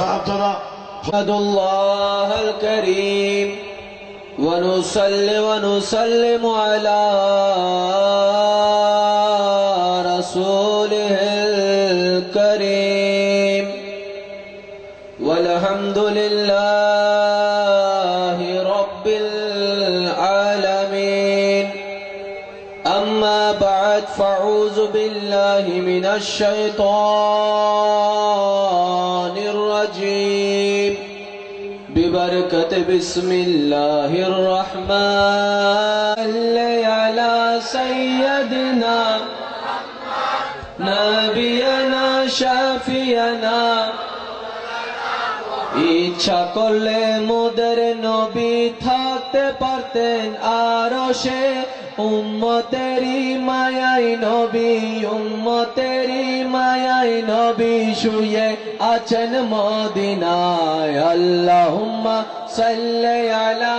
أحمد الله الكريم ونصلي ونسلم على رسوله الكريم والحمد لله رب العالمين أما بعد فأعوذ بالله من الشيطان الرجيم ببركة بسم الله الرحمن على سيدنا نبينا شافينا ইচ্ছা করলে মোদের নবী থাকতে পারতেন আরশে উম্মতেরি মায়াই নবী উম্মতেরি মায়াই নবী শুয়ে আছেন মদিনায় আল্লাহুম্মা সাল্লি আলা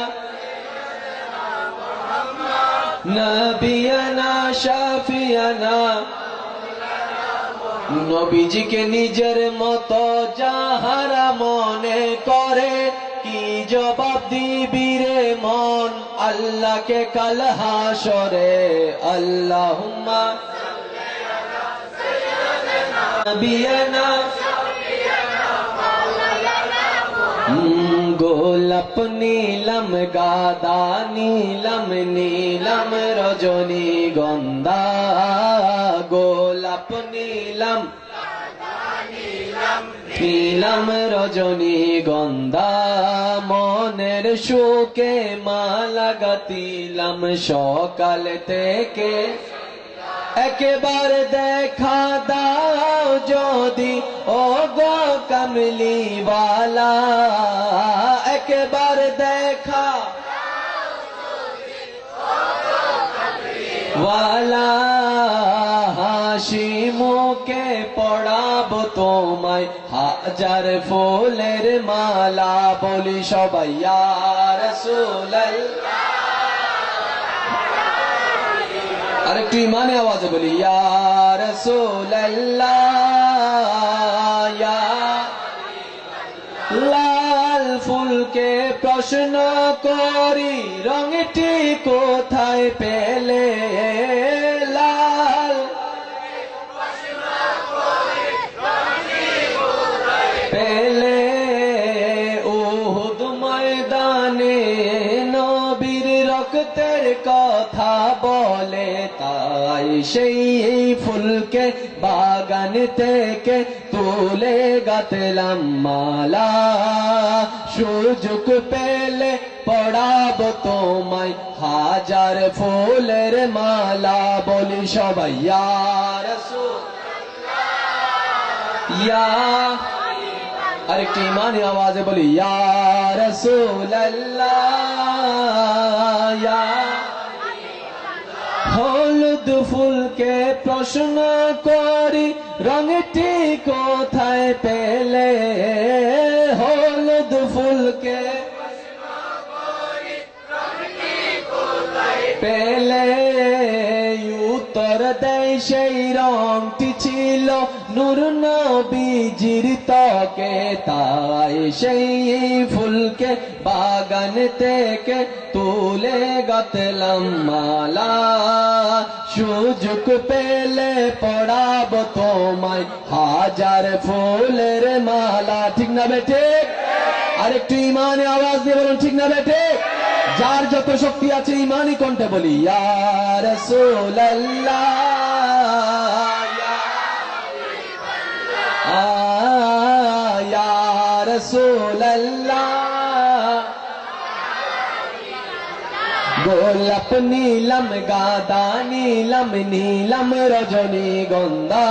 নবিয়ানা শাফিয়ানা নবীজিকে নিজের মতো যাহারা মনে করে কি জবাব দিবি রে মন আল্লাহকে কাল হাসরে আল্লাহুম্মা নবিয়ানা গোলাপ নীলম গাদা নীলম নীলম রজনী গন্ধা গোলাপ নীলম নীলম রজনী গন্ধা মনের শোকে মালা গাতিলাম সকাল থেকে একবার দেখা দাও যদি ও গো কমলিওয়ালা একবার দেখা ওয়ালা হাসি মুখে পড়াবো তোমায় হাজার ফুলের মালা বলি সবাই ইয়া রাসূলুল্লাহ আরেকটু ইমানে আওয়াজে বলি ইয়া রাসূলুল্লাহ ইয়া লাল ফুলকে প্রশ্ন করি রঙটি কোথায় পেলে লাল পেলে উহুদ ময়দানে নবীর রক্তের কথা বলে তাই সেই ফুলকে বাগান থেকে তুলে গাঁথলাম মালা সুযোগ পেলে পড়াবো তোমায় হাজার ফুলের মালা বলি সবাই ইয়া রাসূলুল্লাহ ইয়া আরেকটি ইমানি আওয়াজে বলি ইয়া রাসূলুল্লাহ ইয়া হলুদ ফুলকে প্রশ্ন করি রঙটি কোথায় পেলে হলুদ ফুলকে পেলে উত্তর দেয় সেই রংটি ছিল নূর নবীজির ত্বকে তাই সেই ফুলকে বাগান থেকে তুলে গাঁথলাম মালা সুযোগ পেলে পড়াবো তোমায় হাজার ফুলের মালা ঠিক না বেঠে আরেকটু ইমানে আওয়াজ দিয়ে বলুন ঠিক না বেঠে যার যত শক্তি আছে ইমানি কণ্ঠে বলি ইয়া রাসূলুল্লাহ ইয়া রাসূলুল্লাহ গোলাপ নীলম গাদা নীলম নীলম রজনী গন্ধা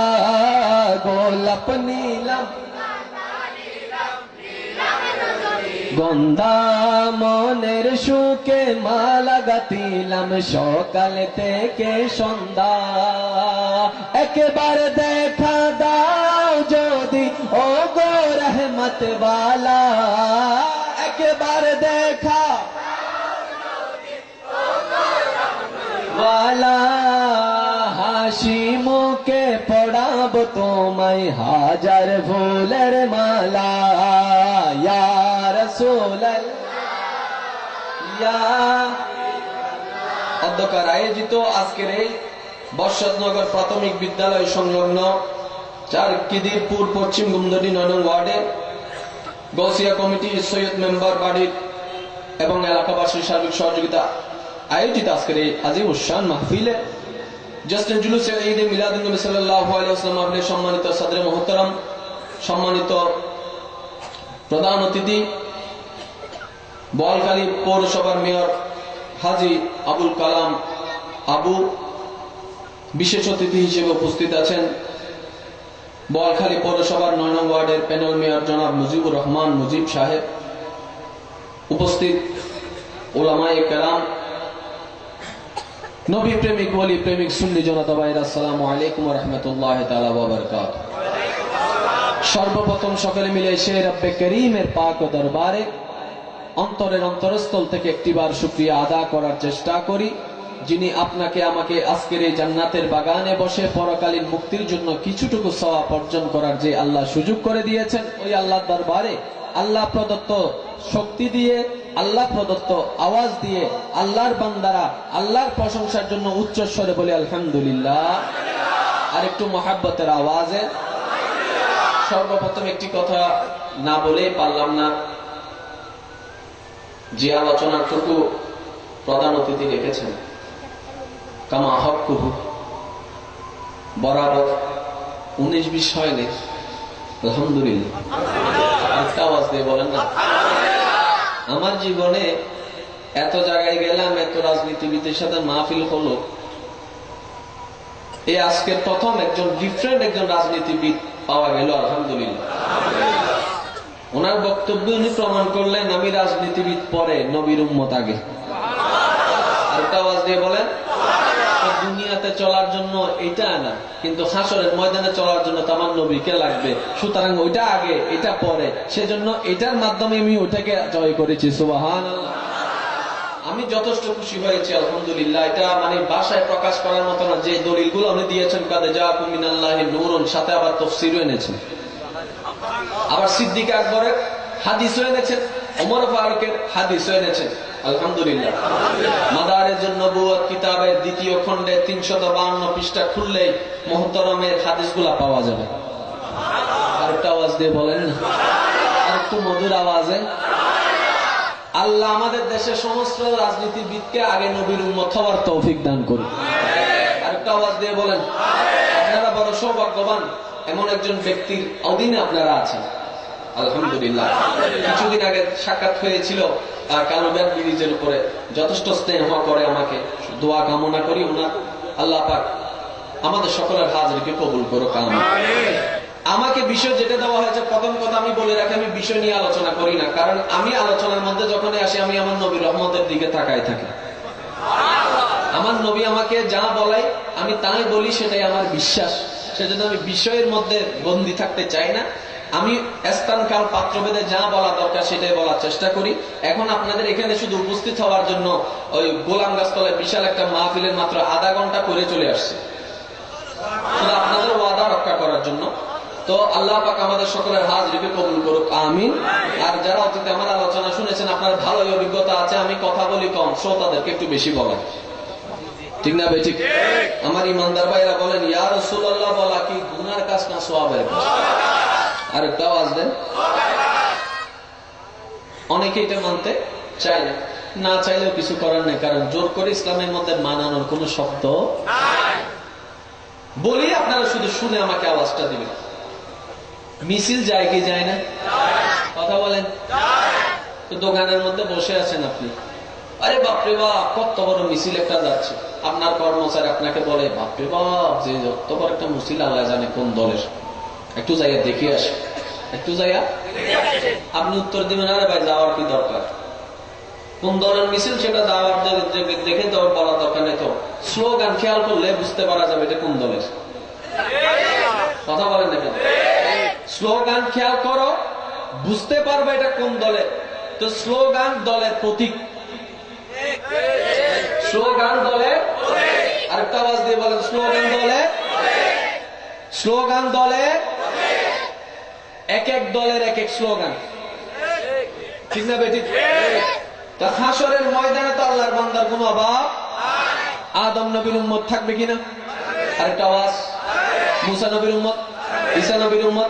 গোলাপ নীলম গন্ধা মনের সুখে মালা গাঁথিলাম সকাল থেকে সন্ধ্যা একবার দেখা দাও যদি ও গো রহমত वाला একবার দেখা वाला হাসি মুখে পড়াবো তোমায় হাজার ফুলের মালা ইয়া রাসূলুল্লাহ ইয়া। অধ্যকার আয়োজিত আজকের এই বর্ষাদনগর প্রাথমিক বিদ্যালয় সংলগ্ন চারকিদিরপুর পশ্চিম গুমদড়ি 9 নং ওয়ার্ডে গৌসিয়া কমিটি সৈয়দ মেম্বার বাড়ির এবং এলাকাবাসীর সার্বিক সহযোগিতা আয়োজিত আজকের এই আজিম শান মাহফিলে জশ্নে জুলুসে ঈদে মিলাদুন নবী সাল্লাল্লাহু আলাইহি ওয়াসাল্লাম আপনি সম্মানিত সদরে মুহতারাম, সম্মানিত প্রধান অতিথি বোয়ালখালী পৌরসভার মেয়র হাজী আবুল কালাম আবু, বিশেষ অতিথি হিসেবে উপস্থিত আছেন বোয়ালখালী পৌরসভার 9 নং ওয়ার্ডের প্যানেল মেয়র জনাব মুজিবুর রহমান মুজিব সাহেব, উপস্থিত উলামায়ে কেরাম, নবী প্রেমিক ওলি প্রেমিক সুন্নি জনতা ভাইরা, আসসালামু আলাইকুম ওয়া রাহমাতুল্লাহি তাআলা ওয়া বারাকাতুহু। সর্বপ্রথম সকলে মিলে সেই রব্বে করিমের পাক দরবারে অন্তরের অন্তরস্থল থেকে একটিবার শুকরিয়া আদা করার চেষ্টা করি, যিনি আপনাকে আমাকে আজকের এই জান্নাতের বাগানে বসে পরকালীন মুক্তির জন্য কিছুটুকু সওয়াব অর্জন করার যে আল্লাহ সুযোগ করে দিয়েছেন, ওই আল্লাহর দরবারে আল্লাহ প্রদত্ত শক্তি দিয়ে, আল্লাহ প্রদত্ত আওয়াজ দিয়ে আল্লাহর বান্দারা আল্লাহর প্রশংসার জন্য উচ্চস্বরে বলে আলহামদুলিল্লাহ। আর একটু মহাব্বতের আওয়াজে সর্বপ্রথম একটি কথা না বলেই পারলাম না, যে আলোচনাটুকু প্রধান অতিথি রেখেছেন কামা হক্কুহু বরাবর 19-20 হয়নি, আলহামদুলিল্লাহ। একটা আওয়াজ দিয়ে বলেন না। আমার জীবনে এত জায়গায় গেলাম, এত রাজনীতিবিদের সাথে মাহফিল হলো, এই আজকে প্রথম একজন ডিফারেন্ট একজন রাজনীতিবিদ পাওয়া গেল, আলহামদুলিল্লাহ। ওনার বক্তব্য উনি প্রমাণ করলেন আমি রাজনীতিবিদ পরে, নবীর উম্মত আগে। আরেকটা আওয়াজ দিয়ে বলেন। দুনিয়াতে চলার জন্য এটা না, কিন্তু হাসরের ময়দানে চলার জন্য তো আমার নবীকে লাগবে, সুতরাং ওইটা আগে এটা পরে, সেজন্য এটার মাধ্যমে আমি ওটাকে জয় করেছি। সুবহানাল্লাহ। আমি যথেষ্ট খুশি হয়েছি, আলহামদুলিল্লাহ। এটা মানে ভাষায় প্রকাশ করার মতো না, যে দলিলগুলো উনি দিয়েছেন কাদে জাআকুম মিনাল্লাহি নূরুন, সাথে আবার তাফসীরও এনেছেন, আবার সিদ্দিক আকবরের হাদিসও এনেছেন, ওমর ফারুকের হাদিসও এনেছেন, আলহামদুলিল্লাহ। মাদারেজুন নবুওয়াত কিতাবের 2য় খণ্ডে 352 পৃষ্ঠা খুললেই মুহতারামের হাদিসগুলো পাওয়া যাবে। আরেকটা আওয়াজ দিয়ে বলেন না, আরেকটু মধুর আওয়াজে। আল্লাহ আমাদের দেশের সমস্ত রাজনীতিবিদকে আগে নবীর উম্মত হওয়ার তৌফিক দান করুন। আরেকটা আওয়াজ দিয়ে বলেন। আপনারা বড় সৌভাগ্যবান, এমন একজন ব্যক্তির অধীনে আপনারা আছেন, আলহামদুলিল্লাহ। কিছুদিন আগে সাক্ষাৎ হয়েছিল কালুবেন ব্রিজের উপরে, যথেষ্ট স্নেহ করে আমাকে, দোয়া কামনা করি ওনার, আল্লাহ পাক আমাদের সকলের হাজরিকে কবুল করুক, আমিন। আমাকে বিষয় যেটা দেওয়া হয়েছে, প্রথম কথা আমি বলে রাখি, আমি বিষয় নিয়ে আলোচনা করি না, কারণ আমি আলোচনার মধ্যে যখনই আসি আমি আমার নবীর রহমতের দিকে তাকাই থাকি। আমার নবী আমাকে যা বলাই আমি তাই বলি, সেটাই আমার বিশ্বাস, সেজন্য আমি বিষয়ের মধ্যে বন্দী থাকতে চাই না। আমি স্থান কাল পাত্রভেদে যা বলা দরকার সেটাই বলার চেষ্টা করি। এখন আপনাদের এখানে শুধু উপস্থিত হওয়ার জন্য ওই গোলাম গাছতলায় বিশাল একটা মাহফিলের মাত্র আধা ঘন্টা করে চলে আসছে, শুধু আপনাদের ওয়াদা রক্ষা করার জন্য। তো আল্লাহ পাক আমাদের সকলের হাজরিকে কবুল করুক, আমিন। আর যারা অতীতে আমার আলোচনা শুনেছেন, আপনার ভালোই অভিজ্ঞতা আছে, আমি কথা বলি কম, শ্রোতাদেরকে একটু বেশি বলেন, ঠিক না ভাই? ঠিক। আমার ইমানদার ভাইরা বলেন, ইয়া রাসূলুল্লাহ বলা কি গুনার কাজ না সওয়াবের কাজ? আর একটা আওয়াজ দেন। অনেকে এটা মানতে চায় না, না চাইলেও কিছু করার নেই, কারণ জোর করে ইসলামের মধ্যে মানানোর কোন শব্দ বলি। আপনারা শুধু শুনে আমাকে আওয়াজটা দিবেন। মিছিল যায় কি যায় না? কথা বলেন। তো দোকানের মধ্যে বসে আছেন আপনি, আরে বাপরে বাপ কত বড় মিছিল একটা যাচ্ছে, আপনার কর্মচারী আপনাকে বলে, বাপরে বাপ যে যত বড় একটা মিছিল, আল্লাহ জানে কোন দলের, একটু যাইয়া দেখে আসে, একটু যাইয়া। আপনি উত্তর দিবেন, আরে ভাই যাওয়ার কি দরকার, কোন দলের মিছিল সেটা যাওয়ার দেখে তো বলার দরকার নেই। তো স্লোগান খেয়াল করলে বুঝতে পারা যাবে এটা কোন দলের। কথা বলেন দেখেন, স্লোগান খেয়াল করো, বুঝতে পারবে এটা কোন দলের। তো স্লোগান দলের প্রতীক, স্লোগান দলের। আরেকটা আওয়াজ দিয়ে বলেন, স্লোগান দলের। স্লোগান দলে এক এক দলের এক এক স্লোগান, ঠিক না বেটি? তা হাসরের ময়দানে তো আল্লাহর বান্দার কোনো অভাব। আদম নবীর উম্মত থাকবে কিনা? আরেকটা আওয়াজ। মুসা নবীর উম্মত, ঈসা নবীর উম্মত,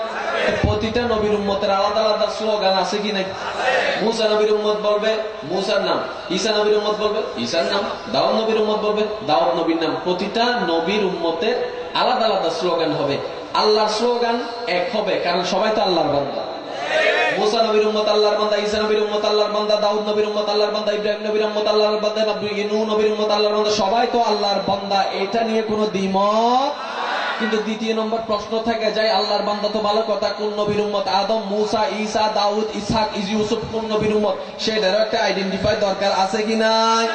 প্রতিটা নবীর উম্মতের আলাদা আলাদা স্লোগান আছে কি নাই? মুসা নবীর উম্মত বলবে মুসার নাম, ঈসা নবীর উম্মত বলবে ঈসার নাম, দাউদ নবীর উম্মত বলবে দাউদ নবীর নাম। প্রতিটা নবীর উম্মতের আলাদা আলাদা স্লোগান হবে। আল্লাহর স্লোগান এক হবে, কারণ সবাই তো আল্লাহর বান্দা। মুসা নবীর উম্মত আল্লাহর বান্দা, ঈসা নবীর উম্মত আল্লাহর বান্দা, দাউদ নবীর উম্মত আল্লাহর বান্দা, ইব্রাহিম নবীর উম্মত আল্লাহর বান্দা, নূহ নবীর উম্মত আল্লাহর বান্দা, সবাই তো আল্লাহর বান্দা। এটা নিয়ে কোনো দ্বিমত। কিন্তু দ্বিতীয় নম্বর প্রশ্ন থেকে যায়, আল্লাহর বান্দা তো ভালো কথা, কোন নবীর উম্মত? আদম, মুসা, ঈসা, দাউদ, ইসহাক, ইউসুফ কোন নবীর উম্মত? সেটারও একটা আইডেন্টিফাই দরকার আছে কি নাই?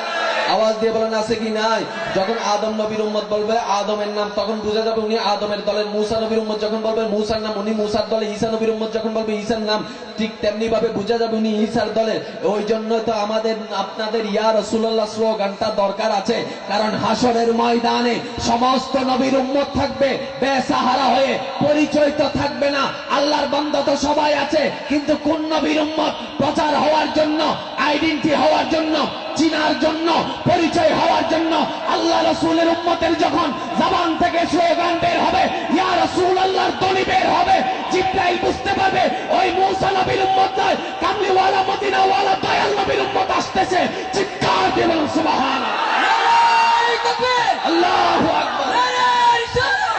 আওয়াজ দিয়ে বলেন আছে কি নাই? যখন আদম নবীর উম্মত বলবে আদমের নাম, তখন বোঝা যাবে উনি আদমের দলের। মুসা নবীর উম্মত যখন বলবে মুসার নাম, উনি মুসার দলে। ঈসা নবীর উম্মত যখন বলবে ঈসার নাম, ঠিক তেমনি ভাবে বোঝা যাবে উনি ঈসার দলের। ওই জন্য তো আমাদের আপনাদের ইয়া রাসূলুল্লাহ স্লোগানটা দরকার আছে, কারণ হাসরের ময়দানে সমস্ত নবীর উম্মত থাকবে বেসাহারা হয়ে, পরিচয় তো থাকবে না। আল্লাহর বান্দা তো সবাই আছে, কিন্তু কোন নবীর উম্মত প্রচার হওয়ার জন্য, আইডেন্টি হওয়ার জন্য, চিনার জন্য, পরিচয় হওয়ার জন্য আল্লাহ রাসূলের উম্মতের যখন জবান থেকে স্লোগান বের হবে, ইয়া রাসূলুল্লাহর ধ্বনি বের হবে, জিবরাইল বুঝতে পারবে ওই মুসা নবীর উম্মত নয়, কামলিওয়ালা মদিনাওয়ালা দয়াল নবীর উম্মত আসতেছে। চিৎকার দিয়ে বলুন সুবহানাল্লাহ। নারে তাকবীর, আল্লাহু আকবার, নারে রিসালাত,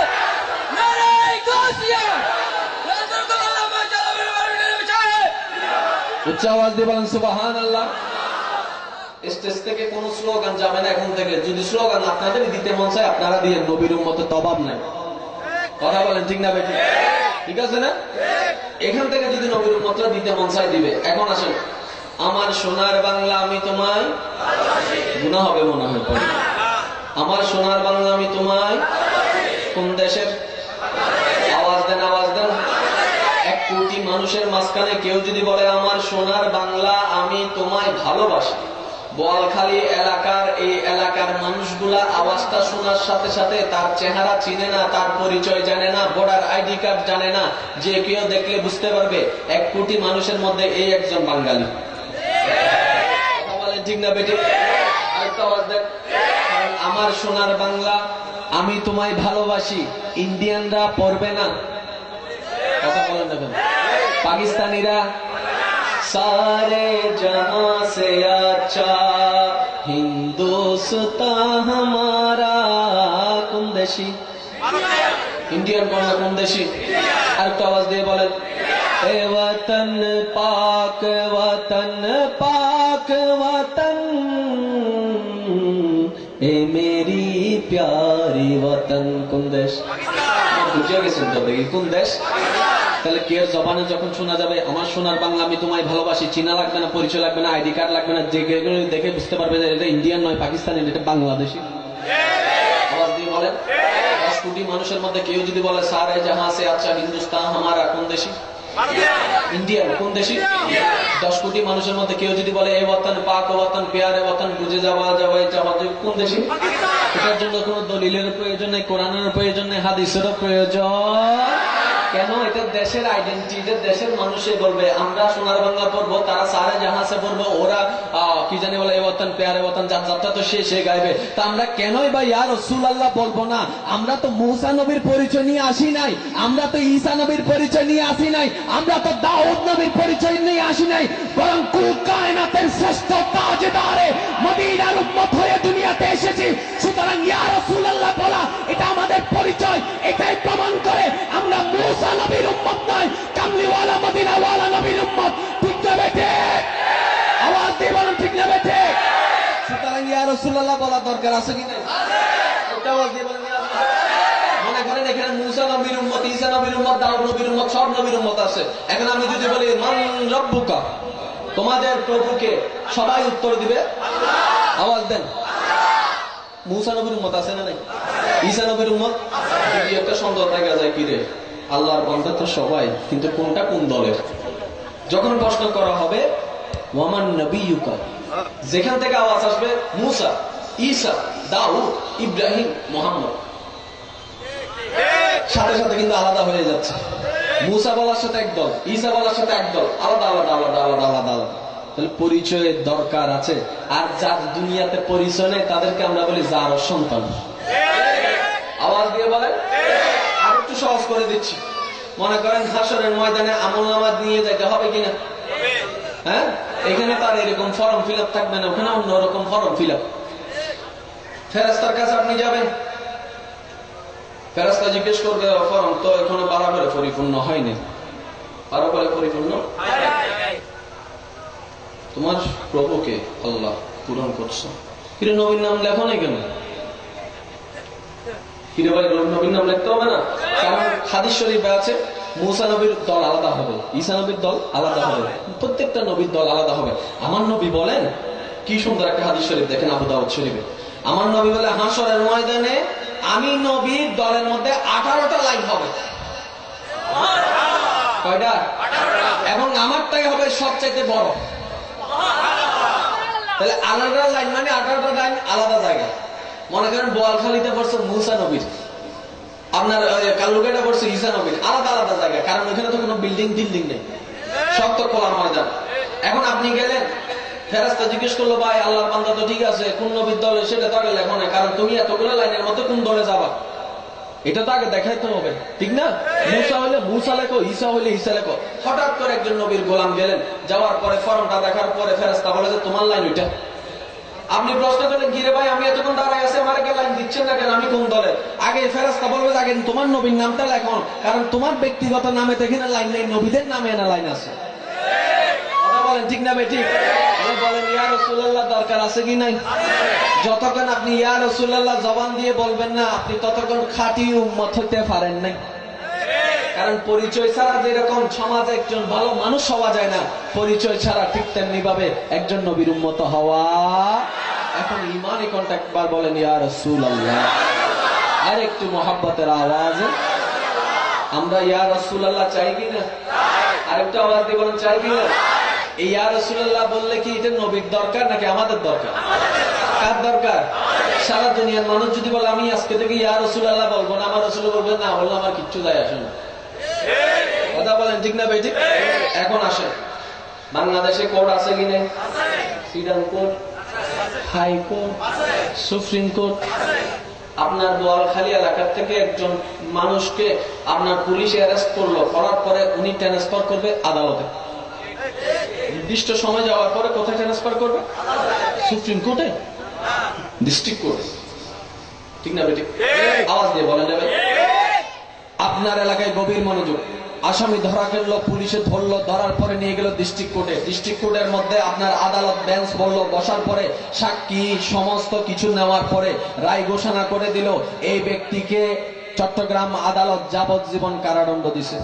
নারে গাসিয়া, উচ্চ আওয়াজ দিয়ে বলুন সুবহানাল্লাহ। স্টেজ থেকে কোন স্লোগান যাবে না এখন থেকে। যদি স্লোগান আপনাদের দিতে মন চায় আপনারা দিয়ে, নবীর উম্মতের তবাব নাই। কথা বলেন ঠিক না বেটি? ঠিক আছে না? এখান থেকে যদি নবীর উম্মতরা দিতে মন চায় দিবে। এখন আসেন, আমার সোনার বাংলা আমি তোমায়, গুনাহ হবে মনে হয় পরে। আমার সোনার বাংলা আমি তোমায়, কোন দেশের? আওয়াজ দেন, আওয়াজ দেন। 1 কোটি মানুষের মাঝখানে কেউ যদি বলে আমার সোনার বাংলা আমি তোমায় ভালোবাসি, বোয়ালখালী এলাকার এই এলাকার মানুষগুলা আওয়াজটা শোনার সাথে সাথে তার চেহারা চিনে না, তার পরিচয় জানে না, ভোটার আইডি কার্ড জানে না, যে কেউ দেখলে বুঝতে পারবে 1 কোটি মানুষের মধ্যে এই একজন বাঙালি। বলেন ঠিক না বেটি? আরেকটা আওয়াজ দেন। আমার সোনার বাংলা আমি তোমায় ভালোবাসি ইন্ডিয়ানরা পড়বে না। কথা বলেন না কেন? পাকিস্তানিরা सारे जहां से अच्छा हिंदुस्तान हमारा, কোন দেশি? ইন্ডিয়ান কোন কোন দেশি? আর একটু আওয়াজ দিয়ে বলেন, এ ওয়াতন পাক, ওয়াতন পাক, ওয়াতন এ মেরি প্যারি ওয়াতন। কোন দেশ? বুঝে গেছেন তো? দেখি কোন দেশ? তাহলে কে জবানে যখন শোনা যাবে আমার সোনার বাংলা আমি তোমায় ভালোবাসি, চিনা লাগবে না, পরিচয় লাগবে না, আইডি কার্ড লাগবে না, যে দেখে বুঝতে পারবে যে এটা ইন্ডিয়ান নয়, পাকিস্তানি, এটা বাংলাদেশি। আওয়াজ দিয়ে বলেন। 10 কোটি মানুষের মধ্যে কেউ যদি বলে সারে জাহাঁ সে আচ্ছা হিন্দুস্তান হামারা, কোন দেশি? ইন্ডিয়ান। কোন দেশি? 10 কোটি মানুষের মধ্যে কেউ যদি বলে এ ওয়াতন পাক, ওয়াতন প্যারে ওয়াতন, বুঝে যাওয়া যাবে, কোন দেশি? এটার জন্য কোন দলিলের প্রয়োজন নেই, কোরআনের প্রয়োজন নেই, হাদিসেরও প্রয়োজন কেন? এটা দেশের আইডেন্টিটি, এটা দেশের মানুষে বলবে আমরা সোনার বাংলা পড়বো, তারা সারে জাহাজে পড়বো, ওরা কি জানি বলে এ ওয়াতন প্যারে ওয়াতন, যাত্রা তো সে গাইবে। তা আমরা কেনই বা ইয়া রাসূলুল্লাহ বলবো না? আমরা তো মুসা নবীর পরিচয় নিয়ে আসি নাই, আমরা তো ঈসা নবীর পরিচয় নিয়ে আসি নাই, আমরা তো দাউদ নবীর পরিচয় নিয়ে আসি নাই, বরং কুল কায়নাতের শ্রেষ্ঠ তাজদারে মদিনার উম্মত হয়ে দুনিয়াতে এসেছি। সুতরাং ইয়া রাসূলুল্লাহ বলা এটা আমাদের পরিচয়। এটাই প্রমাণ করে আমরা মুসা নবীর উম্মত নয়, কামলিওয়ালা মদিনাওয়ালা নবীর উম্মত। ঠিক না বেটে? আওয়াজ দিয়ে বলুন ঠিক না বেটে? সুতরাং ইয়া রাসূলুল্লাহ বলা দরকার আছে কি না? এটা আওয়াজ দিয়ে বলুন। মনে করেন এখানে মুসা নবীর উম্মত, ঈসা নবীর উম্মত, দাউদ নবীর উম্মত, সব নবীর উম্মত আছে। এখন আমি যদি বলি মান রব্বুকা, তোমাদের প্রভুকে, সবাই উত্তর দিবে আল্লাহ। আওয়াজ দেন। মুসা নবীর উম্মত আছে না নাই? ঈসা নবীর উম্মত? যদি একটা সন্দেহ দেখা যায়, কি রে আল্লাহর বান্দা তো সবাই, কিন্তু কোনটা কোন দলের? যখন প্রশ্ন করা হবে ওয়ামান নবিয়ুকা, যেখান থেকে আওয়াজ আসবে মুসা, ঈসা, দাউদ, ইব্রাহিম, মুহাম্মদ, সাথে সাথে কিন্তু আলাদা হয়ে যাচ্ছে। মুসা বলার সাথে একদল, ঈসা বলার সাথে একদল, আলাদা আলাদা আলাদা আলাদা আলাদা আলাদা। তাহলে পরিচয়ের দরকার আছে। আর যার দুনিয়াতে পরিচয় নেই তাদেরকে আমরা বলি যার সন্তান। আওয়াজ দিয়ে বলেন। আর একটু সহজ করে দিচ্ছি। মনে করেন হাসরের ময়দানে আমলনামা নিয়ে যেতে হবে কিনা? হ্যাঁ, এখানে তার এরকম ফর্ম ফিল আপ থাকবে না, ওখানে অন্যরকম ফর্ম ফিল আপ। ফেরেশতার কাছে আপনি যাবেন, ফেরেশতা জিজ্ঞেস করবে ফর্ম তো এখনো বারাবরে পরিপূর্ণ হয়নি। বারাবরে পরিপূর্ণ? তোমার প্রভুকে আল্লাহ পূরণ করছো। কিরে নবীর নাম লেখো নাই কেন? কিরে ভাই নবীর নাম লিখতে হবে না? কারণ হাদিস শরীফে আছে মুসা নবীর দল আলাদা হবে, ঈসা নবীর দল আলাদা হবে, প্রত্যেকটা নবীর দল আলাদা হবে। আমার নবী বলেন, কি সুন্দর একটা হাদিস শরীফ দেখেন আবু দাউদ শরীফে। আমার নবী বলে হাসরের ময়দানে আমি নবীর দলের মধ্যে 18টা লাইন হবে। কয়টা? এবং আমারটাই হবে সবচাইতে বড়। তাহলে আলাদা লাইন মানে 18টা লাইন আলাদা জায়গা। মনে করেন বোয়ালখালীতে পড়ছে মুসা নবীর, আপনার কালুরঘাটে পড়ছে ঈসা নবীর, আলাদা আলাদা জায়গা। কারণ ওখানে তো কোনো বিল্ডিং নেই, সব তো খোলা ময়দান। এখন আপনি গেলেন, ফেরেশতা জিজ্ঞেস করলো ভাই আল্লাহর বান্দা তো ঠিক আছে, কোন নবীর দলে সেটা তো আগে লেখো না, কারণ তুমি এতগুলো লাইনের মধ্যে কোন দলে যাবা এটা তো আগে দেখাইতে হবে, ঠিক না? মুসা হইলে মুসা লেখো, ঈসা হইলে ঈসা লেখো। হঠাৎ করে একজন নবীর গোলাম গেলেন, যাওয়ার পরে ফর্মটা দেখার পরে ফেরেশতা বলে যে তোমার লাইন ওইটা। আপনি প্রশ্ন করলেন গিরে ভাই আমি এতক্ষণ দাঁড়াই আছি, আমার কে লাইন দিচ্ছেন না কেন, আমি কোন দলে? আগে ফেরেশতা বলবে আগে তোমার নবীর নামটা লেখো, কারণ তোমার ব্যক্তিগত নামে তো এখানে লাইন নেই, নবীদের নামে এনে লাইন আছে। কথা বলেন ঠিক না বেঠিক? বলেন ইয়া রাসূলুল্লাহ দরকার আছে কি নাই? যতক্ষণ আপনি ইয়া রাসূলুল্লাহ জবান দিয়ে বলবেন না, আপনি ততক্ষণ খাঁটি উম্মত হতে পারেন নাই। কারণ পরিচয় ছাড়া যেরকম সমাজে একজন ভালো মানুষ হওয়া যায় না, পরিচয় ছাড়া ঠিক তেমনি ভাবে একজন নবীর উম্মত হওয়া। এখন ইমানি কন্টাক্ট বার বলেন ইয়া রাসূলুল্লাহ। আর একটু মহব্বতের আওয়াজ, আমরা ইয়া রাসূলুল্লাহ চাই কিনা? আরেকটু আওয়াজ দিয়ে বলেন চাই কিনা? এই ইয়া রাসূলুল্লাহ বললে কি এটা নবীর দরকার নাকি আমাদের দরকার? কার দরকার? সারা দুনিয়ার মানুষ যদি বলে আমি আজকে থেকে ইয়া রাসূলুল্লাহ বলবো না, আমার রাসূল বলবে না, বললে আমার কিচ্ছু যায় আসে না। কথা বলেন ঠিক না ভাই? ঠিক। এখন আসে বাংলাদেশে কোর্ট আছে কি নেই? Sit down court, high court, supreme court. আপনার বোয়ালখালী এলাকার থেকে একজন মানুষকে আপনার পুলিশ অ্যারেস্ট করলো, করার পরে উনি ট্রান্সফার করবে আদালতে। নির্দিষ্ট সময় যাওয়ার পরে কোথায় ট্রান্সফার করবে? সুপ্রিম কোর্টে, ডিস্ট্রিক্ট কোর্টে, ঠিক না বেটি? আওয়াজ দিয়ে বলেন যাবে। আপনার এলাকায় গভীর মনোযোগ। আসামি ধরা খেললো, পুলিশে ধরলো, ধরার পরে নিয়ে গেল ডিস্ট্রিক্ট কোর্টে। ডিস্ট্রিক্ট কোর্টের মধ্যে আপনার আদালত বেঞ্চ বললো, বসার পরে সাক্ষী সমস্ত কিছু নেওয়ার পরে রায় ঘোষণা করে দিল, এই ব্যক্তিকে চট্টগ্রাম আদালত যাবজ্জীবন কারাদণ্ড দিছে।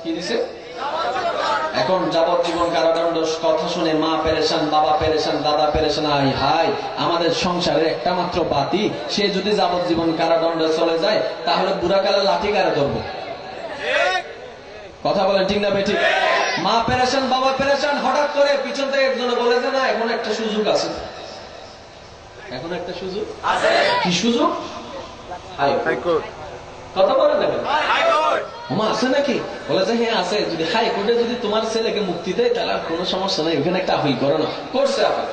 কি দিছে? এখন যাবজ্জীবন কারাদণ্ড কথা শুনে মা পেরেশান, বাবা পেরেশান, দাদা পেরেশান। আই হাই, আমাদের সংসারের একটা মাত্র বাতি, সে যদি যাবজ্জীবন কারাদণ্ডে চলে যায় তাহলে বুড়াকালে লাঠি কারে ধরবো? কথা বলেন ঠিক না বেঠিক? মা পেরেশান, বাবা পেরেশান। হঠাৎ করে পিছন থেকে একজন বলেছে না এখন একটা সুযোগ আছে। এখন একটা সুযোগ আছে। কি সুযোগ? হাইকোর্ট। কথা বলেন না কেন? আছে নাকি? বলে যে হ্যাঁ আছে। যদি হাইকোর্টে যদি তোমার ছেলেকে মুক্তি দেয় তাহলে কোনো সমস্যা নেই, ওখানে একটা আপিল করো না। করছে আপিল।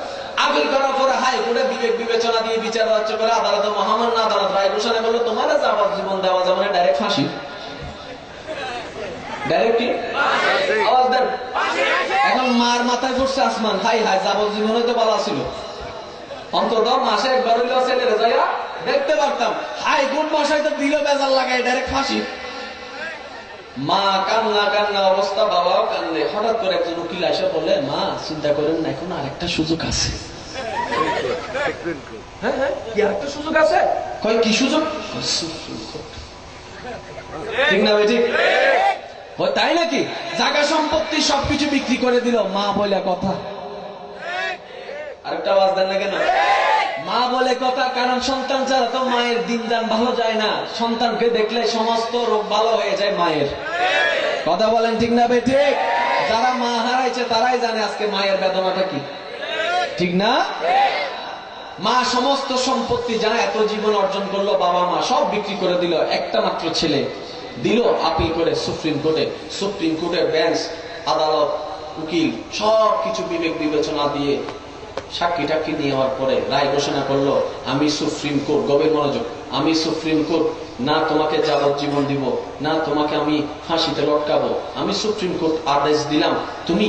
আপিল করার পরে হাইকোর্টে বিবেক বিবেচনা দিয়ে বিচার রাজ্য করে আদালতে মহামান্য আদালত রায় ঘোষণা করলো তোমার যাবজ্জীবন দেওয়া যাবে না, ডাইরেক্ট ফাঁসি। ডাইরেক্ট কি? আওয়াজ দেন। এখন মার মাথায় পড়ছে আসমান, হাই হাই যাবজ্জীবন হয়তো ভালো ছিল, অন্তত মাসে একবার হইলেও ছেলেরে যাইয়া দেখতে পারতাম। হাইকোর্ট বসাই তো দিল বেজার লাগাই ডাইরেক্ট ফাঁসি। মা কান্না কান্না অবস্থা, বাবাও কান্দে। হঠাৎ করে একজন উকিল এসে বলে মা চিন্তা করেন না, এখন আরেকটা সুযোগ আছে। হ্যাঁ হ্যাঁ, কি আরেকটা সুযোগ আছে? কয় কি সুযোগ? ঠিক না বেঠিক? তাই নাকি? জায়গা সম্পত্তি সবকিছু বিক্রি করে দিল, মা বলে কথা। আরেকটা আওয়াজ দেন না কেন? মা বলে কথা, কারণ সন্তান ছাড়া তো মায়ের দিনদান ভালো যায় না। সন্তানকে দেখলে সমস্ত রোগ ভালো হয়ে যায় মায়ের। কথা বলেন ঠিক না বেঠিক? যারা মা হারাইছে তারাই জানে আজকে মায়ের বেদনাটা কি, ঠিক না? মা সমস্ত সম্পত্তি যা এত জীবন অর্জন করলো, বাবা মা সব বিক্রি করে দিল, একটা মাত্র ছেলে দিল আপিল করে সুপ্রিম কোর্টে। সুপ্রিম কোর্টের বেঞ্চ, আদালত, উকিল সবকিছু বিবেক বিবেচনা দিয়ে সাক্ষী টাক্ষী নিয়ে হওয়ার পরে রায় ঘোষণা করলো, আমি সুপ্রিম কোর্ট, গভীর মনোযোগ, আমি সুপ্রিম কোর্ট না তোমাকে যাবজ্জীবন দিব, না তোমাকে আমি ফাঁসিতে লটকাবো, আমি সুপ্রিম কোর্ট আদেশ দিলাম তুমি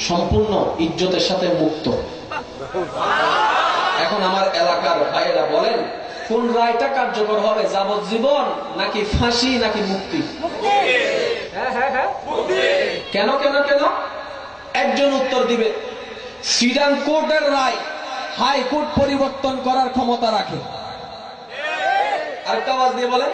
সম্পূর্ণ ইজ্জতের সাথে মুক্ত। এখন আমার এলাকার ভাইয়েরা বলেন, কোন রায়টা কার্যকর হবে, যাবজ্জীবন নাকি ফাঁসি নাকি মুক্তি? কেন কেন কেন? একজন উত্তর দিবে, শ্রীরাম কোর্টের রায় হাইকোর্ট পরিবর্তন করার ক্ষমতা রাখে। আরেকটা আওয়াজ দিয়ে বলেন,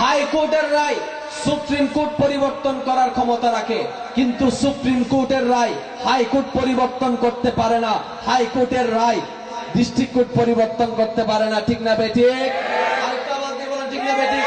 হাইকোর্টের রায় সুপ্রিম কোর্ট পরিবর্তন করার ক্ষমতা রাখে, কিন্তু সুপ্রিম কোর্টের রায় হাইকোর্ট পরিবর্তন করতে পারে না, হাইকোর্টের রায় ডিস্ট্রিক্ট কোর্ট পরিবর্তন করতে পারে না। ঠিক না বেঠিক? আরেকটা আওয়াজ দিয়ে বলেন, ঠিক না বেঠিক?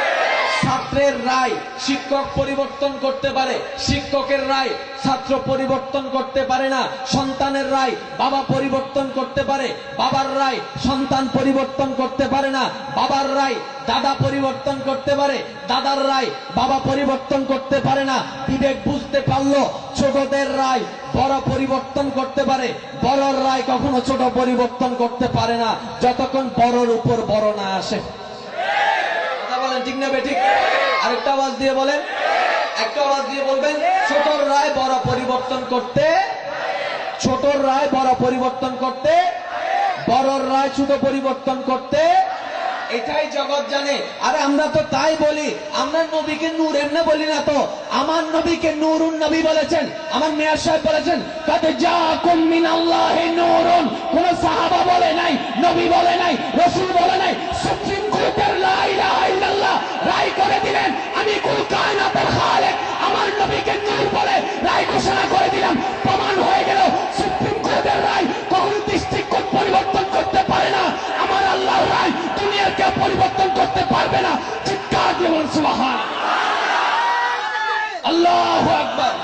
ছাত্রের রায় শিক্ষক পরিবর্তন করতে পারে, শিক্ষকের রায় ছাত্র পরিবর্তন করতে পারে না। সন্তানের রায় বাবা পরিবর্তন করতে পারে, বাবার রায় সন্তান পরিবর্তন করতে পারে না। বাবার রায় দাদা পরিবর্তন করতে পারে, দাদার রায় বাবা পরিবর্তন করতে পারে না। বিবেক বুঝতে পারলো ছোটদের রায় বড় পরিবর্তন করতে পারে, বড়র রায় কখনো ছোট পরিবর্তন করতে পারে না, যতক্ষণ বড়র উপর বড় না আসে। ঠিক না বেঠিক? আরেকটা আওয়াজ দিয়ে বলেন, একটা আওয়াজ দিয়ে বলবেন, ছোটর রায় বড় পরিবর্তন করতে, ছোটর রায় বড় পরিবর্তন করতে, বড়র রায় ছোট পরিবর্তন করতে। এটাই জগৎ জানে। আরে আমরা তো তাই বলি, আমরা নবীকে নূর এমনি বলি না তো, আমার নবীকে নূরুন নবী বলেছেন, আমার মেয়ার সাহেব বলেছেন কাদ জাকুম মিনাল্লাহি নূরুন। কোন সাহাবা বলে নাই, নবী বলে নাই, রাসূল বলে নাই, সুপ্রিম কোর্টের লা ইলাহা ইল্লাল্লাহ রায় করে দিলেন আমি কুল কায়নাতের খালিক, আমার নবীকে নূর বলে রায় ঘোষণা করে দিলাম। প্রমাণ হয়ে গেল সুপ্রিম কোর্টের রায় কখনো ডিস্ট্রিক্ট কোর্ট পরিবর্তন করতে পারে না, আমার আল্লাহর রায় দুনিয়ার কেউ পরিবর্তন করতে পারবে না। চিৎকার দিয়ে বলুন সুবহান আল্লাহু আকবার।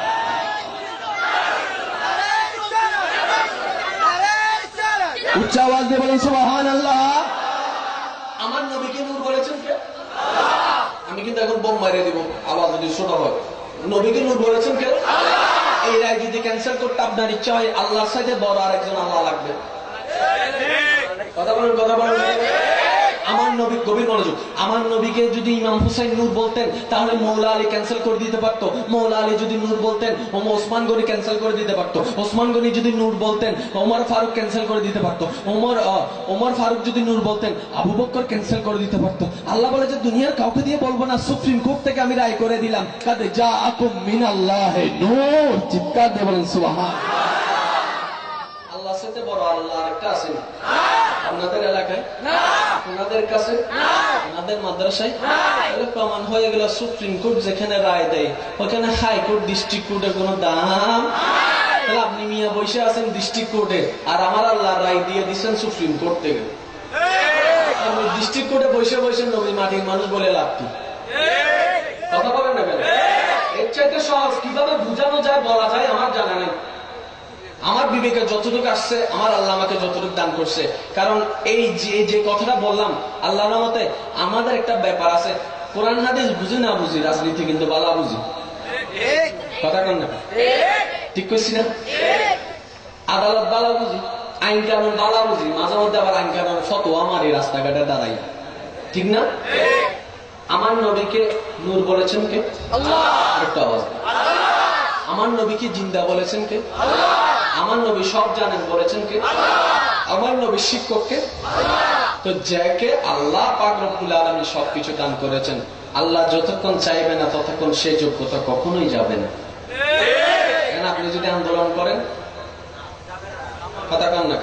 উচ্চ আওয়াজ দিয়ে বলুন সুবহান আল্লাহ। আমার নবীকে নূর বলেছেন কে? আমি কিন্তু এখন বোম মারিয়ে দিব আওয়াজ যদি ছোট হয়। নবীকে নূর বলেছেন কে? এই রায় যদি ক্যান্সেল করতে আপনার ইচ্ছা হয়, আল্লাহর সাথে বড় আরেকজন আল্লাহ লাগবে। কথা বলেন, কথা বলেন। আমার নবী, গভীর মনোযোগ, আমার নবীকে যদি ইমাম হুসাইন নূর বলতেন তাহলে মৌলা আলী ক্যান্সেল করে দিতে পারতো। মৌলা আলী যদি নূর বলতেন ওসমান গনি ক্যান্সেল করে দিতে পারতো। ওসমান গনি যদি নূর বলতেন ওমর ফারুক ক্যান্সেল করে দিতে পারতো। ওমর ফারুক যদি নূর বলতেন আবু বকর ক্যান্সেল করে দিতে পারতো। আল্লাহ বলে যে দুনিয়ার কাউকে দিয়ে বলবো না, সুপ্রিম কোর্ট থেকে আমি রায় করে দিলাম। কাদ জাআকুম মিনাল্লাহি নূর। চিৎকার দিয়ে বলেন সুবহান। আল্লাহর সাথে বড় আল্লাহ আরেকটা আছে না? আপনাদের এলাকায় না, আপনাদের কাছে না, আপনাদের মাদ্রাসায় না। তাহলে প্রমাণ হয়ে গেল সুপ্রিম কোর্ট যেখানে রায় দেয় ওখানে হাইকোর্ট ডিস্ট্রিক্ট কোর্টের কোনো দাম। তাহলে আপনি মিয়া বসে আছেন ডিস্ট্রিক্ট কোর্টে, আর আমার আল্লাহর রায় দিয়ে দিচ্ছেন সুপ্রিম কোর্ট থেকে। ডিস্ট্রিক্ট কোর্টে বসে বসে নবী মাটির মানুষ বলে লাভ কি? কথা বলেন না কেন? এর চাইতে সহজ কিভাবে বুঝানো যায় বলা যায় আমার জানা নেই। আমার বিবেকে যতটুকু আসছে আমার আল্লাহ আমাকে যতটুকু দান করছে। কারণ এই যে কথাটা বললাম, আল্লাহর রহমতে আমাদের একটা ব্যাপার আছে, কোরআন হাদিস বুঝি না বুঝি, রাজনীতি কিন্তু বালা বুঝি। কথা কন না? ঠিক করছি না? আদালত বালা বুঝি, আইন কানুন বালা বুঝি, মাঝে মধ্যে আবার আইন কানুন ফতোয়া আমার এই রাস্তাঘাটে দাঁড়াই। ঠিক না? আমার নবীকে নূর বলেছেন কে? আল্লাহ। একটা আওয়াজ। আমার নবীকে জিন্দা বলেছেন কে? আল্লাহ। আমার নবী সব জানেন বলেছেন কে? আল্লাহ। আমার নবী শিক্ষককে? আল্লাহ। তো যাকে আল্লাহ পাক রব্বুল আলামিন সবকিছু দান করেছেন, আল্লাহ যতক্ষণ চাইবে না ততক্ষণ সে যোগ্যতা কখনোই যাবে না। আপনি যদি আন্দোলন করেন, কথা কন না,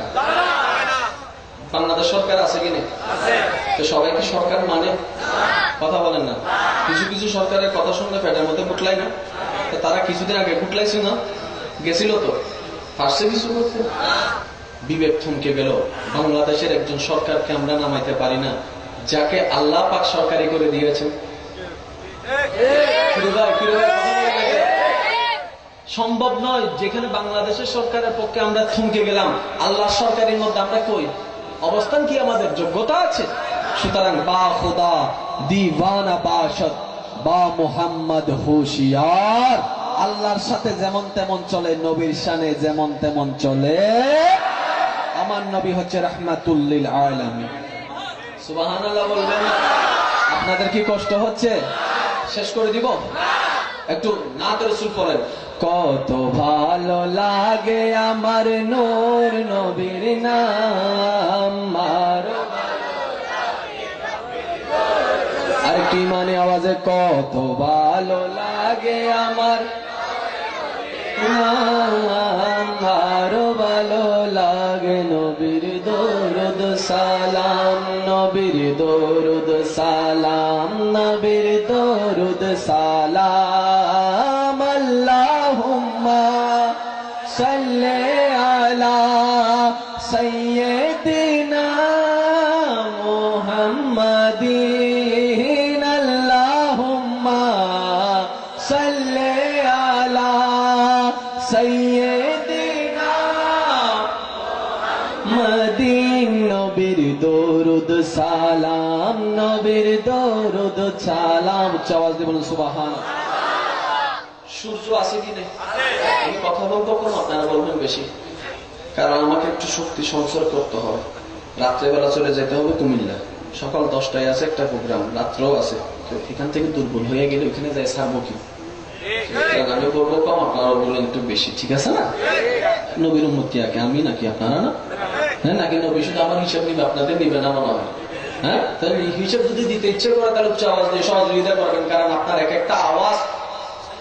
বাংলাদেশ সরকার আছে কিনা? তো সবাই কি সরকার মানে? কথা বলেন না। কিছু কিছু সরকারের কথা শুনলে পেটের মধ্যে ফুটলাই না? তারা কিছুদিন আগে ফুটলাইছে না? গেছিল তো ফার্স্টে কিছু করতে, বিবেক থমকে গেল। বাংলাদেশের একজন সরকারকে আমরা নামাইতে পারি না যাকে আল্লাহ পাক সরকারি করে দিয়েছেন। সম্ভব নয়। যেখানে বাংলাদেশের সরকারের পক্ষে আমরা থমকে গেলাম, আল্লাহ সরকারের মধ্যে আমরা কই? অবস্থান কি আমাদের যোগ্যতা আছে? সুতরাং বা খুদা দিওয়ানা বাশদ বা মুহাম্মদ হুশিয়ার, আল্লাহর সাথে যেমন তেমন চলে, নবীর শানে যেমন তেমন চলে। আমার নবী হচ্ছে রাহমাতুল লিল আলামিন। সুবহানাল্লাহ বলবেন। আপনাদের কি কষ্ট হচ্ছে? শেষ করে দিব, একটু নাত রাসূল পড়েন। কত ভালো লাগে আমার নূর নবীর নাম, আর কি মানে আওয়াজে, কত ভালো লাগে আমার আরো ভালো লাগে নবীর দরুদ সালাম, নবীর দরুদ সালাম, নবীর দরুদ সালাম। আল্লাহুম্মা সাল্লি আলা সাইয়্যিদিনা মুহাম্মাদিন, আল্লাহুম্মা সাল্লি আলা সাইয়্যিদিনা মুহাম্মাদিন, নবীর দরুদ সালাম, নবীর দরুদ সালাম। আওয়াজ দিয়ে বলুন সুবহানাল্লাহ। সূর্য আছে কি নেই? আমি কথা বলবো কম, আপনারা বলবেন বেশি, কারণ আমাকে একটু শক্তি সঞ্চয় করতে হবে। রাত্রেবেলা চলে যেতে হবে কুমিল্লা, সকাল 10টায় আছে একটা প্রোগ্রাম, রাত্রেও আছে। তো এখান থেকে দুর্বল হয়ে গেলে ওখানে যাই ছাড়বো কি? আমি বলবো কম, আপনারা বললেন একটু বেশি, ঠিক আছে না? নবীর উম্মত কি আগে আমি নাকি আপনারা না? হ্যাঁ, নাকি নবী শুধু আমার হিসাব নিবে, আপনাদের নিবে না মনে হয়? হ্যাঁ, তাহলে হিসাব যদি দিতে ইচ্ছে করে তাহলে উচ্চ আওয়াজ দিয়ে সহযোগিতা করবেন, কারণ আপনার এক একটা আওয়াজ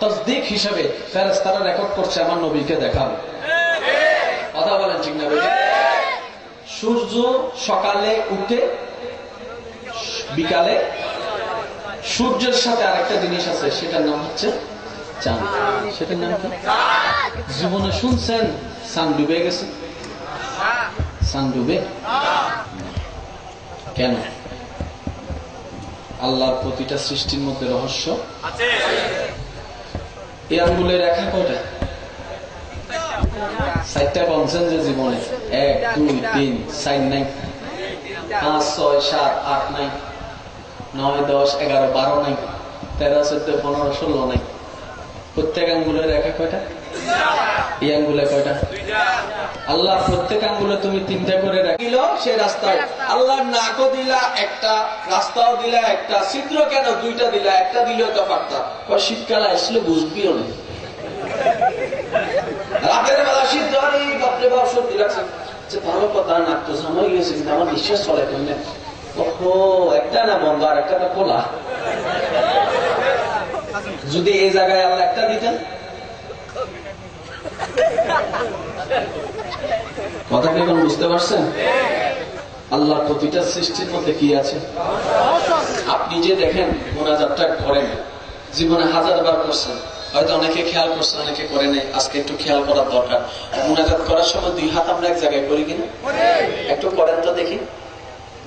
তাসদীক হিসাবে ফেরেশতারা রেকর্ড করছে আমার নবীকে দেখাবে। কথা বলেন ঠিক না? সূর্য সকালে উঠে বিকালে, সূর্যের সাথে আরেকটা জিনিস আছে, সেটার নাম হচ্ছে চাঁদ। সেটার নাম কি? জীবনে শুনছেন চাঁদ ডুবে গেছে? চাঁদ ডুবে কেন? আল্লাহর প্রতিটা সৃষ্টির মধ্যে রহস্য আছে। এই আঙ্গুলের রেখা কয়টা? 4টা বলছেন যে জীবনে 1 2 3 4 নাই, 5 6 7 8 নাই, 9 10 11 12 নাই, 13 14 15 16 নাই। প্রত্যেক আঙ্গুলের রেখা কয়টা? এই আঙ্গুলে কয়টা? আল্লাহ প্রত্যেক আঙ্গুলে তুমি 3টা করে রাখিল, সে রাস্তায় আল্লাহ নাকও দিলা একটা, রাস্তাও দিলা একটা, ছিদ্র কেন 2টা দিলা? একটা দিলেও তো পারতা। শীতকাল আসলে বুঝবিও না, রাতের বেলা শীত ধরে বাপরে বাপ সর্দি লাগছে, ভালো কথা, নাক তো সামাই গেছে, কিন্তু আমার নিঃশ্বাস চলে কেমনে? ওহো, একটা না বন্ধ আর একটা না খোলা। যদি এই জায়গায় আল্লাহ একটা দিতেন, কথা কি এখন বুঝতে পারছেন? আল্লাহ প্রতিটা সৃষ্টির মধ্যে কি আছে? আপনি যে দেখেন মোনাজাতটা করেন, জীবনে 1000 বার করছেন, হয়তো অনেকে খেয়াল করছেন, অনেকে করে নেই। আজকে একটু খেয়াল করার দরকার। মোনাজাত করার সময় 2 হাত আমরা এক জায়গায় করি কিনা? একটু করেন তো দেখি।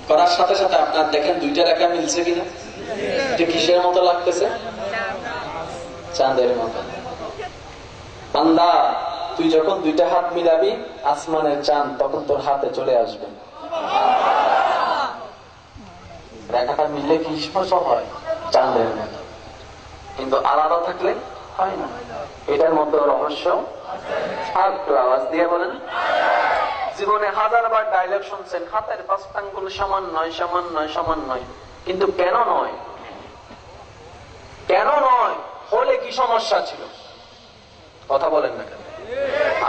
করার সাথে সাথে আপনার দেখেন 2টা রেখা মিলছে কিনা? এটা কিসের মতো লাগতেছে? চাঁদের মতো। বান্দা, তুই যখন 2টা হাত মিলাবি আসমানের চাঁদ তখন তোর হাতে চলে আসবে। রেখাটা মিললে কি স্পর্শ হয়? চাঁদের মতো। কিন্তু আলাদা থাকলে হয় না। এটার মধ্যে রহস্য। আর আওয়াজ দিয়ে বলেন। জীবনে 1000 বার ডায়লগ শুনছেন, হাতের 5টা আঙ্গুল সমান নয়, সমান নয়, সমান নয়। কিন্তু কেন নয়? কেন নয়? হলে কি সমস্যা ছিল? কথা বলেন না কেন?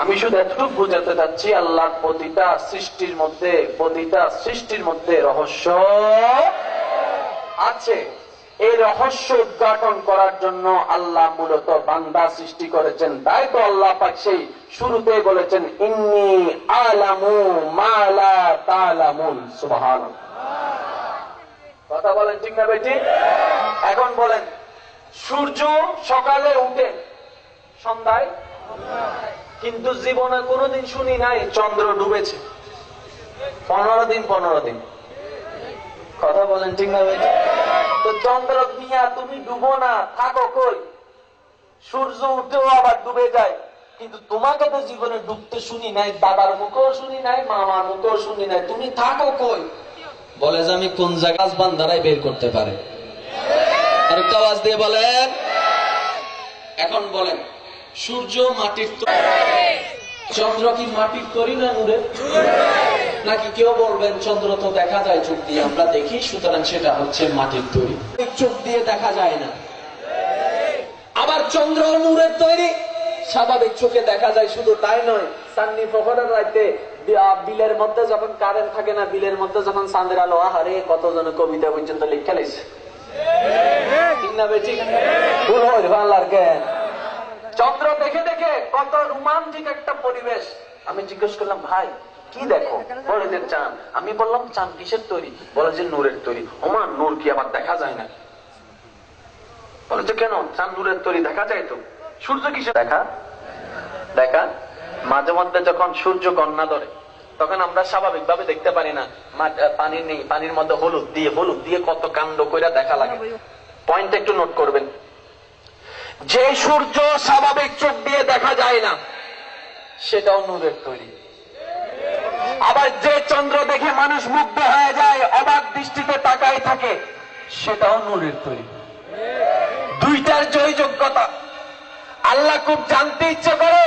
আমি শুধু এতটুকু বুঝাতে চাচ্ছি, আল্লাহর প্রতিটা সৃষ্টির মধ্যে রহস্য আছে। এই রহস্য উদ্ঘাটন করার জন্য আল্লাহ মূলত বান্দা সৃষ্টি করেছেন। তাই তো আল্লাহ পাক সেই শুরুতে বলেছেন, ইন্নী আলামু মা লা তা'লামুন। সুবহানাল্লাহ। কথা বলেন ঠিক না বেটি? এখন বলেন, সূর্য সকালে উঠে সন্ধ্যায়, কিন্তু জীবনে কোনোদিন শুনি নাই চন্দ্র ডুবেছে। 15 দিন 15 দিন। কথা বলেন ঠিক না বেটি? তো চন্দ্র মিয়া তুমি ডুবো না, থাকো কই? সূর্য উঠেও আবার ডুবে যায়, কিন্তু তোমাকে তো জীবনে ডুবতে শুনি নাই, দাদার মুখেও শুনি নাই, মামার মুখেও শুনি নাই। তুমি থাকো কই? বলে যে আমি কোন জায়গায় বান্দারাই বের করতে পারে। আরেকটা আওয়াজ দিয়ে বলেন। এখন বলেন, সূর্য মাটির চন্দ্র কি মাটির তৈরি না নূরের? নাকি কেউ বলবেন চন্দ্র তো দেখা যায় চোখ দিয়ে, আমরা দেখি, সুতরাং সেটা হচ্ছে মাটির তৈরি। চোখ দিয়ে দেখা যায় না। আবার চন্দ্র নূরের তৈরি, স্বাভাবিক চোখে দেখা যায়। শুধু তাই নয়, চাঁদনি প্রহরের রাতে বিলের মধ্যে যখন কারেন্ট থাকে না, বিলের মধ্যে যখন চাঁদের আলো, আহারে কতজন কবিতা পর্যন্ত লিখে লাইছে। ঠিক না বেঠিক? ভুল হয় বাংলার জ্ঞান। চন্দ্র দেখে দেখে কত রোমান্টিক একটা পরিবেশ। আমি জিজ্ঞেস করলাম, ভাই কি দেখো? বলে যে চাঁদ। আমি বললাম, চাঁদ কিসের তৈরি? বলে যে নূরের তৈরি। ওমা, নূর কি আবার দেখা যায় না? বলে যে কেন? চাঁদ নূরের তৈরি, দেখা যায় তো। সূর্য কিসে দেখা? দেখা মাঝে মধ্যে যখন সূর্য কন্যা ধরে, তখন আমরা স্বাভাবিক ভাবে দেখতে পারি না, পানি নেই, পানির মধ্যে হলুদ দিয়ে কত কাণ্ড কইরা দেখা লাগে। পয়েন্ট একটু নোট করবেন, যে সূর্য স্বাভাবিক চোখ দিয়ে দেখা যায় না, সেটাও নূরের তৈরি। আবার যে চন্দ্র দেখে মানুষ মুগ্ধ হয়ে যায়, অবাক দৃষ্টিতে তাকায় থাকে, সেটাও নূরের তৈরি। দুইটার জয় যোগ্যতা। আল্লাহ খুব জানতে ইচ্ছে করে,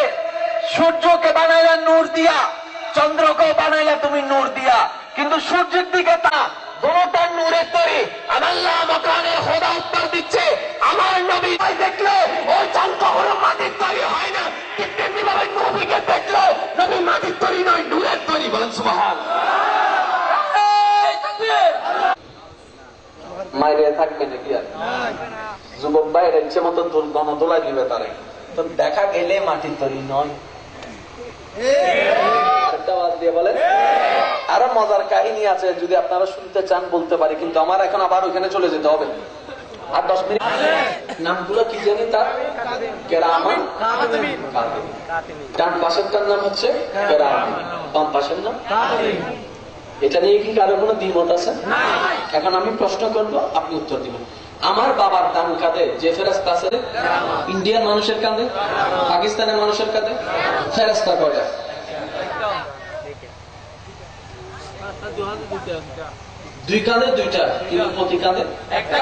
সূর্যকে বানাইলা নূর দিয়া, চন্দ্রকেও বানাইলা তুমি নূর দিয়া, কিন্তু সূর্যের দিকে তা দুটোটার নূরের তৈরি। আল্লাহ মাকানের খোদা উত্তর দিচ্ছে, আমার নবী দেখলো ওই চাঁদ কখনো মাটির তৈরি হয় না, ঠিক তেমনি ভাবে নবীকে দেখলো, নবী মাটির তৈরি নয়, নূরের তৈরি। বলেন সুবহানাল্লাহ। মাইরে থাকবে নাকি আর? যুবক ভাইয়ের ইচ্ছে মতো গণদোলাই দিবে তারে, তো দেখা গেলে মাটির তৈরি নয়। আরো মজার কাহিনী আছে, যদি আপনারা শুনতে চান বলতে পারি, কিন্তু আমার এখন আবার ওইখানে চলে যেতে হবে। আর 10 মিনিট। নামগুলো কি জানি তার? কেরামান কাতিবিন। ডান পাশেরটার নাম হচ্ছে কেরামান, বাম পাশের নাম কাতিবিন। এটা নিয়ে কি কারো কোনো দ্বিমত আছে? এখন আমি প্রশ্ন করবো, আপনি উত্তর দিবেন। আমার বাবার ডান কাঁধে যে ফেরেশতা আছে, ইন্ডিয়ান মানুষের কাঁধে, পাকিস্তানের মানুষের কাঁধে ফেরেশতা কয়টা? দুই কাঁধে দুইটা, কিন্তু প্রতি কাঁধে একটা।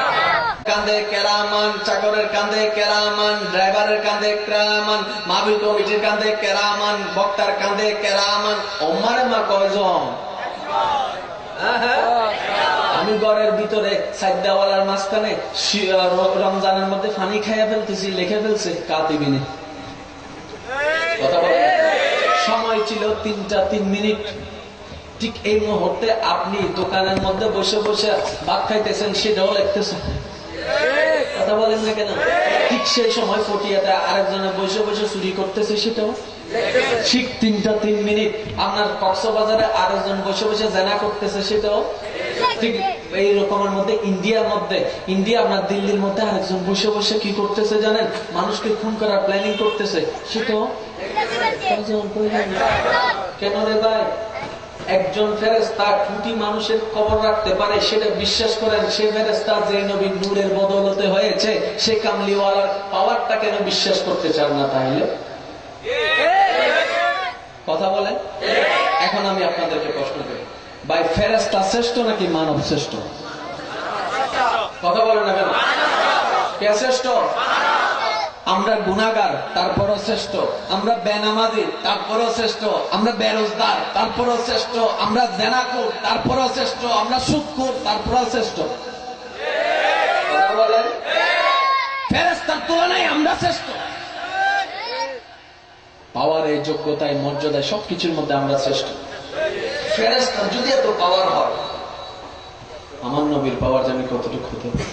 কাঁধে কেরামান, চাকরের কাঁধে কেরামান, ড্রাইভারের কাঁধে কেরামান, মাহফিল কমিটির কাঁধে কেরামান, বক্তার কাঁধে কেরামান। ওমারে মা কয়জন? আমি ঘরের ভিতরে সাইদাওয়ালার মাঝখানে রমজানের মধ্যে পানি খাইয়া ফেলতেছি, লিখে ফেলছে কাতিবিনে। কথা বলে, সময় ছিল 3টা 3 মিনিট। ঠিক এই মুহূর্তে আপনি দোকানের মধ্যে বসে বসে ভাত খাইতেছেন, সেটাও লিখতেছেন। কথা বলেন না কেন? ঠিক সেই সময় ফটিয়াতে আরেকজনে বসে বসে চুরি করতেছে, সেটাও ঠিক 3টা 3 মিনিট। আপনার কক্সবাজারে আরেকজন বসে বসে জেনা করতেছে, সেটাও ঠিক এই রকমের মধ্যে। ইন্ডিয়া আপনার দিল্লির মধ্যে আরেকজন বসে বসে কি করতেছে জানেন? মানুষকে খুন করার প্ল্যানিং করতেছে, সেটাও। কেন রে ভাই? একজন ফেরেশতা কোটি মানুষের খবর রাখতে পারে, সেটা বিশ্বাস করেন। সে ফেরেশতা যে নবীর নূরের বদৌলতে হয়েছে, সে কামলিওয়ালার পাওয়ারটা কেন বিশ্বাস করতে চান না তাহলে? কথা বলেন। এখন আমি আপনাদেরকে প্রশ্ন করি, ভাই ফেরেশতা শ্রেষ্ঠ নাকি মানব শ্রেষ্ঠ? কথা বলেন না কেন? কে শ্রেষ্ঠ? আমরা গুনাহগার, তারপরও শ্রেষ্ঠ। আমরা বেনামাজি, তারপরও শ্রেষ্ঠ। আমরা বেরোজগার, তারপরও শ্রেষ্ঠ। আমরা জেনাখোর, তারপরও শ্রেষ্ঠ। আমরা সুদখোর, তারপরও শ্রেষ্ঠ। কথা বলেন। ফেরেশতার তুলনায় আমরা শ্রেষ্ঠ। পাওয়ারে, যোগ্যতায়, মর্যাদায়, সবকিছুর মধ্যে আমরা শ্রেষ্ঠ। ফেরেশতার যদি এত পাওয়ার হয়, আমার নবীর পাওয়ার জানি কতটুকু হতে হবে।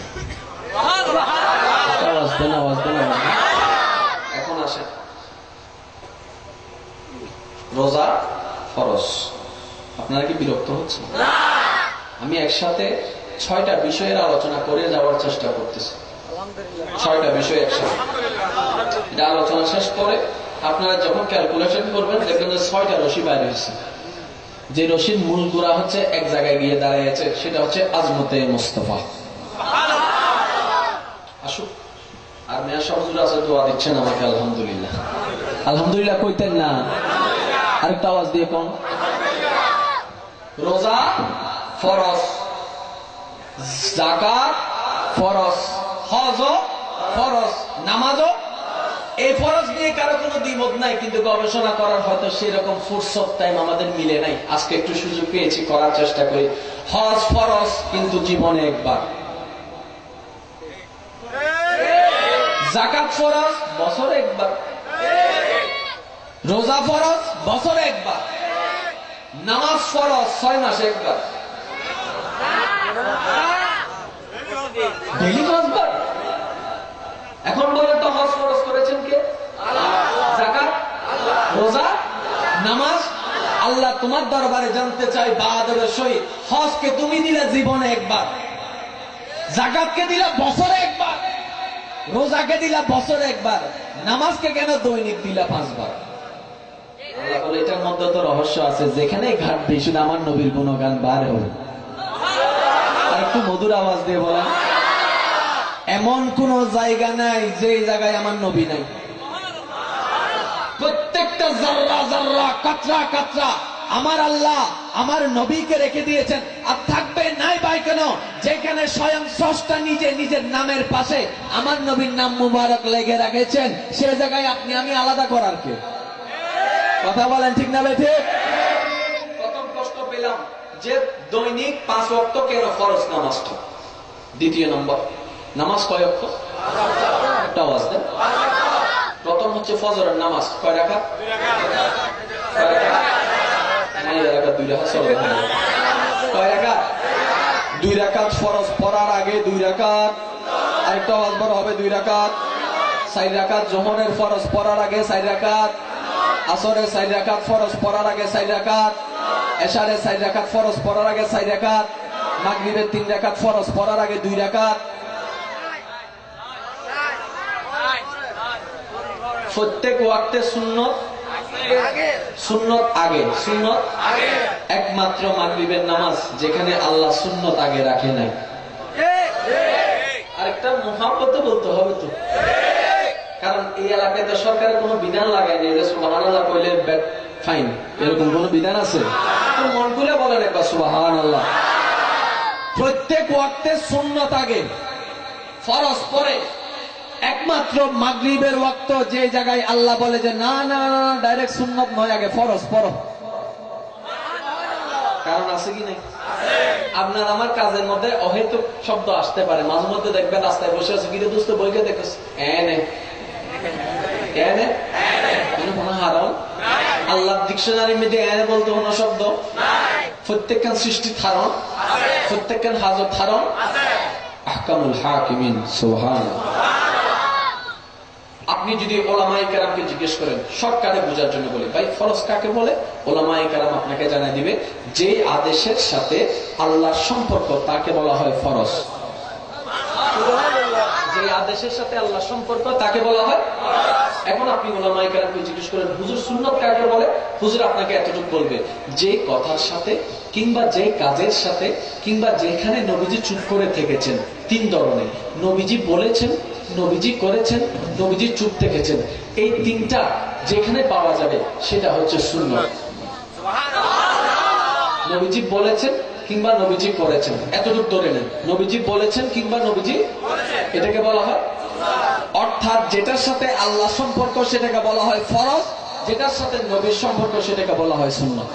এখন আসে, রোজা ফরজ। আপনারা কি বিরক্ত হচ্ছে? আমি একসাথে 6টা বিষয়ের আলোচনা করে যাওয়ার চেষ্টা করতেছি। 6টা বিষয় একসাথে। এটা আলোচনা শেষ করে আপনারা যখন ক্যালকুলেশন করবেন, দেখবেন যে 6টা রশি বাইরে হয়েছে। যে রশির মূল গোড়া হচ্ছে এক জায়গায় গিয়ে দাঁড়িয়েছে, সেটা হচ্ছে আজমতে মুস্তাফা। আসুক। আর মেয়া সবজুর আছে, দোয়া দিচ্ছেন আমাকে, আলহামদুলিল্লাহ। আলহামদুলিল্লাহ কইতেন না, আরেকটা আওয়াজ দিয়ে কোন। রোজা ফরজ, যাকাত ফরজ, হজ ফরজ, নামাজও এই ফরজ নিয়ে কারো কোনো দ্বিমত নাই, কিন্তু গবেষণা করার হয়তো সেরকম ফুরসত টাইম আমাদের মিলে নাই। আজকে একটু সুযোগ পেয়েছি, করার চেষ্টা করি। হজ ফরজ কিন্তু জীবনে একবার, যাকাত ফরজ বছরে একবার, রোজা ফরজ বছরে একবার, নামাজ ফরজ 6 মাসে একবার, ডেইলি পাঁচবার। এখন বলে তো হজ ফরজ করেছেন কে? যাকাত, রোজা, নামাজ। আল্লাহ তোমার দরবারে জানতে চাই বাহাদুরের সহিত, হজকে তুমি দিলে জীবনে একবার, যাকাতকে দিলে বছরে একবার, রোজাকে দিলা বছরে একবার, নামাজকে কেন দৈনিক দিলা 5 বার? আল্লাহ বলে এটার মধ্যে তো রহস্য আছে, যেখানে ঘাটবে শুধু আমার নবীর গুণগান বার হবে। আর একটু মধুর আওয়াজ দিয়ে বলেন, এমন কোন জায়গা নাই যে জায়গায় আমার নবী নাই। প্রত্যেকটা জাররা জাররা, কাতরা কাতরা আমার আল্লাহ আমার নবীকে রেখে দিয়েছেন। আর থাকবে নাই ভাই কেন? যেখানে স্বয়ং স্রষ্টা নিজে নিজের নামের পাশে আমার নবীর নাম মুবারক লেগে রেখেছেন, সে জায়গায় আপনি আমি আলাদা করার কে? কথা বলেন ঠিক না ভাই? ঠিক। প্রথম কষ্ট পেলাম যে দৈনিক 5 ওয়াক্ত কেন ফরজ নামাজটা। দ্বিতীয় নম্বর, নামাজ কয় ওয়াক্ত? একটা আওয়াজ দেন। প্রথম হচ্ছে ফজরের নামাজ, কয় রাকাত? 2 রাকাত। কয় রাকাত? 2 রাকাত ফরজ পড়ার আগে 2 রাকাত, আরেকটা আওয়াজ বড় হবে 2 রাকাত। 4 রাকাত জোহরের ফরজ পড়ার আগে 4 রাকাত, আসরের 4 রাকাত ফরজ পড়ার আগে 4 রাকাত, এশারের 4 রাকাত ফরজ পড়ার আগে 4 রাকাত, মাগরিবের 3 রাকাত ফরজ পড়ার আগে 2 রাকাত। প্রত্যেক ওয়াক্তে সুন্নত সুন্নত আগে, সুন্নত একমাত্র মাগরিবের নামাজ যেখানে আল্লাহ সুন্নত আগে রাখে নাই। আরেকটা মুহাব্বতে বলতে হবে তো, কারণ এই এলাকায় তো সরকারের কোনো বিধান লাগায়নি এটা সুবহানাল্লাহ কইলে ফাইন, এরকম কোন বিধান আছে? মন খুলে বলেন একবার সুবহানাল্লাহ। প্রত্যেক ওয়াক্তে সুন্নত আগে, ফরজ পরে। একমাত্র মাগরিবের ওয়াক্ত যে জায়গায় আল্লাহ বলে যে না না না, ডাইরেক্ট সুন্নত নয়, আগে ফরজ পড়ো। কারণ আছে কি নাই? আপনার আমার কাজের মধ্যে অহেতুক শব্দ আসতে পারে। মাঝে মধ্যে দেখবেন রাস্তায় বসে আছে, কিরে দোস্ত বইকে দেখেছ, আল্লাহ ডিকশনারির মধ্যে এনে বলতে কোনো শব্দ? প্রত্যেকখান সৃষ্টি ধারণ, প্রত্যেকখান হাজত ধারণ, আহকামুল হাকিমিন সুবহানাল্লাহ। আপনি যদি ওলামায়ে কেরামকে জিজ্ঞেস করেন, শর্টকাটে বোঝার জন্য বলি, ভাই ফরজ কাকে বলে? ওলামায়ে কেরাম আপনাকে জানাই দিবে, যে আদেশের সাথে আল্লাহর সম্পর্ক তাকে বলা হয় ফরজ। যে আদেশের সাথে আল্লাহর সম্পর্ক তাকে বলা হয়। এখন আপনি ওলামায়ে কেরামকে জিজ্ঞেস করেন, হুজুর সুন্নত কাকে বলে? হুজুর আপনাকে এতটুকু বলবে, যে কথার সাথে কিংবা যে কাজের সাথে কিংবা যেখানে নবীজি চুপ করে থেকেছেন। 3 ধরনের, নবীজি বলেছেন, নবীজি করেছেন, নবীজি চুপ থেকেছেন। এই 3টা যেখানে পাওয়া যাবে সেটা হচ্ছে সুন্নত। নবীজি বলেছেন কিংবা নবীজি করেছেন, এতটুকু ধরে নেন। নবীজি বলেছেন কিংবা নবীজি, এটাকে বলা হয়। অর্থাৎ যেটার সাথে আল্লাহ সম্পর্ক সেটাকে বলা হয় ফরজ, যেটার সাথে নবীর সম্পর্ক সেটাকে বলা হয় সুন্নত।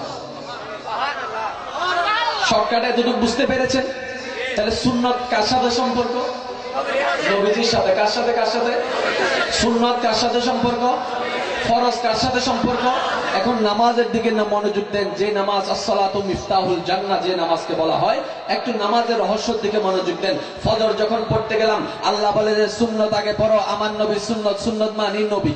শর্টকাটে এতটুকু বুঝতে পেরেছেন? তাহলে সুন্নত কার সাথে সম্পর্ক? নবীজির সাথে। কার সাথে? কার সাথে? সুন্নত কার সাথে সম্পর্ক? ফরজ কার সাথে সম্পর্ক? এখন নামাজের দিকে মনোযোগ দেন। যে নামাজ আসসালাতু মিফতাহুল জান্নাহ, যে নামাজকে বলা হয়, একটু নামাজের রহস্যের দিকে মনোযোগ দেন। ফজর যখন পড়তে গেলাম, আল্লাহ বলে যে সুন্নত আগে পড়ো, আমার নবীর সুন্নত, সুন্নত মানি নবী।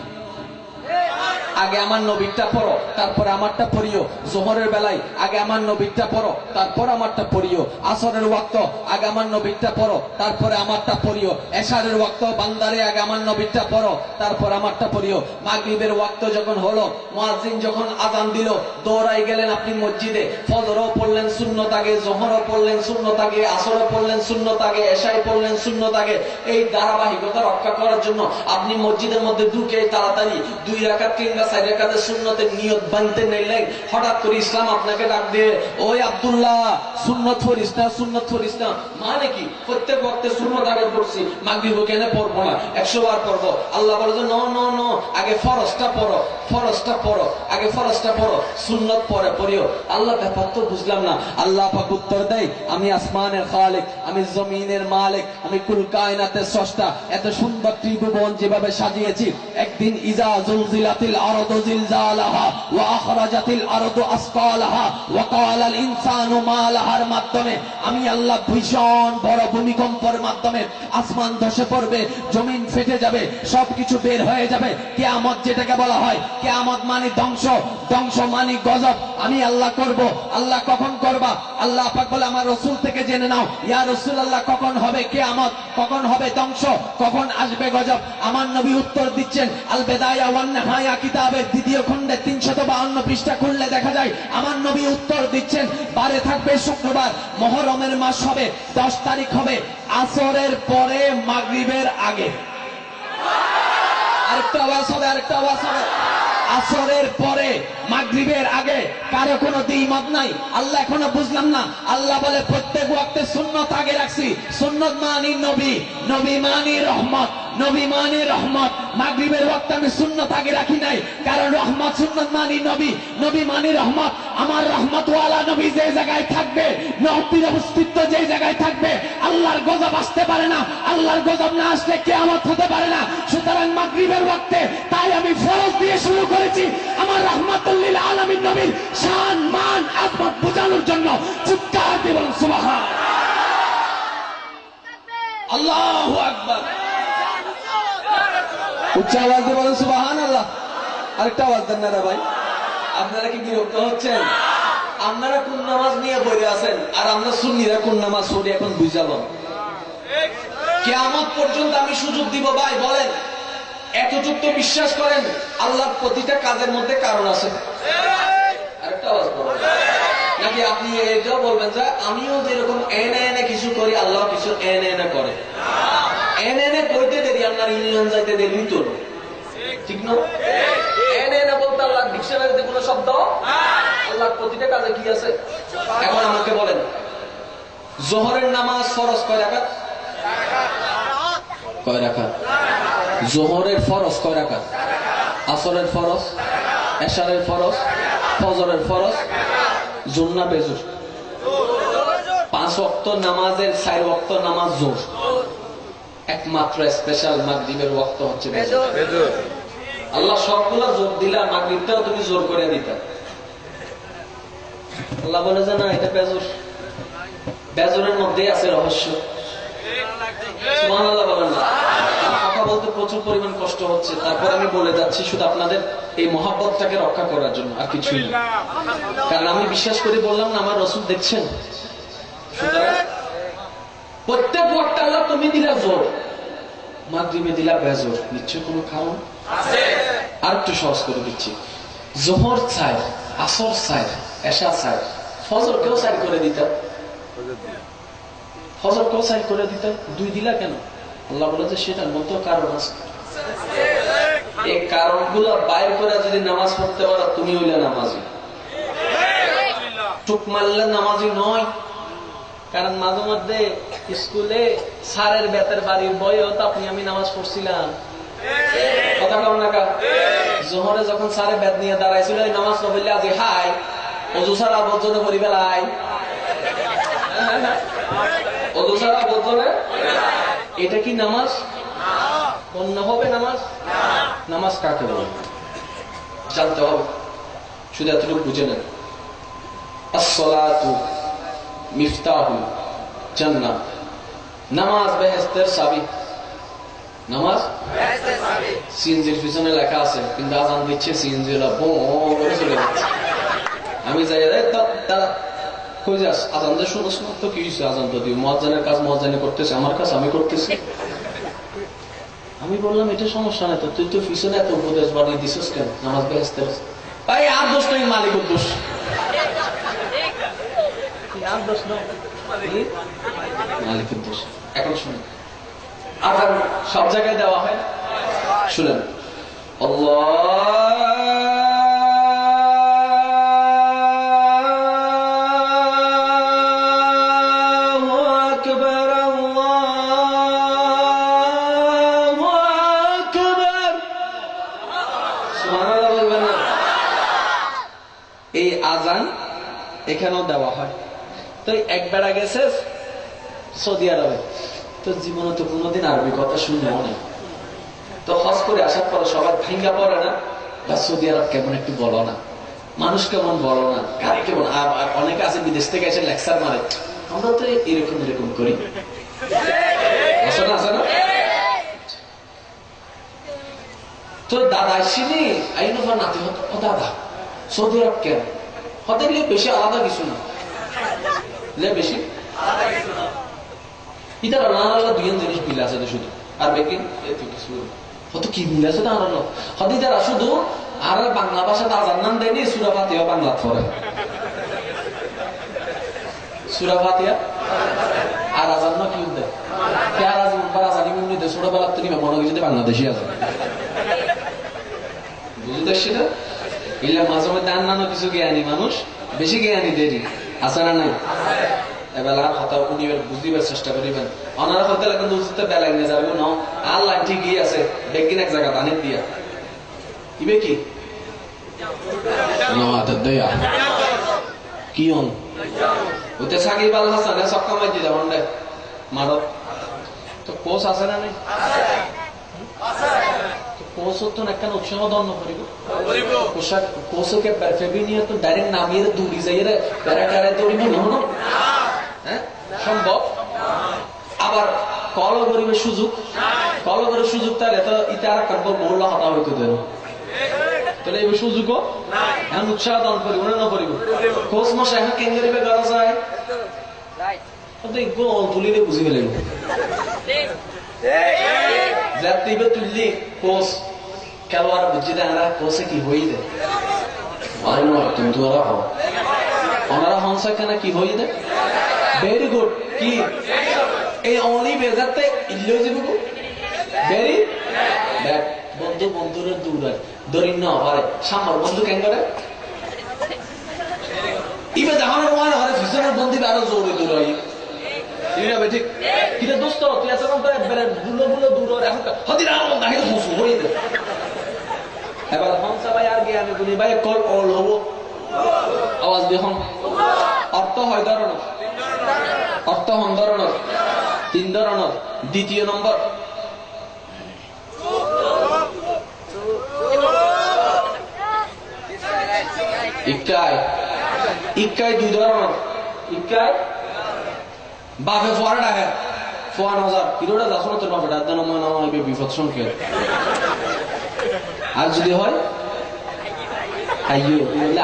আগে আমার নবীরটা পড়ো, তারপরে আমারটা পড়িও। জোহরের বেলায় আগে আমার নবীরটা পড়ো, তারপর আমারটা পড়িও। আসরের ওয়াক্ত আগে আমার নবীরটা পড়ো, তারপরে আমারটা পড়িও। এশারের ওয়াক্ত বান্দারে আগে আমার নবীরটা পড়ো, তারপর আমারটা পড়িও। মাগরিবের ওয়াক্ত যখন হলো, মুয়াজ্জিন যখন আযান দিল, দৌড়াই গেলেন আপনি মসজিদে। ফজরও পড়লেন সুন্নত আগে, জোহরও পড়লেন সুন্নত আগে, আসরও পড়লেন সুন্নত আগে, এশাই পড়লেন সুন্নত আগে। এই ধারাবাহিকতা রক্ষা করার জন্য আপনি মসজিদের মধ্যে ঢুকে তাড়াতাড়ি 2 রাকাত কিংবা 4 রাকাতের সুন্নতের নিয়ত বানতে নিলেন। হঠাৎ করে ইসলাম আপনাকে ডাক দিয়ে, ওই আব্দুল্লাহ সুন্নত পড়িস না, সুন্নত পড়িস না। মানে কি? প্রত্যেক ওয়াক্তে সুন্নত আগে পড়ছি, মাগরিব কেন পড়বো না, 100 বার পড়বো। আল্লাহ বলে যে নো নো নো, আগে ফরজটা পড়ো, ফরজটা পড়ো, আগে ফরজটা পড়ো, সুন্নত পরে পড়িও। আল্লাহ ব্যাপার তো বুঝলাম না। আল্লাহ পাক উত্তর দেয়, আমি আসমানের খালিক, আমি জমিনের মালিক, আমি কুল কায়নাতের স্রষ্টা। এত সুন্দর ত্রিভুবন যেভাবে সাজিয়েছি, একদিন ইজা জুলজিলাতিল আরদু জিলজালাহা ওয়া আখরাজাতিল আরদু আসকালাহা ওয়া ক্বালাল ইনসানু মা লাহার মাধ্যমে আমি আল্লাহ ভীষণ বড় ভূমিকম্পের মাধ্যমে আসমান ধসে পড়বে, জমিন ফেটে যাবে, সবকিছু বের হয়ে যাবে। কিয়ামত যেটাকে বলা হয়, কিয়ামত মানে ধ্বংস, ধ্বংস মানে গজব। আমি আল্লাহ করব। আল্লাহ কখন করবা? আল্লাহ পাক বলে আমার রাসূল থেকে জেনে নাও, ইয়া রাসূলুল্লাহ কখন হবে কিয়ামত, কখন হবে ধ্বংস, কখন আসবে গজব? আমার নবী উত্তর দিচ্ছেন, আল বিদায়া ওয়ান নিহায়া কিতাবের 2য় খণ্ডে 352 পৃষ্ঠা খুললে দেখা যায় আমার নবী উত্তর দিচ্ছেন, বারে থাকবে শুক্রবার, মুহররমের মাস হবে, 10 তারিখ হবে, আসরের পরে মাগরিবের আগে। আরেকটা আওয়াজ হবে, আরেকটা আওয়াজ হবে। আসরের পরে মাগরিবের আগে। কারো কোনো দ্বিমত নাই। আল্লাহ এখনো বুঝলাম না। আল্লাহ বলে প্রত্যেক ওয়াক্তে সুন্নত আগে রাখছি। সুন্নত মানি নবী, নবী মানি রহমত, নবী মানি রহমত। মাগরিবের ওয়াক্তে আমি সুন্নত আগে রাখি নাই, কারণ রহমত সুন্নত মানি নবী, নবী মানি রহমত। আমার রহমতওয়ালা নবী যে জায়গায় থাকবে, নবীর অস্তিত্ব যে জায়গায় থাকবে, আল্লাহর গজব আসতে পারে না। আল্লাহর গজব না আসলে কিয়ামত হতে পারে না। সুতরাং মাগরিবের ওয়াক্তে তাই আমি ফরজ দিয়ে শুরু করেছি, আমার রাহমাতুল লিল আলামিন নবীর শান মান আযমত বোঝানোর জন্য। চিৎকার দিয়ে বলুন সুবহান আল্লাহু আকবার। উচ্চ আওয়াজ দিয়ে বলুন সুবহানাল্লাহ। আরেকটা আওয়াজ দেন না ভাই। আপনারা কি বিরক্ত হচ্ছেন? আপনারা কোন নামাজ নিয়ে বসে আছেন আর আমরা সুন্নিরা কোন নামাজ পড়ি এখন বুঝালাম। কিয়ামত পর্যন্ত আমি সুযোগ দিব ভাই, বলেন এতটুকু তো বিশ্বাস করেন আল্লাহর প্রতিটা কাজের মধ্যে কারণ আছে। আরেকটা আওয়াজ বলুন। নাকি আপনি এটাও বলবেন যে আমিও যেরকম এনে এনে কিছু করি, আল্লাহ কিছু এনে এনে করে। এনে এনে কইতে দেরি, আপনার ইউনিয়ন যাইতে দেরি তো ঠিক না? এনে এনে বলতে আল্লাহ ডিকশনারিতে কোনো শব্দ, আল্লাহর প্রতিটা কাজে কি আছে? এখন আমাকে বলেন, জোহরের নামাজ ফরজ কয় রাকাত? কয় রাকাত? জোহরের ফরজ কয় রাকাত? আসরের ফরজ, এশারের ফরজ, ফজরের ফরজ, জুন্না বেজুর। 5 ওয়াক্ত নামাজের 4 ওয়াক্ত নামাজ জোর। একমাত্র স্পেশাল মাগরিবের ওয়াক্ত হচ্ছে বেজুর। আল্লাহ সবগুলা জোর দিলা, মাগরিবটাও তুমি জোর করে দিতা। আল্লাহ বলে যে না, এটা বেজুর। বেজুরের মধ্যেই আছে রহস্য। সুবহানাল্লাহ বলেন না। কথা বলতে প্রচুর পরিমাণ কষ্ট হচ্ছে, তারপর আমি বলে যাচ্ছি শুধু আপনাদের এই মহব্বতটাকে রক্ষা করার জন্য, আর কিছুই না। কারণ আমি বিশ্বাস করে বললাম না, আমার রাসূল দেখছেন। সুতরাং প্রত্যেক ওয়াক্তে আল্লাহ তুমি দিলা জোর, মাগরিবে দিলা বেজোর, নিশ্চয় কোনো কারণ আছে। আর একটু সহজ করে দিচ্ছি, জোহর 4, আসর 4, এশা 4, ফজর কেউ 4 করে দিতা, ফজর কেউ 4 করে দিতা, 2 দিলা কেন? আল্লাহ বলে যে সেটার মতো কারণ আছে। এই কারণগুলো বাইর করে যদি নামাজ পড়তে পারো, তুমি হইলে নামাজি। টুক মারলে নামাজি নয়। কারণ মাঝে মধ্যে স্কুলে স্যারের বেতের বাড়ির বইও তো আপনি আমি নামাজ পড়ছিলাম। কথা কম না কা? জোহরে যখন স্যারের বেত নিয়ে দাঁড়াইছিল, নামাজ না বললে আজি হাই অজু ছাড়া বর্জনে করি বেলায়, অজু ছাড়া বর্জনে, এটা কি নামাজ? অন্য হবে নামাজ? নামাজ কাকে বলে জানতে হবে, শুধু এতটুকু বুঝে নেন। আসসালাতু মিফতাহুল জান্নাহ, নামাজ বেহেশতের চাবি। নামাজ সিএনজির পিছনে লেখা আছে, কিন্তু আজান দিচ্ছে সিএনজি করে চলে যাচ্ছে। আমি যাই তারা কই যাস, আজান দিয়ে শুনোস না তো কি হয়েছে, আজান তো দিও, মুয়াজ্জিনের কাজ মুয়াজ্জিনে করতেছে, আমার কাজ আমি করতেছি। আমি বললাম এটা সমস্যা নাই তো, তুই তো পিছনে এত উপদেশ বানিয়ে দিছিস কেন, নামাজ বেহেস্তের ভাই আর দোষ নাই, মালিকের দোষ, আর দোষ নয় মালিকের দোষ। এখন শুনুন, আজান সব জায়গায় দেওয়া হয়, শুনেন আল্লাহু আকবার, আল্লাহু আকবার, সুবহানাল্লাহ বলবেন না? এই আজান এখানেও দেওয়া হয়। তো একবার গেছে সৌদি আরবে, তো জীবনে তো কোনোদিন আরবি কথা শুনলেও নেই। তো হজ করে আসার পরে সবার ভাঙ্গা পড়ে না, বা সৌদি আরব কেমন একটু বলো না, মানুষ কেমন বলো না, গাড়ি কেমন। অনেকে আছে বিদেশ থেকে এসে লেকচার মারে, আমরা তো এরকম এরকম করি, আছে না? তো দাদা আসিনি আইনফা নাতি হতো, দাদা সৌদি আরব কেন হতে গেলে বেশি আলাদা কিছু না, বেশি ইতার আল্লাহ দুই জিনিস মিলে আছে শুধু, আর বেকিন কিছু হয়তো কি মিলে আছে আল্লাহ হতে তারা শুধু আর বাংলা ভাষাতে আজান নাম দেয়নি, সূরা ফাতিহা বাংলা পড়ে, সূরা ফাতিহা আর আজান না কি দেয়, আর আজানি মুন্নি দেয় ছোটবেলা তুমি মনে হয় যদি বাংলাদেশি আছে, বুঝতে সেটা এলে মাঝে মধ্যে অন্যান্য কিছু জ্ঞানী মানুষ, বেশি জ্ঞানী দেরি আছে না নাই, এবার হতা উনিবার বুঝিবার চেষ্টা করিবেন, ওনারা হতে কিন্তু উচিত বেলায় নিয়ে যাবে না, আল্লাহ ঠিকই আছে, দেখবেন এক জায়গা দানের দিয়া ইবে কি কি হন ওইতে সাকিব আল হাসান সক্কা মাইজি যেমন মারত, তো কোচ আছে না নাই, কোচ তো একখান উৎসাহ দণ্ড করিব, কোচকে ফেবি নিয়ে তো ডাইরেক্ট নামিয়ে দৌড়ি যাই প্যারাটারে দৌড়িব না, হ্যাঁ সম্ভব। আবার কল করিবে সুযোগ, কল করে সুযোগ তাহলে তো ইতে আর কাপড় বহুল হতা হইতে দেন, তাহলে এই সুযোগও এখন উৎসাহ দান করিব না করিব, কোচ মশা এখন কেন করিবে করা যায়, তুলিলে বুঝি ফেলে যাত্রীবে তুললি কোচ খেলোয়াড় বুঝি দেয়, কোচে কি হই দেয় কিন্তু ওনারা হংসা কেন কি হই দেয়, ভেরি গুড, কি এই অনলি বেজাতে ইল্লেও যাব ভেরি ব্যাড, বন্ধু বন্ধুরে দূরে দরিন না পারে, সামর বন্ধু কেন করে ইবে জাহানের ওয়ান হরে ফিসনের বন্ধু আরো জোরে দূরে ঠিক কিরে দোস্ত তুই আছে কোন করে বুলো বুলো দূর এখন হদিরা না হেলে মুসু হই দে, এবার হংসা ভাই আর জ্ঞানী গুনি ভাই কল অল হবো আওয়াজ দেখুন, অর্থ হয় ধরনের, অর্থ হন ধরনের, তিন ধরনের, দ্বিতীয় নম্বর ইকায়, ইকায় দুই ধরনের, ইকায় বাপে ফোয়ারা ডাকে ফোয়ান হাজার কিলোটা যাচ্ছ না তোর বাপে ডাক দেন নামাইবে বিপদ সংকেত, আর যদি হয়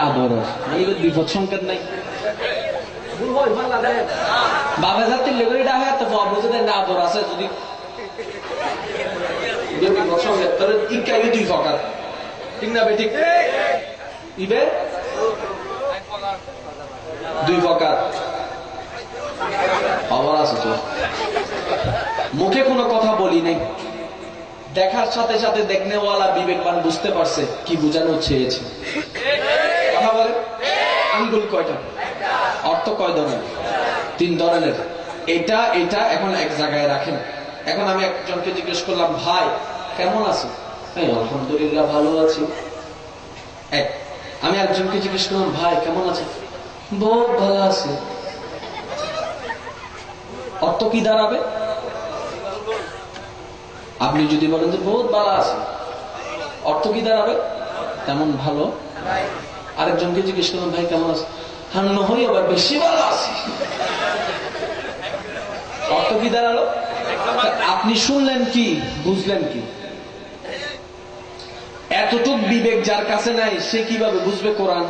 আদর বিপদ সংকেত নাই, বাপে যার তিন লেগুলি ডাকে তো বুঝে দেন আদর আছে, যদি বিপদ সংকেত তাহলে ইকাইবে দুই ফকার, ঠিক না ভাই, ঠিক ইবে দুই ফকার খবর আছে তো, মুখে কোনো কথা বলি নাই, দেখার সাথে সাথে দেখনেওয়ালা বিবেকবান বুঝতে পারছে কি বুঝানো চেয়েছে, কথা বলে আঙ্গুল কয়টা, অর্থ কয় ধরনের, তিন ধরনের, এটা এটা এখন এক জায়গায় রাখেন। এখন আমি একজনকে জিজ্ঞেস করলাম ভাই কেমন আছে, আলহামদুলিল্লাহ ভালো আছি, এক। আমি একজনকে জিজ্ঞেস করলাম ভাই কেমন আছে, বহুত ভালো আছে, অর্থ কি দাঁড়াবে, আপনি যদি বলেন যে বহুত ভালো আছে, অর্থ কি দাঁড়াবে তেমন ভালো, আরেকজনকে জিজ্ঞেস করলাম ভাই কেমন আছে, হ্যাঁ নয় আবার বেশি ভালো আছে, অর্থ কি দাঁড়ালো, আপনি শুনলেন কি, বুঝলেন কি? এতটুক বিবেক যার কাছে নাই সে কিভাবে বুঝবে কোরআন?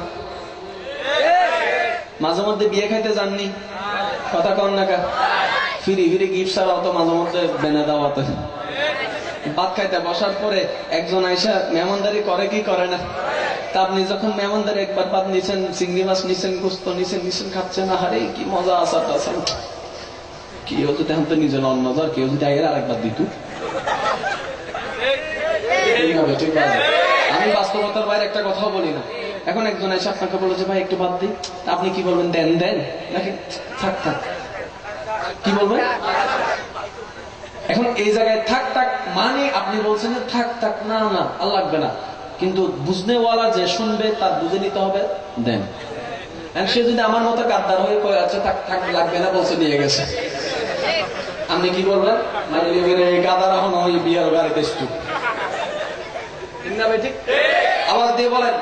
মাঝে মধ্যে বিয়ে খাইতে যাননি? কথা কন না কা? ফিরি ফিরি গিফট ছাড়াও তো মাঝে মধ্যে বেনা দাওয়াতে ভাত খাইতে বসার পরে একজন আইসা মেহমানদারি করে কি করে না? তা আপনি যখন মেহমানদারি একবার ভাত নিছেন, চিংড়ি মাছ নিছেন, গোস্ত নিছেন খাচ্ছেন, আরে কি মজা আসার আছেন, কেউ যদি এখন তো নিজের অন্য নজর, কেউ যদি আগে আরেকবার দিত এইভাবে, ঠিক আছে? আমি বাস্তবতার বাইরে একটা কথাও বলি না। এখন একজন এসে আপনাকে বলে যে ভাই একটু ভাত দিই, আপনি কি বলবেন? দেন দেন নাকি থাক থাক? কি বলবেন? এখন এই জায়গায় থাক থাক মানে আপনি বলছেন যে থাক থাক, না না আর লাগবে না, কিন্তু বুঝনেওয়ালা যে শুনবে তার বুঝে নিতে হবে দেন। সে যদি আমার মতো গাদ্দার হয়ে কয়ে আছে থাক থাক লাগবে না বলছে নিয়ে গেছে, আপনি কি বলবেন? মানে গাদার এখন ওই বিয়ার বাড়িতে ঠিক আওয়াজ দিয়ে বলেন।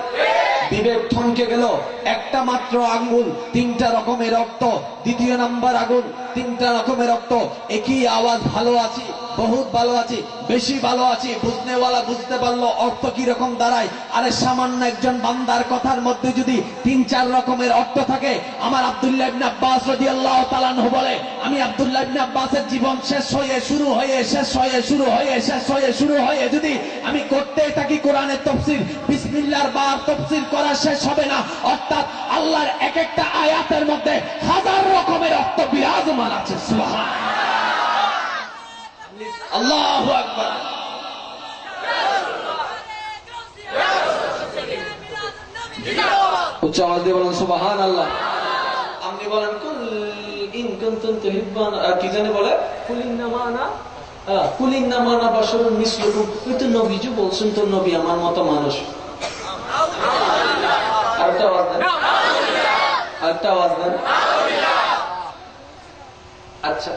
বিবেক থমকে গেল। একটা মাত্র আঙ্গুল, তিনটা রকমের রক্ত। দ্বিতীয় নাম্বার আগুন, তিনটা রকমের রক্ত। একই আওয়াজ, ভালো আছি, বহুত ভালো আছি, বেশি ভালো আছি। বুঝনেওয়ালা বুঝতে পারলো অর্থ কি রকম দাঁড়ায়। আরে সামান্য একজন বান্দার কথার মধ্যে যদি তিন চার রকমের অর্থ থাকে, আমার আব্দুল্লাহ ইবনে আব্বাস রাদিয়াল্লাহু তাআলা আনহু বলে, আমি আব্দুল্লাহ ইবনে আব্বাসের জীবন শেষ হয়ে শুরু হয়ে শেষ হয়ে শুরু হয়ে শেষ হয়ে শুরু হয়ে যদি আমি করতে থাকি কোরআনের তাফসীর, বিসমিল্লাহর বার তাফসীর করা শেষ হবে না। অর্থাৎ আল্লাহর এক একটা আয়াতের মধ্যে হাজার রকমের অর্থ বিরাজমান আছে। সুবহানাল্লাহ, আল্লাহু আকবার। উচ্চ আওয়াজ দিয়ে বলেন সুবহানাল্লাহ। আপনি বলেন কুল ইন কুনতুম তুহিব্বুন, কি জানে বলে, কুল ইন্নামা আনা বাশারুন মিসলুকুম। ওই তো নবীজি বলছেন, তো নবী আমার মতো মানুষ। আরেকটা আওয়াজ দেন, আরেকটা আওয়াজ দেন। আচ্ছা,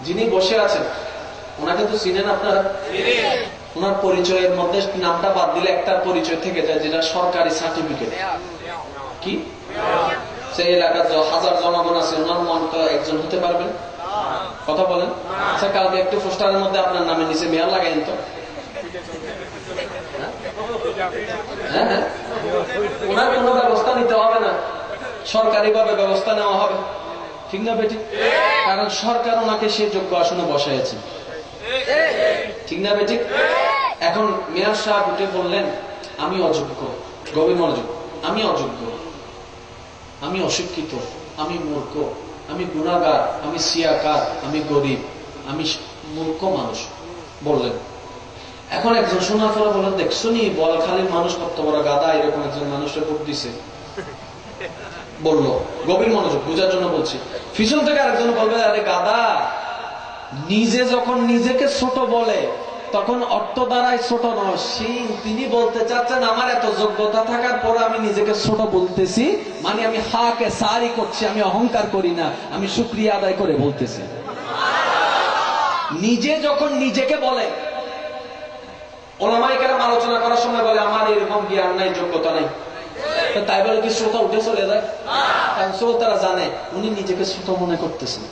যিনি বসে আছেন ওনাকে তো চিনেন আপনারা? ওনার পরিচয়ের মধ্যে নামটা বাদ দিলে একটা পরিচয় থেকে যায়, যেটা সরকারি সার্টিফিকেট। কি? সেই এলাকার হাজার জনগণ আছে, ওনার মন তো একজন হতে পারবেন? কথা বলেন। আচ্ছা, কালকে একটু পোস্টারের মধ্যে আপনার নামের নিচে মেয়র লাগাইন তো। হ্যাঁ, ওনার কোনো ব্যবস্থা নিতে হবে না, সরকারি ভাবে ব্যবস্থা নেওয়া হবে, ঠিক না বেটি? কারণ সরকার ওনাকে সে যোগ্য আসনে বসাইছে, ঠিক না বেটি? এখন মেয়র সাহেব উঠে বললেন আমি অযোগ্য, গভীর মনোযোগ, আমি অযোগ্য, আমি অশিক্ষিত, আমি মূর্খ, আমি গুনাহগার, আমি সিয়াকার, আমি গরিব, আমি মূর্খ মানুষ বললেন। এখন একজন শোনার পরে বলেন, দেখছো নি বলখালীর মানুষ কত বড় গাদা, এরকম একজন মানুষের ভোট দিছে বললো। গভীর মনোযোগ, বোঝার জন্য বলছি। পিছন থেকে আরেকজন বলবে, আরে গাদা, নিজে যখন নিজেকে ছোট বলে তখন অর্থ দ্বারাই ছোট নয়, তিনি বলতে চাচ্ছেন আমার এত যোগ্যতা থাকার পরে আমি নিজেকে ছোট বলতেছি, মানে আমি হাকে সারি করছি, আমি অহংকার করি না, আমি শুকরিয়া আদায় করে বলতেছি। নিজে যখন নিজেকে বলে, ওলামায়ে কেরাম আলোচনা করার সময় বলে আমার এরকম জ্ঞান নাই, যোগ্যতা নাই, তাই বলে কি শ্রোতা উঠে চলে যায়? কারণ শ্রোতারা জানে উনি নিজেকে ছোট মনে করতেছেন।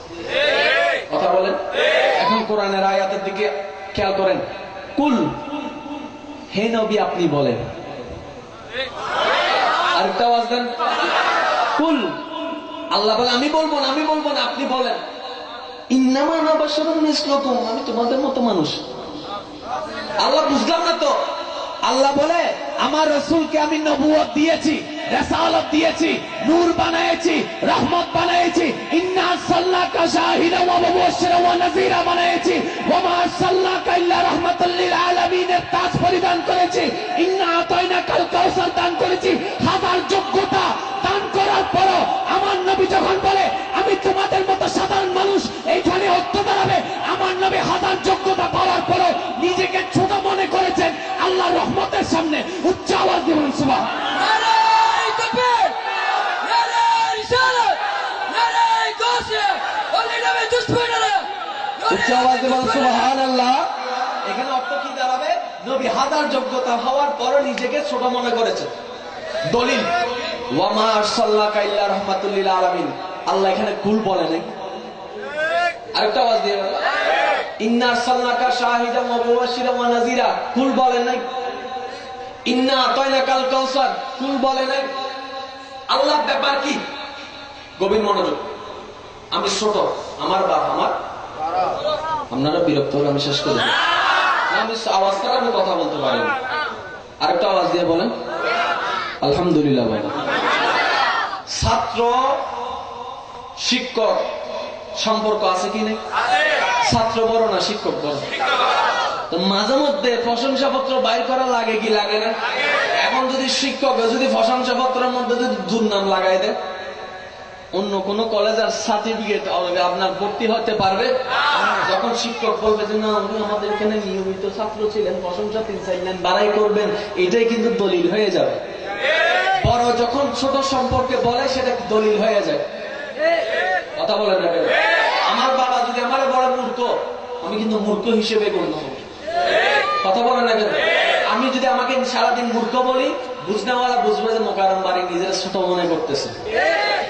কথা বলেন। এখন কোরআনের আয়াতের দিকে খেয়াল করেন। কুল, হে নবী আপনি বলেন। আরেকটা আওয়াজ দেন, কুল। আল্লাহ বলে আমি বলবো না, আমি বলবো না, আপনি বলেন। ইন্নামা আনা বাশারুন মিসলুকুম, আমি তোমাদের মতো মানুষ। আল্লাহ বুঝলাম না তো। আল্লাহ বলে আমার রাসূলকে আমি নবুয়ত দিয়েছি, রিসালাত দিয়েছি, নূর বানায়েছি, রহমত বানায়েছি। ইন্না আরসালনাকা শাহিদান ওয়া মুবাশশিরান ওয়া নাযীরা বানায়েছি। ওয়া মা আরসালনাকা ইল্লা রাহমাতাল লিল আলামিনের তাজ পরিধান করেছি। ইন্না আতাইনাকাল কাউসার দান করেছি। হাজার যোগ্যতা দান করার পরও আমার নবী যখন বলে আমি তোমাদের মতো সাধারণ মানুষ, এইখানে অর্থ দাঁড়াবে আমার নবী হাজার যোগ্যতা পাওয়ার পরও নিজেকে ছোট মনে করেছেন আল্লাহর রহমতের সামনে। উচ্চ আওয়াজ দিয়ে বলুন সুবহানাল্লাহ। উচ্চ আওয়াজ দিয়ে বলুন সুবহানাল্লাহ। এখানে অর্থ কি দাঁড়াবে? নবী হাজার যোগ্যতা হওয়ার পরও নিজেকে ছোট মনে করেছেন। দলিল ওয়া মা আরসালনাকা ইল্লা রাহমাতুল লিল আলামিন। আল্লাহ এখানে কুল বলে নাই, আরেকটা আওয়াজ দিয়ে বলেন ইন্না আরসালনাকা শাহিদান ওয়া মুবাশশিরান ওয়া নাযীরা, কুল বলে নাই। ইন্না আতাইনাকাল কাউসার, কুল বলে নাই। আল্লাহ ব্যাপার কি? গভীর মনোযোগ। আমি ছোট, আমার বাপ আমার, আপনারা বিরক্ত হলে আমি শেষ করে দিই। আমি আওয়াজ ছাড়া আমি কথা বলতে পারি না। আরেকটা আওয়াজ দিয়ে বলেন আলহামদুলিল্লাহ বলেন। ছাত্র শিক্ষক সম্পর্ক আছে কি নেই? ছাত্র বড় না শিক্ষক বড়? তো মাঝে মধ্যে প্রশংসাপত্র বাইর করা লাগে কি লাগে না? এখন যদি শিক্ষক যদি প্রশংসাপত্রের মধ্যে যদি দুর্নাম লাগাই দেয়, অন্য কোন কলেজের সার্টিফিকেট আপনার ভর্তি হতে পারবে? যখন শিক্ষক বলবে যে না উনি আমাদের এখানে নিয়মিত ছাত্র ছিলেন, প্রশংসা 3-4 লাইন বাড়াই করবেন, এটাই কিন্তু দলিল হয়ে যাবে। বড় যখন ছোট সম্পর্কে বলে সেটা দলিল হয়ে যায়। কথা বলেন না কেন? আমার বাবা যদি আমার বড় মূর্খ, আমি কিন্তু মূর্খ হিসেবে গণ্য হব। কথা বলেন না কেন? আমি যদি আমাকে সারাদিন মূর্খ বলি, বুঝনাওয়ালা বুঝবে যে মোকাররম বাড়ি নিজের ছোট মনে করতেছে।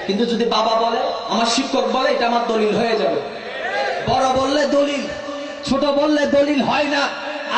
কিন্তু যদি বাবা বলে, আমার শিক্ষক বলে, এটা আমার দলিল হয়ে যাবে। বড় বললে দলিল, ছোট বললে দলিল হয় না।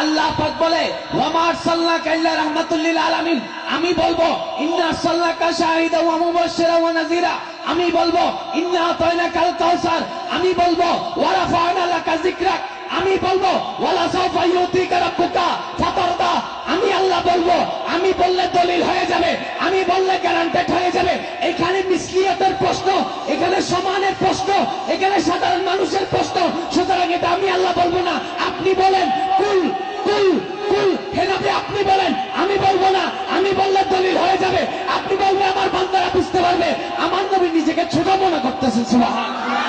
আল্লাহ পাক বলে ওয়ামা আরসালনাকা ইল্লা রাহমাতুল লিল আলামিন, আমি বলবো ইন্না আরসালনাকা শাহিদান ওয়া মুবাশশিরান ওয়া নাযীরা, আমি বলবো ইন্না আতাইনাকাল কাউসার, আমি বলবো ওয়া রাফা'না লাকা যিকরাক, আমি বলবো ওয়ালা সাওফা ইউতিকা রাব্বুকা ফাতারদা, আমি আল্লাহ বলবো। আমি বললে দলিল হয়ে যাবে, আমি বললে গ্যারান্টেড হয়ে যাবে। এখানে মিসলিয়াতের প্রশ্ন, এখানে সমানের প্রশ্ন, এখানে সাধারণ মানুষের প্রশ্ন। সুতরাং এটা আমি আল্লাহ বলবো না, আপনি বলেন কুল কুল কুল। হে নবী আপনি বলেন, আমি বলবো না। আমি বললে দলিল হয়ে যাবে, আপনি বলবেন আমার বান্দারা বুঝতে পারবে। আমার নবী নিজেকে ছোট মনে করতেছেন। সুবহানাল্লাহ,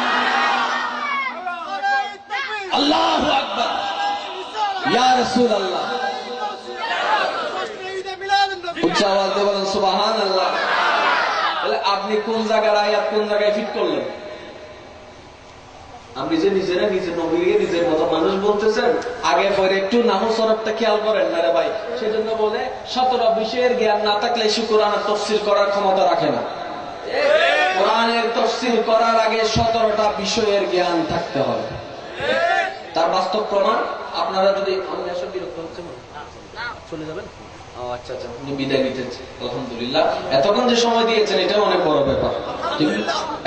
আল্লাহু আকবার, ইয়া রাসূলুল্লাহ। উচ্চ আওয়াজ দিয়ে বলেন সুবহানাল্লাহ। তাহলে আপনি কোন জায়গার আয়াত কোন জায়গায় ফিট করলেন? আপনি যে নিজেরা নিজের নবীকে নিজের মতো মানুষ বলতেছেন, আগে পরে একটু নাহু সরফটা খেয়াল করেন না রে ভাই। সেজন্য বলে 17 বিষয়ের জ্ঞান না থাকলে সে কোরআনের তাফসীর করার ক্ষমতা রাখে না। কোরআনের তাফসীর করার আগে 17টা বিষয়ের জ্ঞান থাকতে হবে। তার বাস্তব প্রমাণ আপনারা যদি বিরক্ত হচ্ছে চলে যাবেন। আচ্ছা আচ্ছা, উনি বিদায় নিতেন, আলহামদুলিল্লাহ। এতক্ষণ যে সময় দিয়েছেন এটাও অনেক বড় ব্যাপার।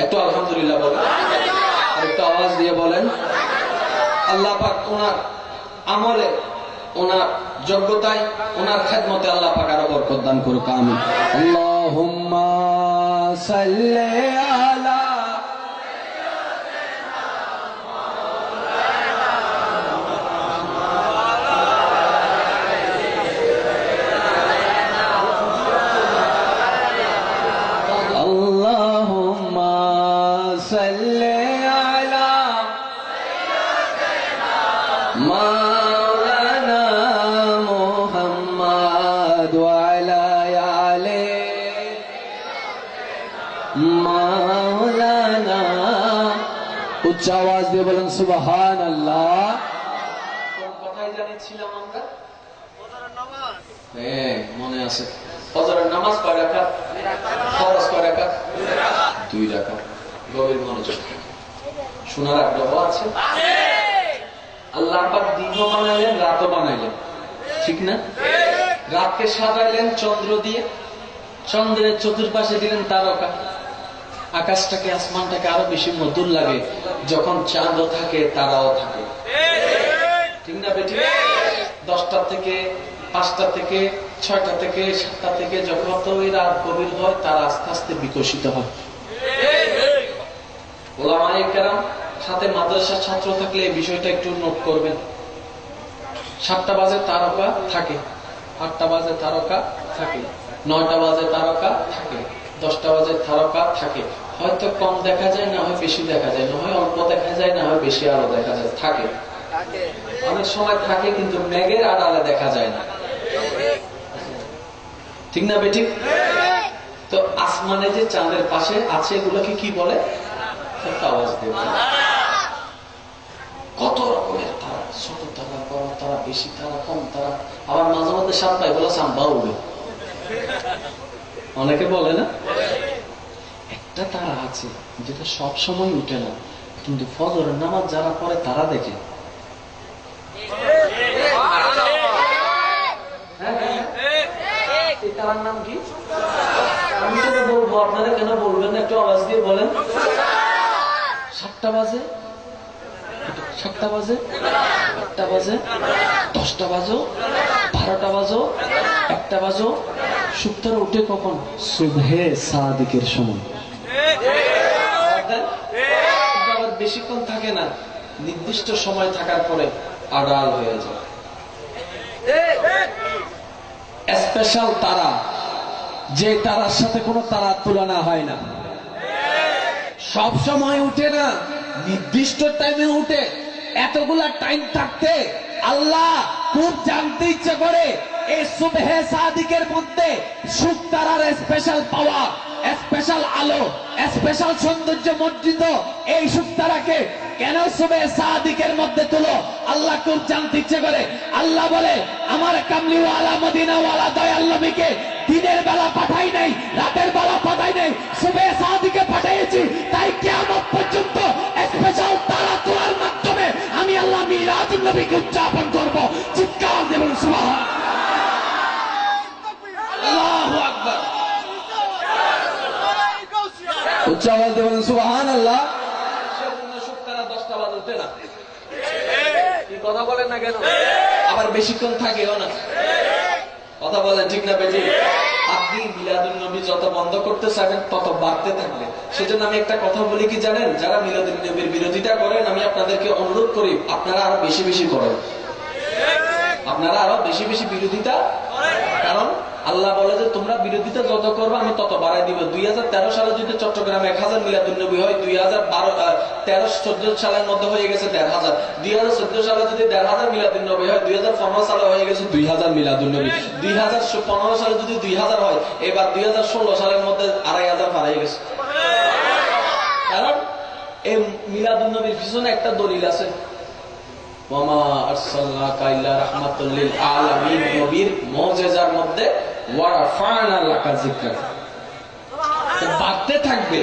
একটু আলহামদুলিল্লাহ বলেন, আর একটু আওয়াজ দিয়ে বলেন আল্লাহ পাক ওনার আমলে, ওনার যোগ্যতায়, ওনার খেদমতে আল্লাহ পাক আরো বরকত দান করুক। আমিন। আল্লাহুম্মা সাল্লি আলা মাওলানা মুহাম্মদ ওয়া আলা আলি মাওলানা। উচ্চ আওয়াজ দিয়ে বলেন সুবহানাল্লাহ। কোন কথাই জানিছিলাম আমরা? ফজরের নামাজ। হ্যাঁ মনে আছে। ফজরের নামাজ কয় রাকাত? ফরজ কয় রাকাত? 2 রাকাত। গভীর মনোযোগ, শোনার আগ্রহ আছে? আল্লাহ পাক দিনও বানাইলেন, রাতও বানাইলেন, ঠিক না? রাতকে সাজাইলেন চন্দ্র দিয়ে, চন্দ্রের চতুর্পাশে দিলেন তারকা। আকাশটাকে, আসমানটাকে আরো বেশি মধুর লাগে যখন চাঁদও থাকে তারাও থাকে, ঠিক না বেটি? 10টা থেকে 5টা থেকে 6টা থেকে 7টা থেকে যখন ওই রাত গভীর হয়, তারা আস্তে আস্তে বিকশিত হয়। ওলামায়ে কেরাম সাথে মাদ্রাসার ছাত্র থাকলে এই বিষয়টা একটু নোট করবেন। 7টা বাজে তারকা থাকে, 8টা বাজে তারকা থাকে, 9টা বাজে তারকা থাকে, 10টা বাজে তারকা থাকে। হয়তো কম দেখা যায়, না হয় বেশি দেখা যায়, না হয় অল্প দেখা যায়, না হয় বেশি আলো দেখা যায়, থাকে। অনেক সময় থাকে কিন্তু মেঘের আড়ালে দেখা যায় না, ঠিক না বেটি? তো আসমানে যে চাঁদের পাশে আছে এগুলোকে কি বলে? আওয়াজ দেবে। কত রকমের তারা, ছোট তারা, বড় তারা, বেশি তারা, কম তারা। আবার মাঝে মধ্যে সাপ পাই বলে সাম্বা উঠবে। অনেকে বলে না, একটা তারা আছে যেটা সব সময় উঠে না, কিন্তু ফজরের নামাজ যারা পড়ে তারা দেখে তার নাম কি? আমি তো বলবো, আপনারা কেন বলবেন? একটু আওয়াজ দিয়ে বলেন। 7টা বাজে, 7টা বাজে, 8টা বাজে, 10টা বাজো, 12টা বাজো, 1টা বাজো, সুপ্তারা উঠে কখন? সুবহে সাদিকের সময়। আবার বেশিক্ষণ থাকে না, নির্দিষ্ট সময় থাকার পরে আড়াল হয়ে যায়। স্পেশাল তারা, যে তারার সাথে কোনো তারার তুলনা হয় না, সব সময় উঠে না, নির্দিষ্ট টাইমে উঠে। এতগুলা টাইম থাকতে আল্লাহ খুব জানতে ইচ্ছে করে এই সুবহে সাদিকের মধ্যে সুখ তারার স্পেশাল পাওয়ার, স্পেশাল আলো, স্পেশাল সৌন্দর্য মর্জিত এই সুখ তারাকে কেন সুবহে সাদিকের মধ্যে তুলো? আল্লাহ খুব জানতে ইচ্ছে করে। আল্লাহ বলে, আমার কামলিওয়ালা মদিনাওয়ালা দয়াল নবীকে দিনের বেলা পাঠাই নাই, রাতের বেলা পাঠাই নাই, সুবহে সাদিকে পাঠিয়েছি। তাই কিয়ামত পর্যন্ত স্পেশাল তারা তোলার মাধ্যমে আমি আল্লাহ মিলাদুন নবীকে উদযাপন করব। চিৎকার দেবেন সুবহান আল্লাহু আকবার, উচ্চ আওয়াজ দেবেন সুবহানাল্লাহ। শুক্তারা 10টা বাজে উঠে না, কি কথা বলেন না কেন? আবার বেশিক্ষণ থাকেও না, কথা বলেন ঠিক না বেটি? আপনি মিলাদুন নবী যত বন্ধ করতে চাবেন তত বাড়তে থাকবে। সেজন্য আমি একটা কথা বলি কি জানেন, যারা মিলাদুন নবীর বিরোধিতা করেন, আমি আপনাদেরকে অনুরোধ করি আপনারা আরো বেশি বেশি করেন, আপনারা আরো বেশি বেশি বিরোধিতা। কারণ আল্লাহ বলে যে তোমরা বিরোধিতা যত করবে আমি তত বাড়াই দিব। 2013 সালে যদি চট্টগ্রামে 1000 মিলাদুন নবী হয়, 2013-14 সালের মধ্যে হয়ে গেছে 1500। 2014 সালে যদি 1500 মিলাদুন নবী হয়, 2015 সালে হয়ে গেছে 2000 মিলাদুন নবী। 2015 সালে যদি 2000 হয়, এবার 2016 সালের মধ্যে 2500 হারিয়ে গেছে। কারণ এই মিলাদুন নবীর পিছনে একটা দলিল আছে, ওয়ামা আরসালনাকা ইল্লা রাহমাতাল লিল আলামিন। নবীর মুজিজার মধ্যে ওয়ারাফা'না লাকা যিকরাক, বাড়তে থাকবে,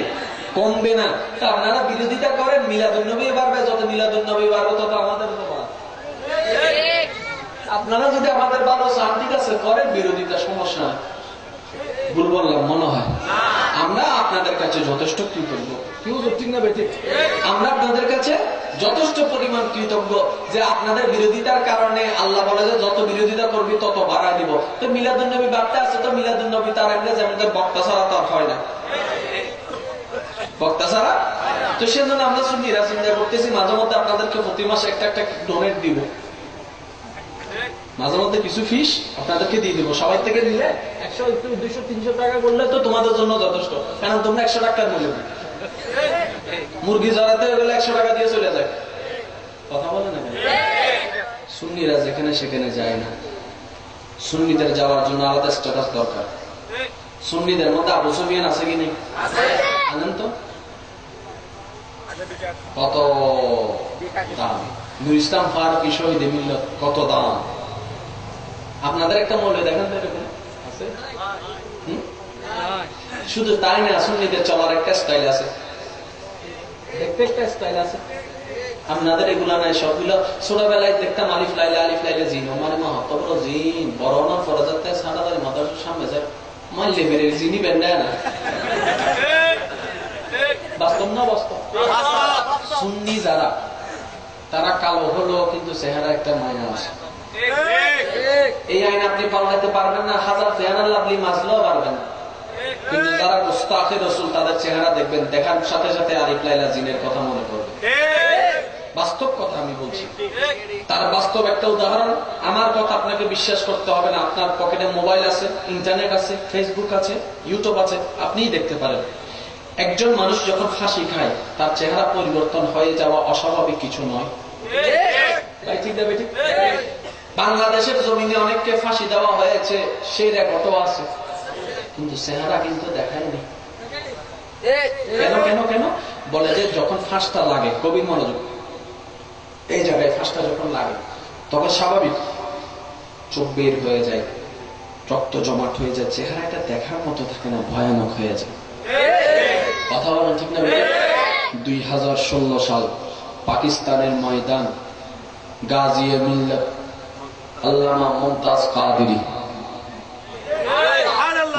কমবে না। তা আপনারা বিরোধিতা করেন, মিলাদুন নবী বাড়বে, যত মিলাদুন নবী বাড়বে তত আমাদের বাড়বে। আপনারা যদি আমাদের ভালো চান, ঠিক আছে, করেন বিরোধিতা, সমস্যা নাই। ভুল বললাম মনে হয়? আমরা আপনাদের কাছে যথেষ্ট কৃতজ্ঞ, কেউ ঠিক না বেঠিক? আমরা আপনাদের কাছে যথেষ্ট পরিমাণ কৃতজ্ঞ যে আপনাদের বিরোধিতার কারণে আল্লাহ বলে যে যত বিরোধিতা করবি তত বাড়ায় দিব। তো মিলাদুন নবী বাড়তে আছে, তো মিলাদুন নবী তার এমনি যেমন বক্তা ছাড়া তার হয় না, বক্তা ছাড়া। তো সেজন্য আমরা সুন্নিরা চিন্তা করতেছি মাঝে মধ্যে আপনাদেরকে প্রতি মাসে একটা একটা ডোনেট দিব, মাঝে মধ্যে কিছু ফিস আপনাদেরকে দিয়ে দিব। সবাই থেকে দিলে 100, 200, 300 টাকা করলে তো তোমাদের জন্য যথেষ্ট, কারণ তোমরা 100 টাকার মূল্য মুরগি জড়াতে গেলে 100 টাকা দিয়ে চলে যায়। কথা বলে না? সুন্নিরা যেখানে সেখানে যায় না, সুন্নিদের যাওয়ার জন্য আলাদা স্ট্যাটাস দরকার। সুন্নিদের মধ্যে আবু সুফিয়ান আছে কি নেই? আনেন তো, কত দাম। নূর ইসলাম ফারুকী শহীদে মিল্লাত কত দাম। আপনাদের একটা মৌলবি দেখেন তো এরকম আছে? শুধু তাই না, সুন্নিদের চলার একটা স্টাইল আছে, দেখতে একটা স্টাইল আছে। আপনাদের এগুলা নাই, সবগুলো ছোটবেলায় দেখতাম আলিফ লাইলা আলিফ লাইলা জিন, মানে মহত বড় জিন, বড় না ফরজ সারা দাঁড়িয়ে মাদ্রাসার সামনে যায় মারলে বেড়ে জিনি বেন্ডায় না। বাস্তব না বাস্তব? সুন্নি যারা তারা কালো হলো কিন্তু চেহারা একটা মায়া আছে। এই আইন আপনি পাল্টাতে পারবেন না, হাজার ফেয়ানার লাভলি মাজলেও পারবেন না। কিন্তু যারা মুস্তাফে রাসূল তাদের চেহারা দেখবেন, দেখার সাথে সাথে আরিফ লাইলা জিনের কথা মনে করবে। বাস্তব কথা আমি বলছি, তার বাস্তব একটা উদাহরণ। আমার কথা আপনাকে বিশ্বাস করতে হবে না, আপনার পকেটে মোবাইল আছে, ইন্টারনেট আছে, ফেসবুক আছে, ইউটিউব আছে, আপনিই দেখতে পারেন। একজন মানুষ যখন ফাঁসি খায় তার চেহারা পরিবর্তন হয়ে যাওয়া অস্বাভাবিক কিছু নয়। বাংলাদেশের জমিনে অনেককে ফাঁসি দেওয়া হয়েছে, সেই রেকর্ডও আছে, কিন্তু চেহারা কিন্তু দেখায়নি। কেন কেন কেন বলে যে যখন ফাঁসটা লাগে, গভীর মনোযোগ, এই জায়গায় ফাঁসটা যখন লাগে তখন স্বাভাবিক চোখ বের হয়ে যায়, রক্ত জমাট হয়ে যায়, চেহারাটা দেখার মতো থাকে না, ভয়ানক হয়ে যায়। কথা বলেন ঠিক না? 2 2016 সাল পাকিস্তানের ময়দান, গাজিয়ে মিল্লাত আল্লামা মুমতাজ কাদেরী,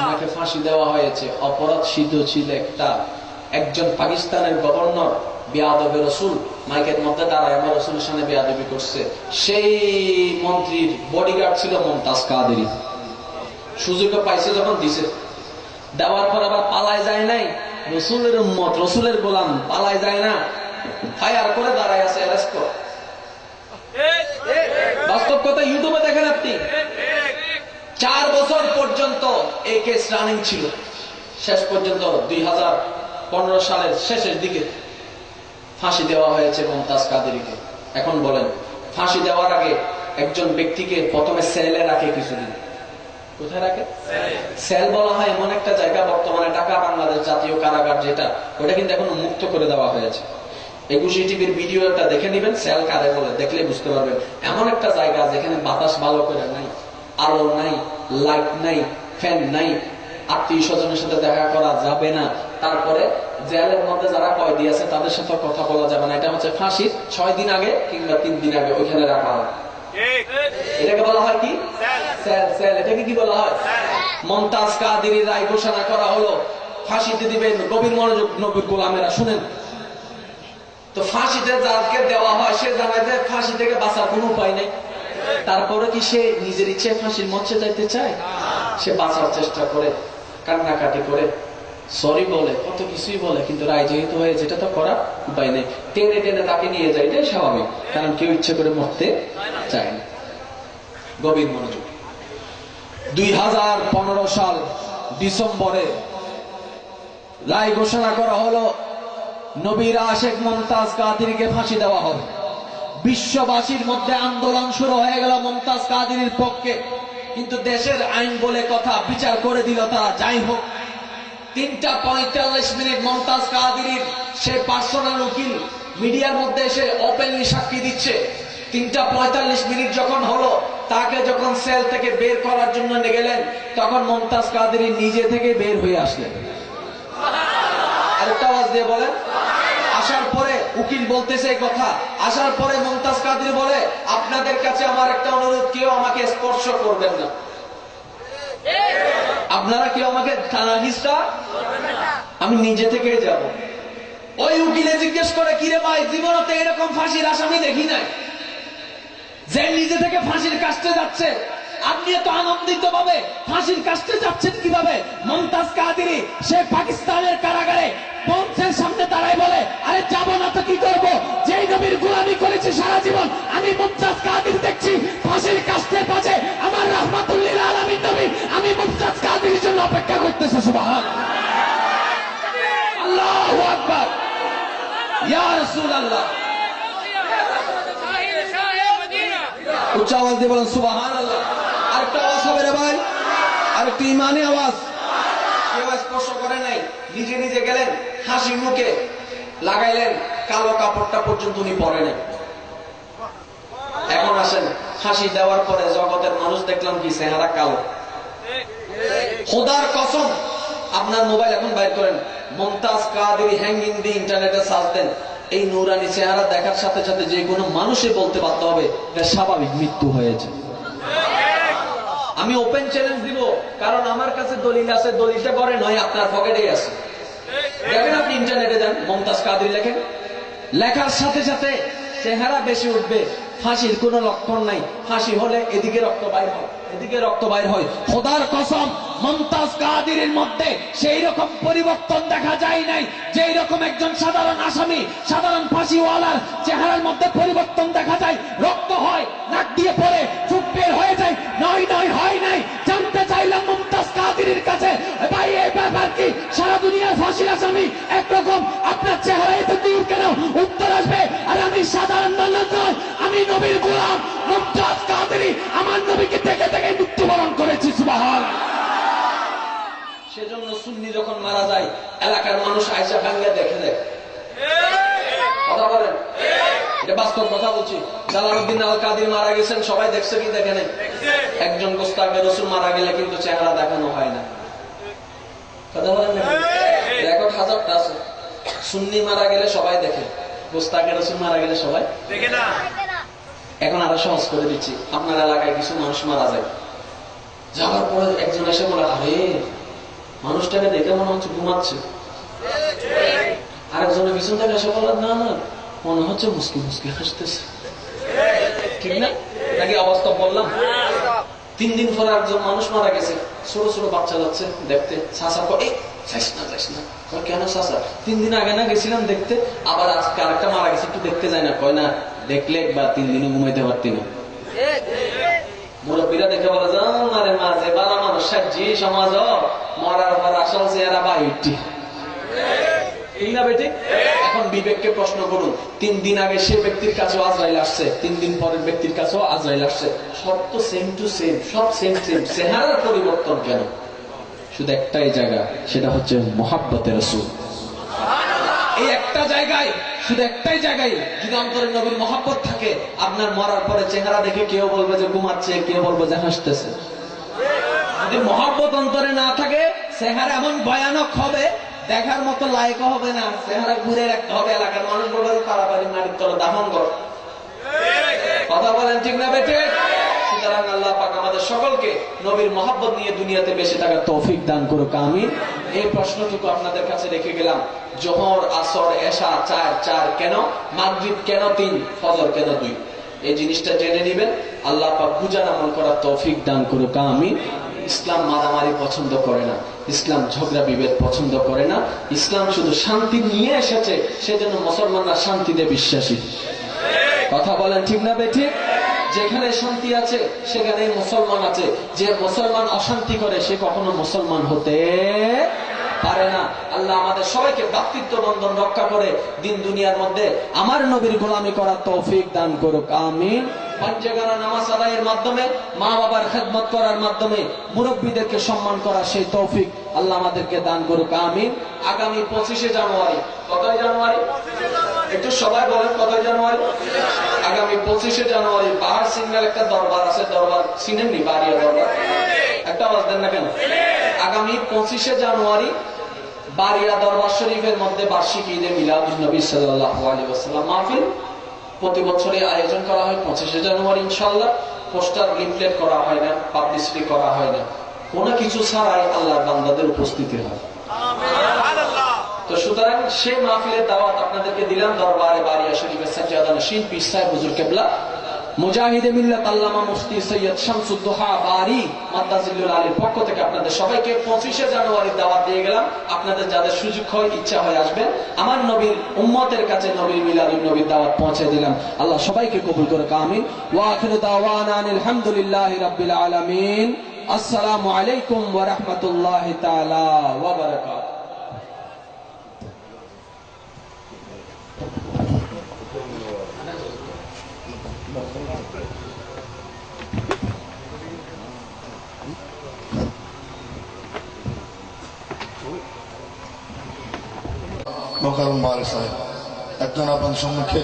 ওনাকে ফাঁসি দেওয়া হয়েছে। অপরাধ সিদ্ধ ছিল একজন পাকিস্তানের গভর্নর বেয়াদবে রসুল মাইকের মধ্যে দাঁড়ায় আমার রসুলের সামনে বেয়াদবি করছে। সেই মন্ত্রীর বডিগার্ড ছিল মুমতাজ কাদেরী। সুযোগ পাইছে যখন দিছে, দেওয়ার পর আবার পালায় যায় নাই। রসুলের উম্মত, রসুলের গোলাম, পালায় যায় না, ফায়ার করে দাঁড়ায় আছে, অ্যারেস্ট কর। বাস্তব কথা ইউটিউবে দেখেন আপনি। 4 বছর পর্যন্ত এই কেস রানিং ছিল। শেষ পর্যন্ত 2015 সালের শেষের দিকে ফাঁসি দেওয়া হয়েছে মুমতাজ কাদেরীকে। এখন বলেন, ফাঁসি দেওয়ার আগে একজন ব্যক্তিকে প্রথমে সেলে রাখে কিছুদিন। কোথায় রাখে? সেল বলা হয় এমন একটা জায়গা, বর্তমানে ঢাকা বাংলাদেশ জাতীয় কারাগার যেটা, ওটা কিন্তু এখন মুক্ত করে দেওয়া হয়েছে। 21 টিভির ভিডিওটা দেখে নিবেন, সেল কারে বলে, দেখলে বুঝতে পারবেন। এমন একটা জায়গা যেখানে বাতাস ভালো করে নাই, আলো নাই, লাইট নাই, ফ্যান নাই, আত্মীয় স্বজনের সাথে দেখা করা যাবে না। তারপরে জেলের মধ্যে যারা কয়েদি আছে তাদের সাথে কথা বলা যাবে না। এটা হচ্ছে ফাঁসির 6 দিন আগে কিংবা 3 দিন আগে ওইখানে রাখা হয়। এটাকে বলা হয় কি? সেল। সেল। এটাকে কি বলা হয়? মুমতাজ কাদেরী রায় ঘোষণা করা হলো, ফাঁসিতে দিবেন। গভীর মনোযোগ নবীর গোলামেরা শুনেন তো। ফাঁসিতে যাকে দেওয়া হয় সে জানায় যে ফাঁসি থেকে বাঁচার কোনো উপায় নেই। তারপরে কি সে নিজের ইচ্ছে ফাঁসির মঞ্চে যাইতে চায়? সে বাঁচার চেষ্টা করে, কান্নাকাটি করে, সরি বলে, কত কিছুই বলে, কিন্তু রায় যেহেতু হয়ে যেটা তো করার উপায় নেই। টেনে টেনে তাকে নিয়ে যায়, এটাই স্বাভাবিক, কারণ কেউ ইচ্ছে করে মরতে চায় না। গভীর মনোযোগ। 2015 সাল ডিসেম্বরে রায় ঘোষণা করা হলো, নবীর আশেক মুমতাজ কাদেরীকে ফাঁসি দেওয়া হবে। বিশ্ববাসীর মধ্যে আন্দোলন শুরু হয়ে গেল মুমতাজ কাদেরীর পক্ষে, কিন্তু দেশের আইন বলে কথা, বিচার করে দিল তারা। যাই হোক, 3টা 45 মুমতাজ কাদেরীর সে পার্সোনাল উকিল মিডিয়ার মধ্যে এসে ওপেনলি সাক্ষী দিচ্ছে। 3টা 45 যখন হলো, তাকে যখন সেল থেকে বের করার জন্য নিয়ে গেলেন, তখন মুমতাজ কাদেরী নিজে থেকে বের হয়ে আসলেন। আরেকটা আওয়াজ দিয়ে বলেন। আসার পরে উকিল বলতেছে এই কথা, আসার পরে মুমতাজ কাদেরী বলে, আপনাদের কাছে আমার একটা অনুরোধ, কেউ আমাকে স্পর্শ করবেন না, আপনারা কেউ আমাকে থানা হিস্সা, আমি নিজে থেকে যাব। ওই উকিলে জিজ্ঞেস করে, কিরে ভাই, জীবনতে এরকম ফাঁসির আসামি দেখি নাই, যে নিজে থেকে ফাঁসির কাস্টে যাচ্ছে, আপনি এত আনন্দিত ভাবে ফাঁসির কাস্টে যাচ্ছেন কিভাবে? মুমতাজ কাদেরী সে পাকিস্তানের কারাগারে মঞ্চের সামনে দাঁড়ায় বলে, আরে যাব না তো কি করবো, যেই নবীর গোলামি করেছি সারা জীবন, আমি মুমতাজ কাদেরী দেখছি ফাঁসির কাস্টের পাশে, আমার রাহমাতুল্লিল আলামিন নবী, আমি মুমতাজ কাদেরীর জন্য অপেক্ষা করতেছি। সুবহানাল্লাহ, আল্লাহু আকবার, ইয়া রাসূলুল্লাহ। উচ্চ আওয়াজ দিয়ে বলেন সুবহানাল্লাহ। আরেকটা আওয়াজ হবে রে ভাই, আরেকটা ইমানি আওয়াজ। কেউ স্পর্শ করে নাই, নিজে নিজে গেলেন, হাসি মুখে লাগাইলেন, কালো কাপড়টা পর্যন্ত উনি পরে নাই। এখন আসেন, ফাঁসি দেওয়ার পরে জগতের মানুষ দেখলাম কি চেহারা কালো। খোদার কসম, আপনার মোবাইল এখন বাইর করেন, মুমতাজ কাদেরী হ্যাঙ্গিং দিয়ে ইন্টারনেটে সার্চ দেন, এই নুরানি চেহারা দেখার সাথে সাথে যে কোনো মানুষই বলতে বাধ্য হবে এটা স্বাভাবিক মৃত্যু হয়েছে। আমি ওপেন চ্যালেঞ্জ দিব, কারণ আমার কাছে দলিল আছে, দলিলটা করে নয় আপনার পকেটেই আছে। দেখেন, আপনি ইন্টারনেটে যান, মুমতাজ কাদেরী লেখেন, লেখার সাথে সাথে চেহারা বেশি উঠবে। ফাঁসির কোন লক্ষণ নাই, ফাঁসি হলে এদিকে রক্ত বাইর হয়, এদিকে রক্ত বাইর হয়। খোদার কসম, মুমতাজ কাদেরীর মধ্যে সেই রকম পরিবর্তন দেখা যায় নাই, যেই রকম একজন সাধারণ আসামি, সাধারণ ফাঁসিওয়ালার চেহারার মধ্যে পরিবর্তন দেখা যায়। রক্ত হয়, নাক দিয়ে পড়ে, চুপ বের হয়ে যায়। নয় নয়, হয় নাই। জানতে চাইলাম মুমতাজ কাদেরীর কাছে, ভাই এই ব্যাপার কি? সারা দুনিয়ার ফাঁসির আসামি একরকম, আপনার চেহারা এত দূর কেন? উত্তর আসবে, আর আমি সাধারণ মানুষ নয়, আমি নবীর গোলাম মুমতাজ কাদেরী, আমার নবীকে থেকে থেকে মৃত্যুবরণ করেছি। সুবহানাল্লাহ। সেজন্য সুন্নি যখন মারা যায়, এলাকার মানুষ আয়সা ভাঙ্গা দেখে দেয়। কথা বলেন, এটা বাস্তব কথা বলছি। জালালউদ্দিন আল কাদের মারা গেছেন, সবাই দেখছে কি দেখে নাই? একজন গোস্তাকে রসুল মারা গেলে কিন্তু চেহারা দেখানো হয় না। কথা বলেন, রেকর্ড হাজারটা আছে। সুন্নি মারা গেলে সবাই দেখে, গোস্তাকে রসুল মারা গেলে সবাই দেখে না। এখন আরো সহজ করে দিচ্ছি, আপনার এলাকায় কিছু মানুষ মারা যায়, যাওয়ার পরে একজন এসে বলে, আরে মানুষটাকে দেখে মনে হচ্ছে ঘুমাচ্ছে। আরেকজনের পিছন থেকে এসে বলে, না না মনে হচ্ছে মুসকি মুসকি হাসতেছে। ঠিক না? নাকি অবস্থা বললাম? 3 দিন পরে একজন মানুষ মারা গেছে, ছোট ছোট বাচ্চা যাচ্ছে দেখতে, চাচা কয় যাইস না যাইস না। কেন চাচা? 3 দিন আগে না গেছিলাম দেখতে, আবার আজকে আরেকটা মারা গেছে, একটু দেখতে যায় না? কয় না, দেখলে একবার 3 দিনও ঘুমাইতে পারতি না। মুরব্বীরা দেখে বলে, আরে মাঝে বালা মানুষ সাজি সমাজ মরার পর আসল চেহারা বাইটি। এখন বিবেককে প্রশ্ন করুন, 3 দিন আগে সে ব্যক্তির কাছেও আজরাইল আসছে, 3 দিন পরের ব্যক্তির কাছেও আজরাইল আসছে, সব তো সেম টু সেম, সব সেম সেম, চেহারার পরিবর্তন কেন? শুধু একটাই জায়গা, সেটা হচ্ছে মুহাব্বতে রাসূল। এই একটা জায়গায়, শুধু একটাই জায়গায় যদি অন্তরে নবীর মুহাব্বত থাকে, আপনার মরার পরে চেহারা দেখে কেউ বলবে যে ঘুমাচ্ছে, কেউ বলবে যে হাসতেছে। যদি মুহাব্বত অন্তরে না থাকে, চেহারা এমন ভয়ানক হবে, দেখার মতো লায়ক হবে না, চেহারা ঘুরে রাখতে হবে। এলাকার মানুষ বলবে তাড়াতাড়ি মাটির তলে দাফন কর। কথা বলেন ঠিক না বেটে? সুতরাং আল্লাহ পাক আমাদের সকলকে নবীর মুহাব্বত নিয়ে দুনিয়াতে বেঁচে থাকার তৌফিক দান করুক, আমিন। এই প্রশ্নটুকু আপনাদের কাছে রেখে গেলাম, জোহর আসর এশা 4 কেন, মাগরিব কেন 3, ফজর কেন 2? এই জিনিসটা জেনে নেবেন। আল্লাহ পাক বুঝার আমল করার তৌফিক দান করুক, আমিন। ইসলাম মারামারি পছন্দ করে না, ইসলাম ঝগড়া বিভেদ পছন্দ করে না, ইসলাম শুধু শান্তি নিয়ে এসেছে, সেজন্য মুসলমানরা শান্তিতে বিশ্বাসী। কথা বলেন ঠিক না বেঠিক? যেখানে শান্তি আছে সেখানে মুসলমান আছে, যে মুসলমান অশান্তি করে সে কখনো মুসলমান হতে পারে না। আল্লাহ আমাদের সবাইকে ভ্রাতৃত্ব বন্ধন রক্ষা করে দিন দুনিয়ার মধ্যে আমার নবীর গোলামি করার তৌফিক দান করুক, আমিন। পাঁচজাগানা নামাজ আদায়ের মাধ্যমে, মা বাবার খেদমত করার মাধ্যমে, মুরব্বীদেরকে সম্মান করার সেই তৌফিক আল্লাহ আমাদেরকে দান করুক, আমিন। আগামী 25শে জানুয়ারি, কতই জানুয়ারি? একটু সবাই বলেন কতই জানুয়ারি? আগামী 25শে জানুয়ারি বাহার সিঙ্গার একটা দরবার আছে, দরবার চিনেননি? বাড়িয়া দরবার, একটা আওয়াজ দেন না কেন? আগামী 25শে জানুয়ারি বাড়িয়া দরবার শরীফের মধ্যে বার্ষিক ঈদে মিলাদুন নবী সাল্লাল্লাহু আলাইহি ওয়াসাল্লাম মাহফিল প্রতি বছরই আয়োজন করা হয় 25শে জানুয়ারি ইনশাআল্লাহ। পোস্টার লিফলেট করা হয় না, পাবলিসিটি করা হয় না, কোনো কিছু ছাড়াই আল্লাহর বান্দাদের উপস্থিতি হয়। তো সুতরাং সেই মাহফিলের দাওয়াত আপনাদেরকে দিলাম। দরবারে বাড়িয়া শরীফের সাজ্জাদা নশীন পীর সাহেব হুজুর কেবলা মুজাহিদে মিল্লাত আল্লামা মুফতি সৈয়দ শামসুদ্দোহা বারি মাদ্দাজিল্লুল আলীর পক্ষ থেকে আপনাদের সবাইকে 25শে জানুয়ারির দাওয়াত দিয়ে গেলাম। আপনাদের যাদের সুযোগ হয়, ইচ্ছা হয় আসবেন। আমার নবীর উম্মতের কাছে নবীর মিলাদুন নবীর দাওয়াত পৌঁছে দিলাম। আল্লাহ সবাইকে কবুল করে, আমিন। ওয়া আখিরু দাওয়ানা আলহামদুলিল্লাহি রাব্বিল আলামিন। আসসালামু আলাইকুম ওয়া রাহমাতুল্লাহি তাআলা ওয়া বারাকাতুহু। মোকাররম বারি সাহেব একজন আপনাদের সম্মুখে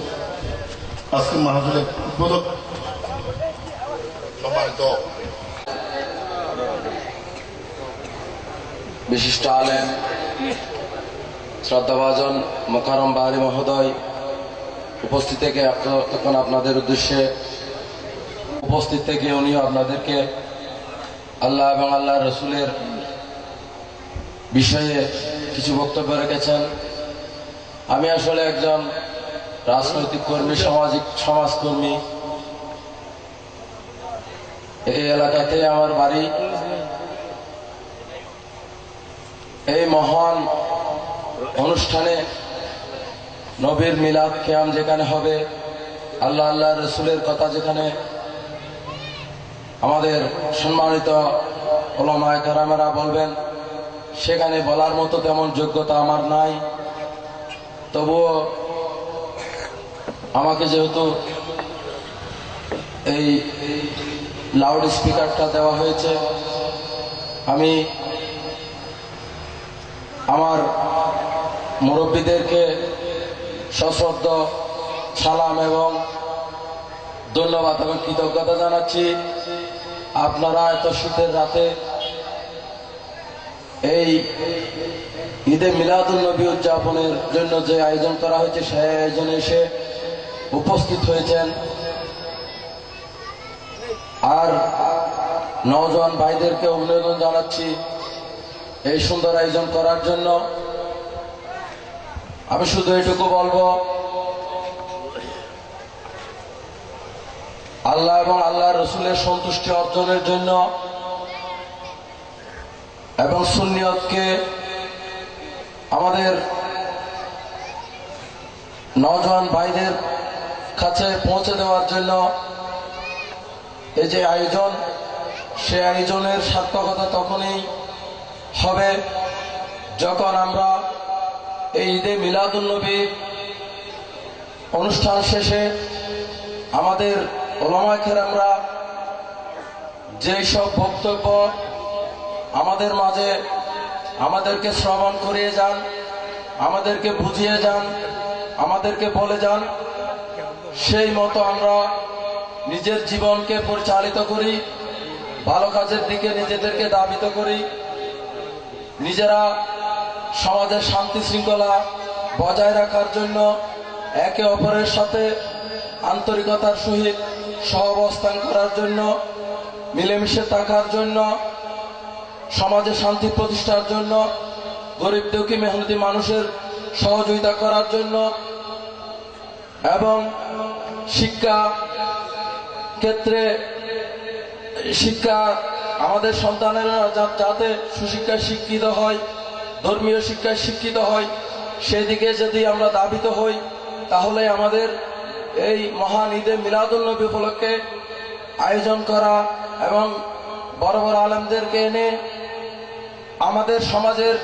আজকে মাহফিলের উদ্বোধক সম্মানিত বিশিষ্ট আলেম শ্রদ্ধাভাজন মোকাররম বাহারি মহোদয় উপস্থিত থেকে তখন আপনাদের উদ্দেশ্যে উপস্থিত থেকে উনিও আপনাদেরকে আল্লাহ এবং আল্লাহ রসুলের বিষয়ে কিছু বক্তব্য রেখেছেন। আমি আসলে একজন রাজনৈতিক কর্মী, সমাজকর্মী। এই এলাকাতে আমার বাড়ি। এই মহান অনুষ্ঠানে নবীর মিলাদ কিয়াম যেখানে হবে, আল্লাহ আল্লাহ রসুলের কথা যেখানে আমাদের সম্মানিত উলামায়ে কেরামেরা বলবেন, সেখানে বলার মতো তেমন যোগ্যতা আমার নাই। তবুও আমাকে যেহেতু এই লাউড স্পিকারটা দেওয়া হয়েছে, আমি আমার মুরব্বীদেরকে সশ্রদ্ধ সালাম এবং ধন্যবাদ এবং কৃতজ্ঞতা জানাচ্ছি। আপনারা এত শীতের রাতে এই ঈদে মিলাদুন নবী উদযাপনের জন্য যে আয়োজন করা হয়েছে সেই আয়োজনে এসে উপস্থিত হয়েছেন। আর নওজোয়ান ভাইদেরকে অভিনন্দন জানাচ্ছি এই সুন্দর আয়োজন করার জন্য। আমি শুধু এটুকু বলবো, আল্লাহ এবং আল্লাহ রসুলের সন্তুষ্টি অর্জনের জন্য এবং সুন্নিয়তকে আমাদের নওজোয়ান ভাইদের কাছে পৌঁছে দেওয়ার জন্য এই যে আয়োজন, সে আয়োজনের সার্থকতা তখনই হবে যখন আমরা এই ঈদে মিলাদুন নবী অনুষ্ঠান শেষে আমাদের উলামায়ে কেরামরা যেই সব বক্তব্য আমাদের মাঝে আমাদেরকে শ্রবণ করিয়ে যান, আমাদেরকে বুঝিয়ে যান, আমাদেরকে বলে যান, সেই মতো আমরা নিজের জীবনকে পরিচালিত করি, ভালো কাজের দিকে নিজেদেরকে ধাবিত করি, নিজেরা সমাজের শান্তি শৃঙ্খলা বজায় রাখার জন্য একে অপরের সাথে আন্তরিকতার সহিত সহাবস্থান করার জন্য, মিলেমিশে থাকার জন্য, সমাজে শান্তি প্রতিষ্ঠার জন্য, গরিব দুঃখী মেহনতি মানুষের সহযোগিতা করার জন্য এবং শিক্ষা ক্ষেত্রে শিক্ষা আমাদের সন্তানেরা যাতে সুশিক্ষায় শিক্ষিত হয়, ধর্মীয় শিক্ষায় শিক্ষিত হয়, সেদিকে যদি আমরা ধাবিত হই তাহলে আমাদের এই মহান ঈদে মিলাদুন নবী উপলক্ষে আয়োজন করা এবং বড় বড় আলেমদেরকে এনে আমাদের সমাজের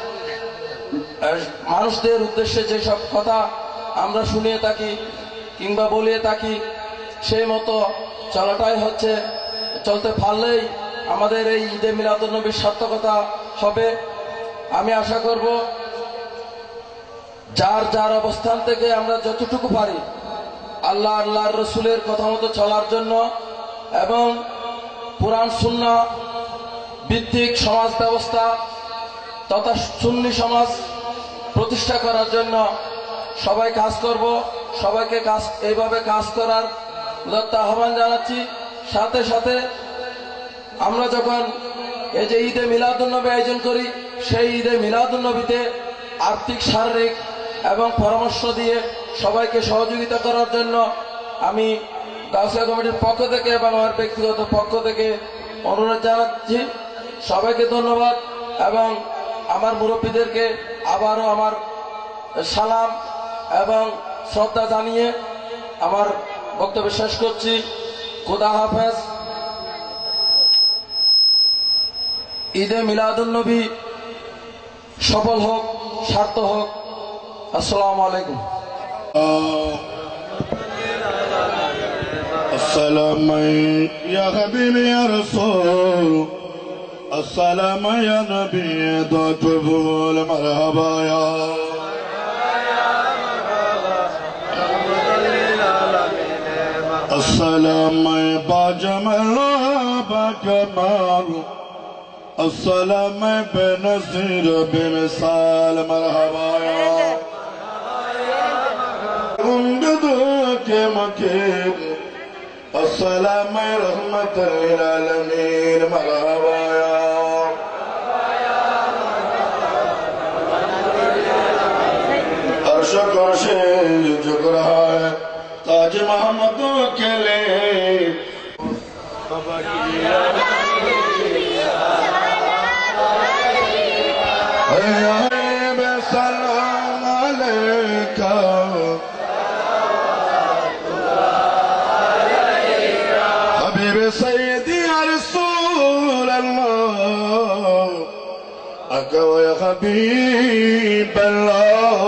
মানুষদের উদ্দেশ্যে যেসব কথা আমরা শুনিয়ে থাকি কিংবা বলিয়ে থাকি সেই মতো চলাটাই হচ্ছে, চলতে পারলেই আমাদের এই ঈদে মিলাদুন নবীর সার্থকতা হবে। আমি আশা করব যার যার অবস্থান থেকে আমরা যতটুকু পারি আল্লাহ আল্লাহর রসুলের কথা মতো চলার জন্য এবং কুরআন সুন্নাহ ভিত্তিক সমাজ ব্যবস্থা তথা সুন্নি সমাজ প্রতিষ্ঠা করার জন্য সবাই কাজ করব। সবাইকে এইভাবে কাজ করার উদাত্ত আহ্বান জানাচ্ছি। সাথে সাথে আমরা যখন এই যে ঈদে মিলাদুন নবী আয়োজন করি, সেই ঈদে মিলাদুন নবীতে আর্থিক, শারীরিক এবং পরামর্শ দিয়ে সবাইকে সহযোগিতা করার জন্য আমি গাউসিয়া কমিটির পক্ষ থেকে এবং আমার ব্যক্তিগত পক্ষ থেকে অনুরোধ জানাচ্ছি। সবাইকে ধন্যবাদ এবং আমার মুরব্বীদেরকে আবারও আমার সালাম এবং শ্রদ্ধা জানিয়ে আমার বক্তব্য শেষ করছি। খোদা হাফেজ। ঈদে মিলাদুন নবী সফল হোক, সার্থক হোক। আসসালামু আলাইকুম। السلام يا حبيبي يا رسول، السلام يا نبي دجبول، مرحبا يا السلام باجمل باجمل، السلام بنصير بمثال، مرحبا يا امددك مكين، السلام رحمة للعالمين، مرحبا يا عرش کرشے جھک رہا ہے تاج محمد کے لیے، سلام علیکہ حبیب سیدی یا رسول اللہ، اکو یا حبیب اللہ،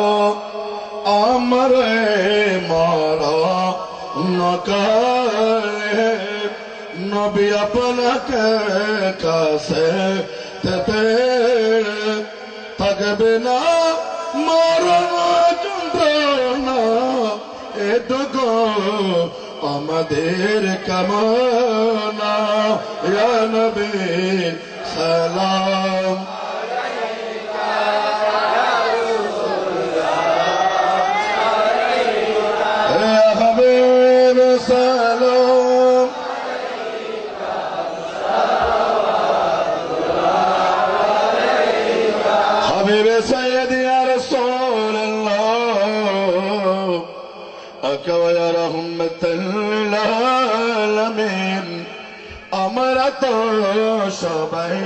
امر مارا نکالے নবী আপনাকে কাছে যেতে থাকবে না, মরণ যন্ত্রণা এটুকু আমাদের কামনা। ইয়া নবী সালাম رسول الله أكوى يا رحمة العالمين আমরা তো সবাই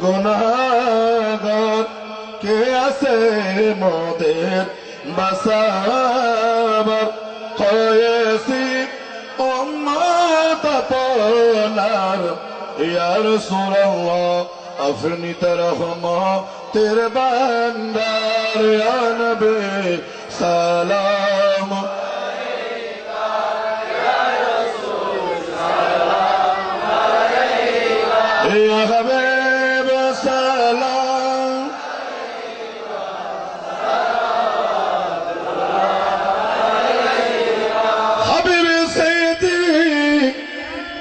গুনাহগার কে আছে মোদের বাসাবার হয়েছি উম্মত আপনার ইয়া রাসূলুল্লাহ আপনি তো রহমতের বান্দার ইয়া নবী সালাম يا حبيب سلام حبيبي سيدي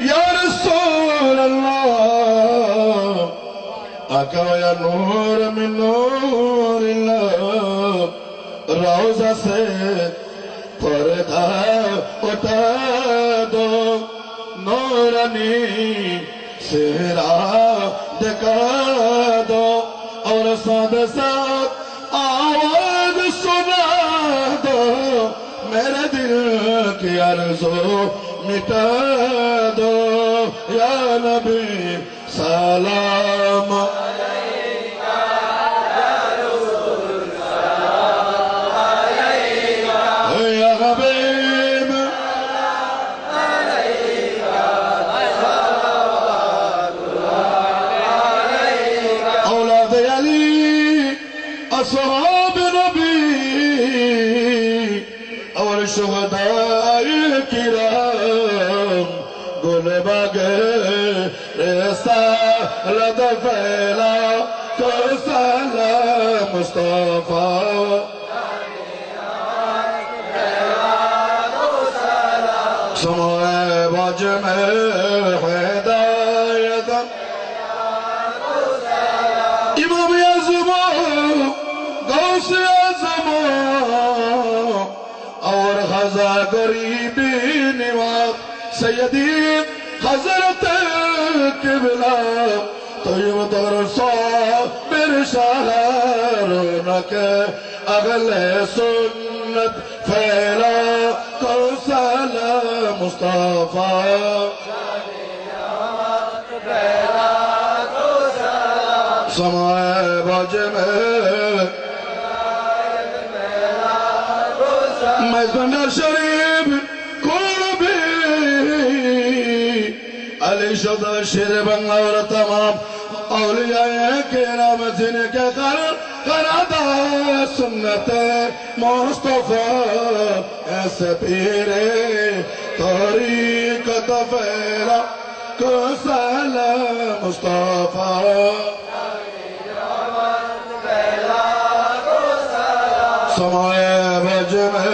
يا رسول الله أكا يا نور من نور الله روزة से पर्दा उठा दो नूरानी सेहरा दिखा दो और साथ साथ आवाज सुना दो मेरे दिल की आरज़ू मिटा दो या नबी सलाम अलैका या रसूल सलाम अलैका या हबीब أصحاب نبي और शुहदाए किराम गुल बागे रिसालत फैला को सलाम मुस्तफा समय बज में हिदायत इमाम आज़म गौस आज़म और खजा गरीबी निवाज सैयदी हजरत किबला तैयब दरसा मेरे शहर के अगले सुन्नत फैला को सलाम मुस्तफा समय बज में मजदर शरीफ कुर्बी अली शुदा शेर बंगला और तमाम औलिया के नाम जिनके कर करादा सुन्नत मुस्तफा ऐसे पीरे तरीक़त फैला को सलाम मुस्तफा समय बज में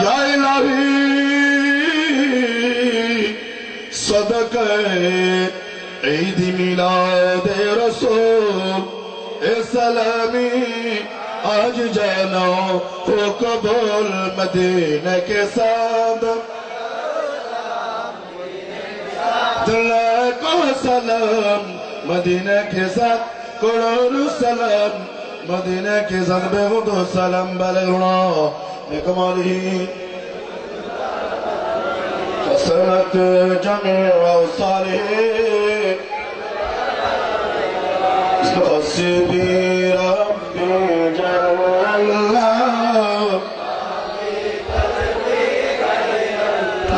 या इलाही सदक़े ईद मिलाद रसूल ए सलामी आज जानो हो कबूल मदीने के साथ दुल्हा को सलाम मदीने के साथ करोड़ों सलाम मदीने के साथ बेगुदो सलाम बलगुना बेकमाली कसरत जमी औसाली हस्बी रब्बी जल्ला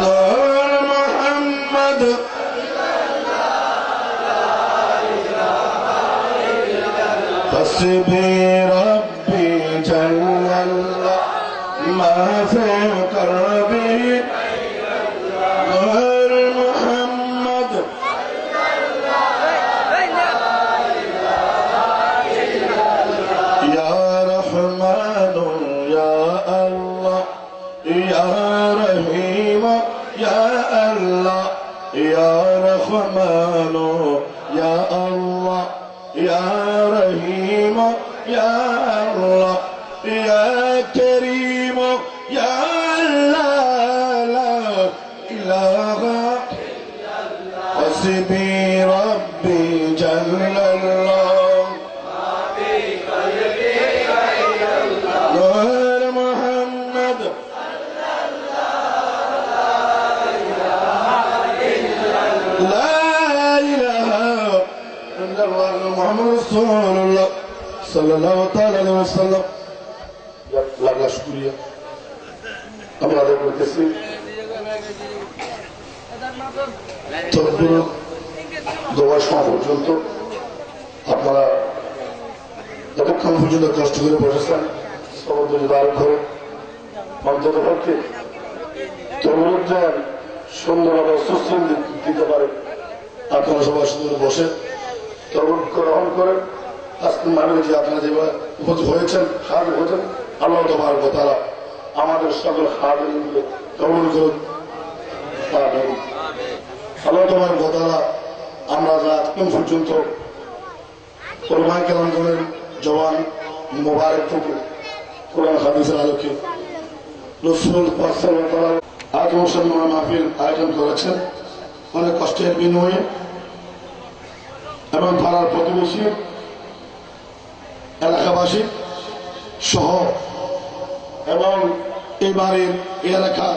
नूर मोहम्मद हस्बी रब्बी जल्ला मा फी करबी नूर मोहम्मद या रहमान या अल्लाह या रहीम या अल्लाह या रहमान या अल्लाह या रहीम या अल्लाह या करीम या अल्लाह ला इलाहा हस्बी रब्बी जल्लल्लाह রাসূলুল্লাহ সাল্লাল্লাহু তাআলা আলাইহি ওয়াসাল্লাম। লাগা শুকরিয়া আমরা আদায় করতেছি। তদবির দেওয়ার সময় পর্যন্ত আপনারা যতক্ষণ পর্যন্ত কষ্ট করে বসেছেন সবাই দাঁড় করে অন্তত পক্ষে তরুণরা সুন্দরভাবে সুস্থ দিতে পারে। আপনারা সবাই সুন্দর বসে তরুণ গ্রহণ করেন। আজকে মানে যে আপনারা যেভাবে উপস্থিত হয়েছেন হাজির হয়েছেন, আল্লাহ তোমার তারা আমাদের সকল হাজিরকে কবুল করুন। আল্লাহ তোমার তারা আমরা যা এতক্ষণ পর্যন্ত কোরবান কেমন করেন জওয়ান মোবারক থেকে কোরআন হাদিসের আলোকে রসুল আত্মসম্মান মাহফিল আয়োজন করেছেন অনেক কষ্টের বিনিময়ে এবং পাড়ার প্রতিবেশী এলাকাবাসী সহ এবং এই বাড়ির এই এলাকা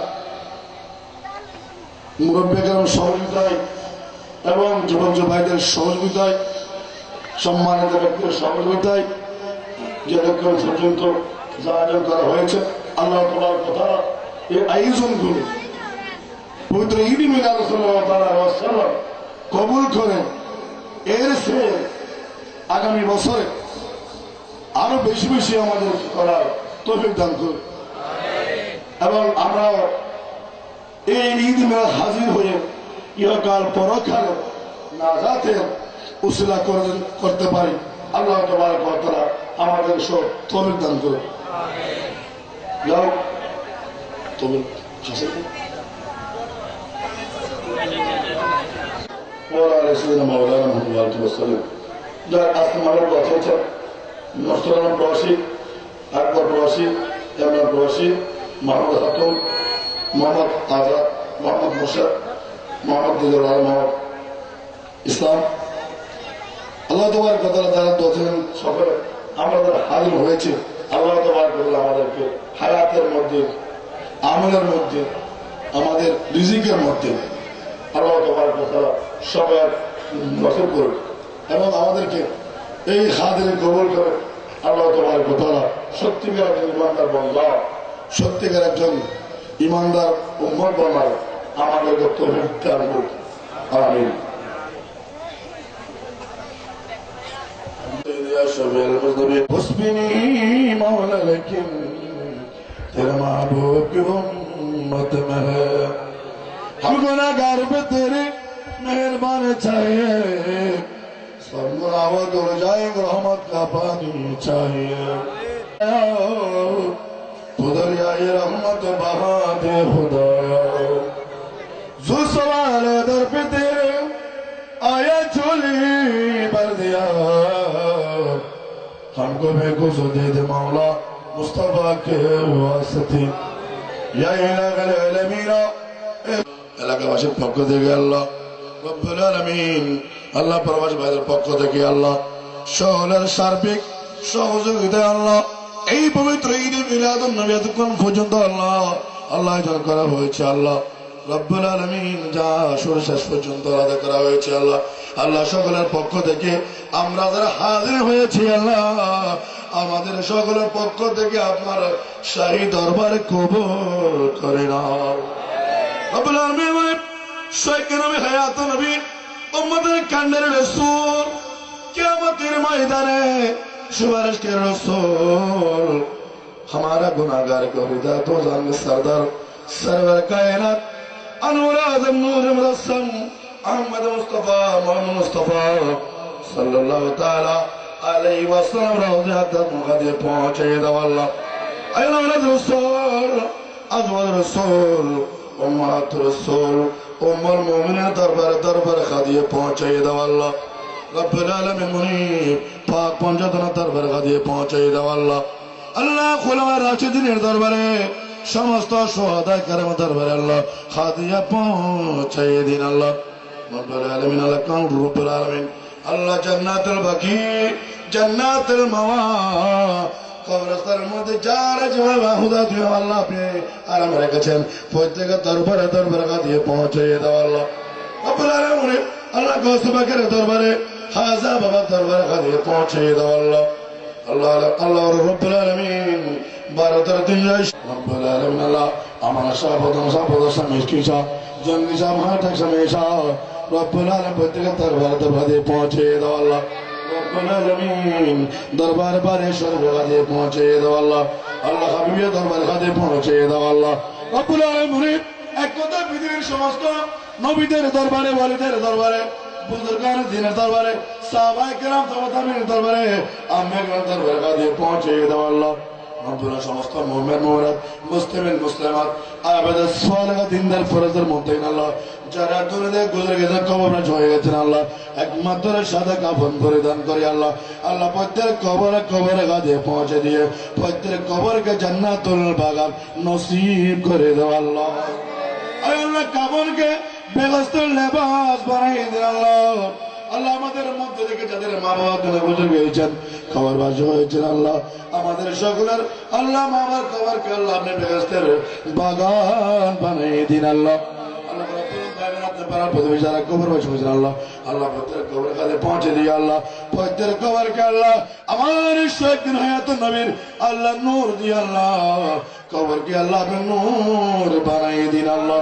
মুরব্বীদের সহযোগিতায় এবং যুবক ভাইদের সহযোগিতায় সম্মানিত ব্যক্তির সহযোগিতায় যতক্ষণ পর্যন্ত যা আয়োজন করা হয়েছে আল্লাহ তোমার কথা এই আয়োজনগুলো পবিত্র ঈদ মিলাদ রাসূলুল্লাহ কবুল করে এর সে আগামী বছরে আরো বেশি বেশি আমাদের করার তৌফিক দান করুন এবং আমরাও এই ঈদ মিলাদ হাজির হয়ে ইহকাল পরকালে নাজাতের উসিলা করতে পারি। আল্লাহ তাবারক ওয়া তাআলা আমাদের সব তৌফিক দান করুন। যাও তবে ওয়ালা রাসূলুল্লাহ মাওলানা মুহাম্মদ সাল্লাল্লাহু যার আসমানের কথা হচ্ছে নষ্টরাম প্রবাসী আকবর প্রবাসী জামাল প্রবাসী মোহাম্মদ হাতুম মোহাম্মদ আজাদ মোহাম্মদ মুশারফ মোহাম্মদ দিলুর মোহাম্মদ ইসলাম আল্লাহ তোমার কথা যারা দোষেন সকলে আমরা যারা হাজির হয়েছে আল্লাহ তোমার কথা আমাদেরকে হায়াতের মধ্যে আমলের মধ্যে আমাদের রিজিকের মধ্যে আল্লাহ তোমার কথা সবার নসিব করুন এবং আমাদেরকে এই হাজির কবুল করে আল্লাহ তোমার কথা সত্যিকার একজন ইমানদার বন্ধা সত্যিকার একজন ইমানদার উম্মত বানায় আমাদেরকে তৌফিক দান করুন। আমিন। حسبني مولا لیکن تیرا محبوب کی امت میں ہے ہم گناہگار پہ تیرے مہربان چاہیے سب مراوت ہو جائیں رحمت کا پانی چاہیے تو دریائے رحمت بہا دے خدایا ذو سوال در پہ تیرے آیا چولی بھر دیا हमको भी कुछ दे दे मौला मुस्तफा के वास्ते या इलाहल आलमीन এলাকাবাসীর পক্ষ থেকে আল্লাহ রব্বুল আলামিন আল্লাহ প্রবাসী ভাইদের পক্ষ থেকে আল্লাহ সকলের সার্বিক সহযোগিতায় আল্লাহ এই পবিত্র ঈদ মিলাদুন নবী এতক্ষণ পর্যন্ত আল্লাহ আয়োজন করা হয়েছে আল্লাহ রব্বুল আলামিন যা শুরু শেষ পর্যন্ত আলাদা করা হয়েছে আল্লাহ সকলের পক্ষ থেকে আমরা যারা হাজির হয়েছি আল্লাহ আমাদের সকলের পক্ষ থেকে আপনার শাহী দরবারে কবুল করে নাও রব্বুল আলামিন শাইখে নবী হায়াত নবী উম্মতের কান্ডের রাসূল কিয়ামতের ময়দানে সুপারিশ के रसूल हमारा गुनाहगार को हिदायत हो जान सरदार सरवर कायनात अनवर आजम नूर मुरस्सम अहमद मुस्तफा मोहम्मद मुस्तफा सल्लल्लाहु ताला अलैहि वसल्लम रोज़ात मुक़द्दे पहुंचे दो अल्लाह अल्लाह रसूल अजवाज रसूल उम्मत रसूल उम्मुल मोमिनीन दरबार खादिए पहुंचे दो अल्लाह रब्बुल आलमीन मुनीब पाक पंजातना दरबार खादिए पहुंचे दो अल्लाह खुलवा राशिदीনের দরবারে সমস্ত শহীদ کرام দরবারে আল্লাহ খাদিয়া পৌঁছে দিন আল্লাহ রব্বুল আলামিন আল্লাহ কাউন রব্বুল আলামিন আল্লাহ জান্নাতুল বাকি জান্নাতুল মাওয়া কবরস্থানের মধ্যে যার জবাব খুদা তুই আল্লাহ আপনি আরাম রেখেছেন প্রত্যেকের দরবারে খাদিয়ে পৌঁছে দাও আল্লাহ রব্বুল আলামিন আল্লাহ গৌস পাকের দরবারে হাজা বাবা দরবার কাছে পৌঁছে দাও আল্লাহ আল্লাহ আল্লাহ রব্বুল আলামিন ভারতের দিন রব্বুল আলামিন আল্লাহ আমার সাপদ সামিষ্কিসা জঙ্গিসা মাঠক সমেশা রব্বুল আলামিন প্রত্যেক দরবার দরবারে পৌঁছে দাও আল্লাহ রব্বুল আলামিন দরবার বারে সর্বকাজে পৌঁছে দাও আল্লাহ আল্লাহ হাবিবের দরবার কাছে পৌঁছে দাও আল্লাহ রব্বুল আলামিন এক কথা পৃথিবীর সমস্ত নবীদের দরবারে ওয়ালিদের দরবারে বুজুর্গান দিনের দরবারে সাহাবায়ে কেরাম তাবেঈনের দরবারে আম্মাগণ দরবারে কাছে পৌঁছে দাও আল্লাহ রব্বুল সমস্ত মুমিন মুমিনাত মুসলিমিন মুসলিমাত আবাদ সালেহা দিনদার ফরজের মুত্তাকিন আল্লাহ যারা দুনিয়াতে গুজরে গেছে কবরে হয়ে গেছেন আল্লাহ একমাত্র সাদা কাফন পরিধান করে আল্লাহ আল্লাহ প্রত্যেক কবরে কবরে কাছে পৌঁছে দিয়ে প্রত্যেক কবরকে জান্নাতুল বাগান নসিব করে দাও আল্লাহ আল্লাহ কাফনকে বেগস্তের লেবাস বানিয়ে দিন আল্লাহ আল্লাহ আমাদের মধ্যে থেকে যাদের মা বাবা তুলে বুঝে গিয়েছেন খবর বাজ হয়েছেন আল্লাহ আমাদের সকলের আল্লাহ মা বাবার খবরকে আল্লাহ আপনি বেগস্তের বাগান বানিয়ে দিন আল্লাহ আল্লাহ যারা কবর বাজ হয়েছেন আল্লাহ আল্লাহ প্রত্যেক কবর কাছে পৌঁছে দিয়ে আল্লাহ প্রত্যেক কবরকে আল্লাহ আমার একদিন হায়াত নবীর আল্লাহ নূর দিয়ে আল্লাহ কবরকে আল্লাহ আপনি নূর বানিয়ে দিন আল্লাহ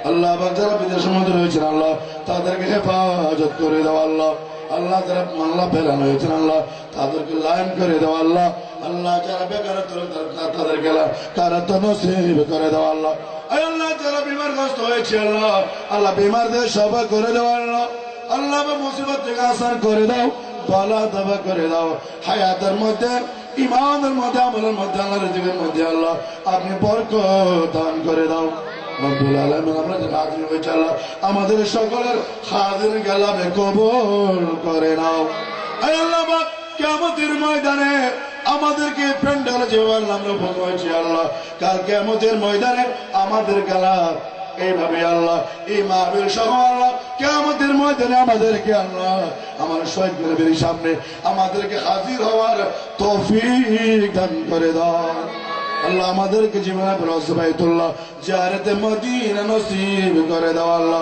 আল্লাহ যারা বিদেশের মধ্যে রয়েছেন আল্লাহ তাদেরকে হেফাজত করে দাও আল্লাহ আল্লাহ যারা মাল্লা ফেলান হয়েছেন আল্লাহ তাদেরকে লাইন করে দাও আল্লাহ আল্লাহ যারা বেকার তাদেরকে কারাত নসিব করে দাও আল্লাহ আল্লাহ যারা বিমারগ্রস্ত হয়েছে আল্লাহ আল্লাহ বিমারদের সভা করে দাও আল্লাহ আল্লাহ মুসিবত থেকে আসান করে দাও বালা দাবা করে দাও হায়াতের মধ্যে ইমানের মধ্যে আমলের মধ্যে আল্লাহর জীবনের মধ্যে আল্লাহ আপনি বরকত দান করে দাও রব্বুল আলামিন আমরা যে হাজির হয়েছে আল্লাহ আমাদের সকলের হাজির গেলামে কবুল করে নাও আয় আল্লাহ পাক কিয়ামতের ময়দানে আমাদেরকে প্যান্ডেলে যেভাবে আমরা ভোগ হয়েছি আল্লাহ কাল কিয়ামতের ময়দানে আমাদের গেলা এইভাবে আল্লাহ এই মাহফিল সহ আল্লাহ কিয়ামতের ময়দানে আমাদেরকে আল্লাহ আমার শহীদ নবীর সামনে আমাদেরকে হাজির হওয়ার তৌফিক দান করে দাও আল্লাহ আমাদেরকে জীবনে বাইতুল্লাহ জিয়ারতে মদিনা নসিব করে দাও আল্লাহ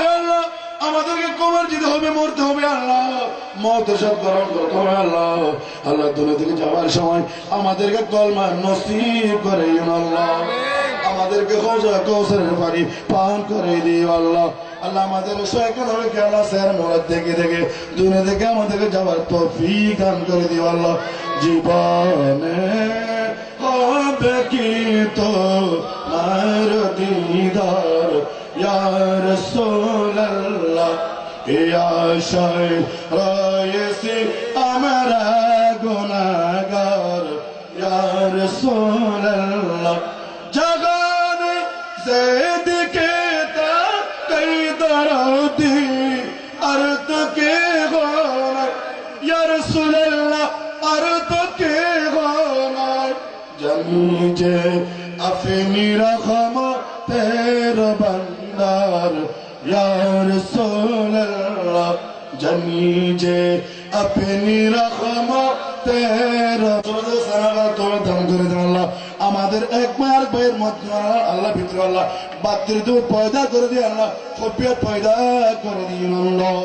আল্লাহ আমাদেরকে কবর যেতে হবে মরতে হবে আল্লাহ মওতের সাথে গ্রহণ করতে হবে আল্লাহ আল্লাহ দুনিয়া থেকে যাওয়ার সময় আমাদেরকে কলমা নসিব করে আল্লাহ আমাদেরকে হযা কাউসারের পানি পান করে দিও আল্লাহ আল্লাহ আমাদের সহায়কে আল্লাহ স্যার মোরাদ দেখে দেখে দুনিয়া থেকে আমাদেরকে যাওয়ার তৌফিক দান করে দিও আল্লাহ জীবনে হবে কি তো মার দিদার ইয়া রাসূলুল্লাহ ইয়া আশায় রয়েছি আমরা গুনাহগার ইয়া রাসূলুল্লাহ জগনে যেদিকে তাকাই দরদি আর তো কে গোনা ইয়া রাসূলুল্লাহ আর তো কে গোনা জানিয়ে আপনি রহমতের বান্দার ইয়া রাসূলুল্লাহ জানিয়ে আপনি রহমতের সালাত দান করে দেন আল্লাহ আমাদের একবার ভাইয়ের মধ্যে আল্লাহ ভিতরে আল্লাহ বাতিল তো পয়দা করে দিয়ে আল্লাহ খবিয়ত পয়দা করে দিন আল্লাহ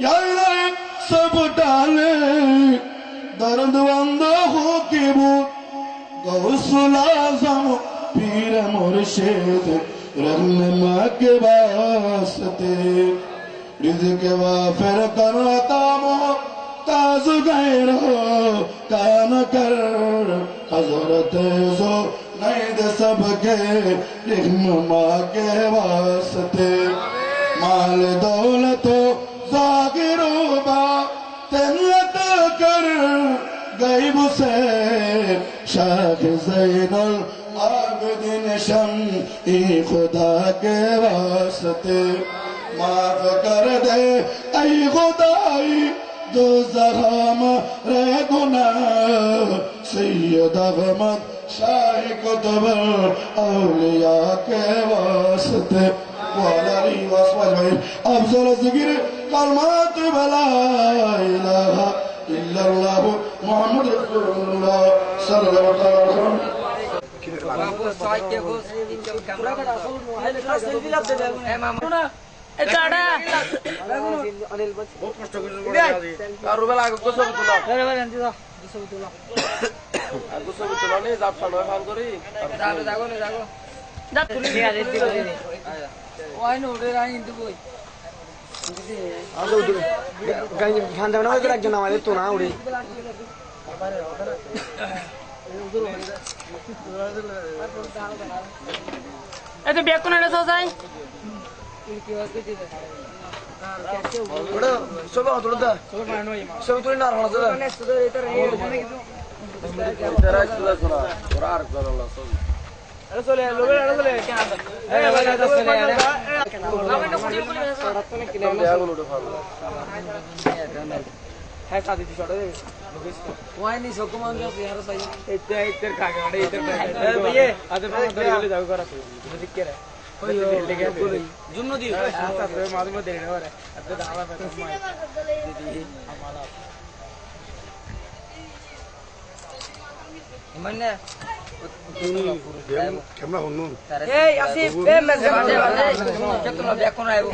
ইয়া আল্লাহ সব ডালে দর্দ বন্ধ হো কে गौसुल आज़म पीर मुर्शिद रहनुमा के वास्ते रिज़्क़ वाफ़िर कर अतामो ताज़ गैरो कान कर हज़रत ज़ो नैद सबके रहनुमा के वास्ते माल दौलतो ज़ागिरो बा तन्नत कर गैब से शाख ज़ैनुल आबिदीन शम्ई खुदा के वास्ते माफ कर दे ऐ खुदाई दोज़ख हमारे गुनाह सैयद अहमद शाह कुतुब औलिया के वास्ते वाली वस्वल अफजल ज़िक्र कलमात ला इलाहा इल्लल्लाह मुहम्मद रसूलुल्लाह सल्लल्लाहु अलैहि वसल्लम আর রুবেলা আগে ছবি তোলা আর ছবি তোলা নেই যার সময় ফান করি একজন আমাদের তো না উড়ে এত ব্যাগ কোন যাই ছবি তুলে না ক্যামেরা হনুন এই আসিফ এ মেসে তোমরা ব্যাগ কোন আইবো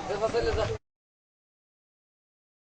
দেখা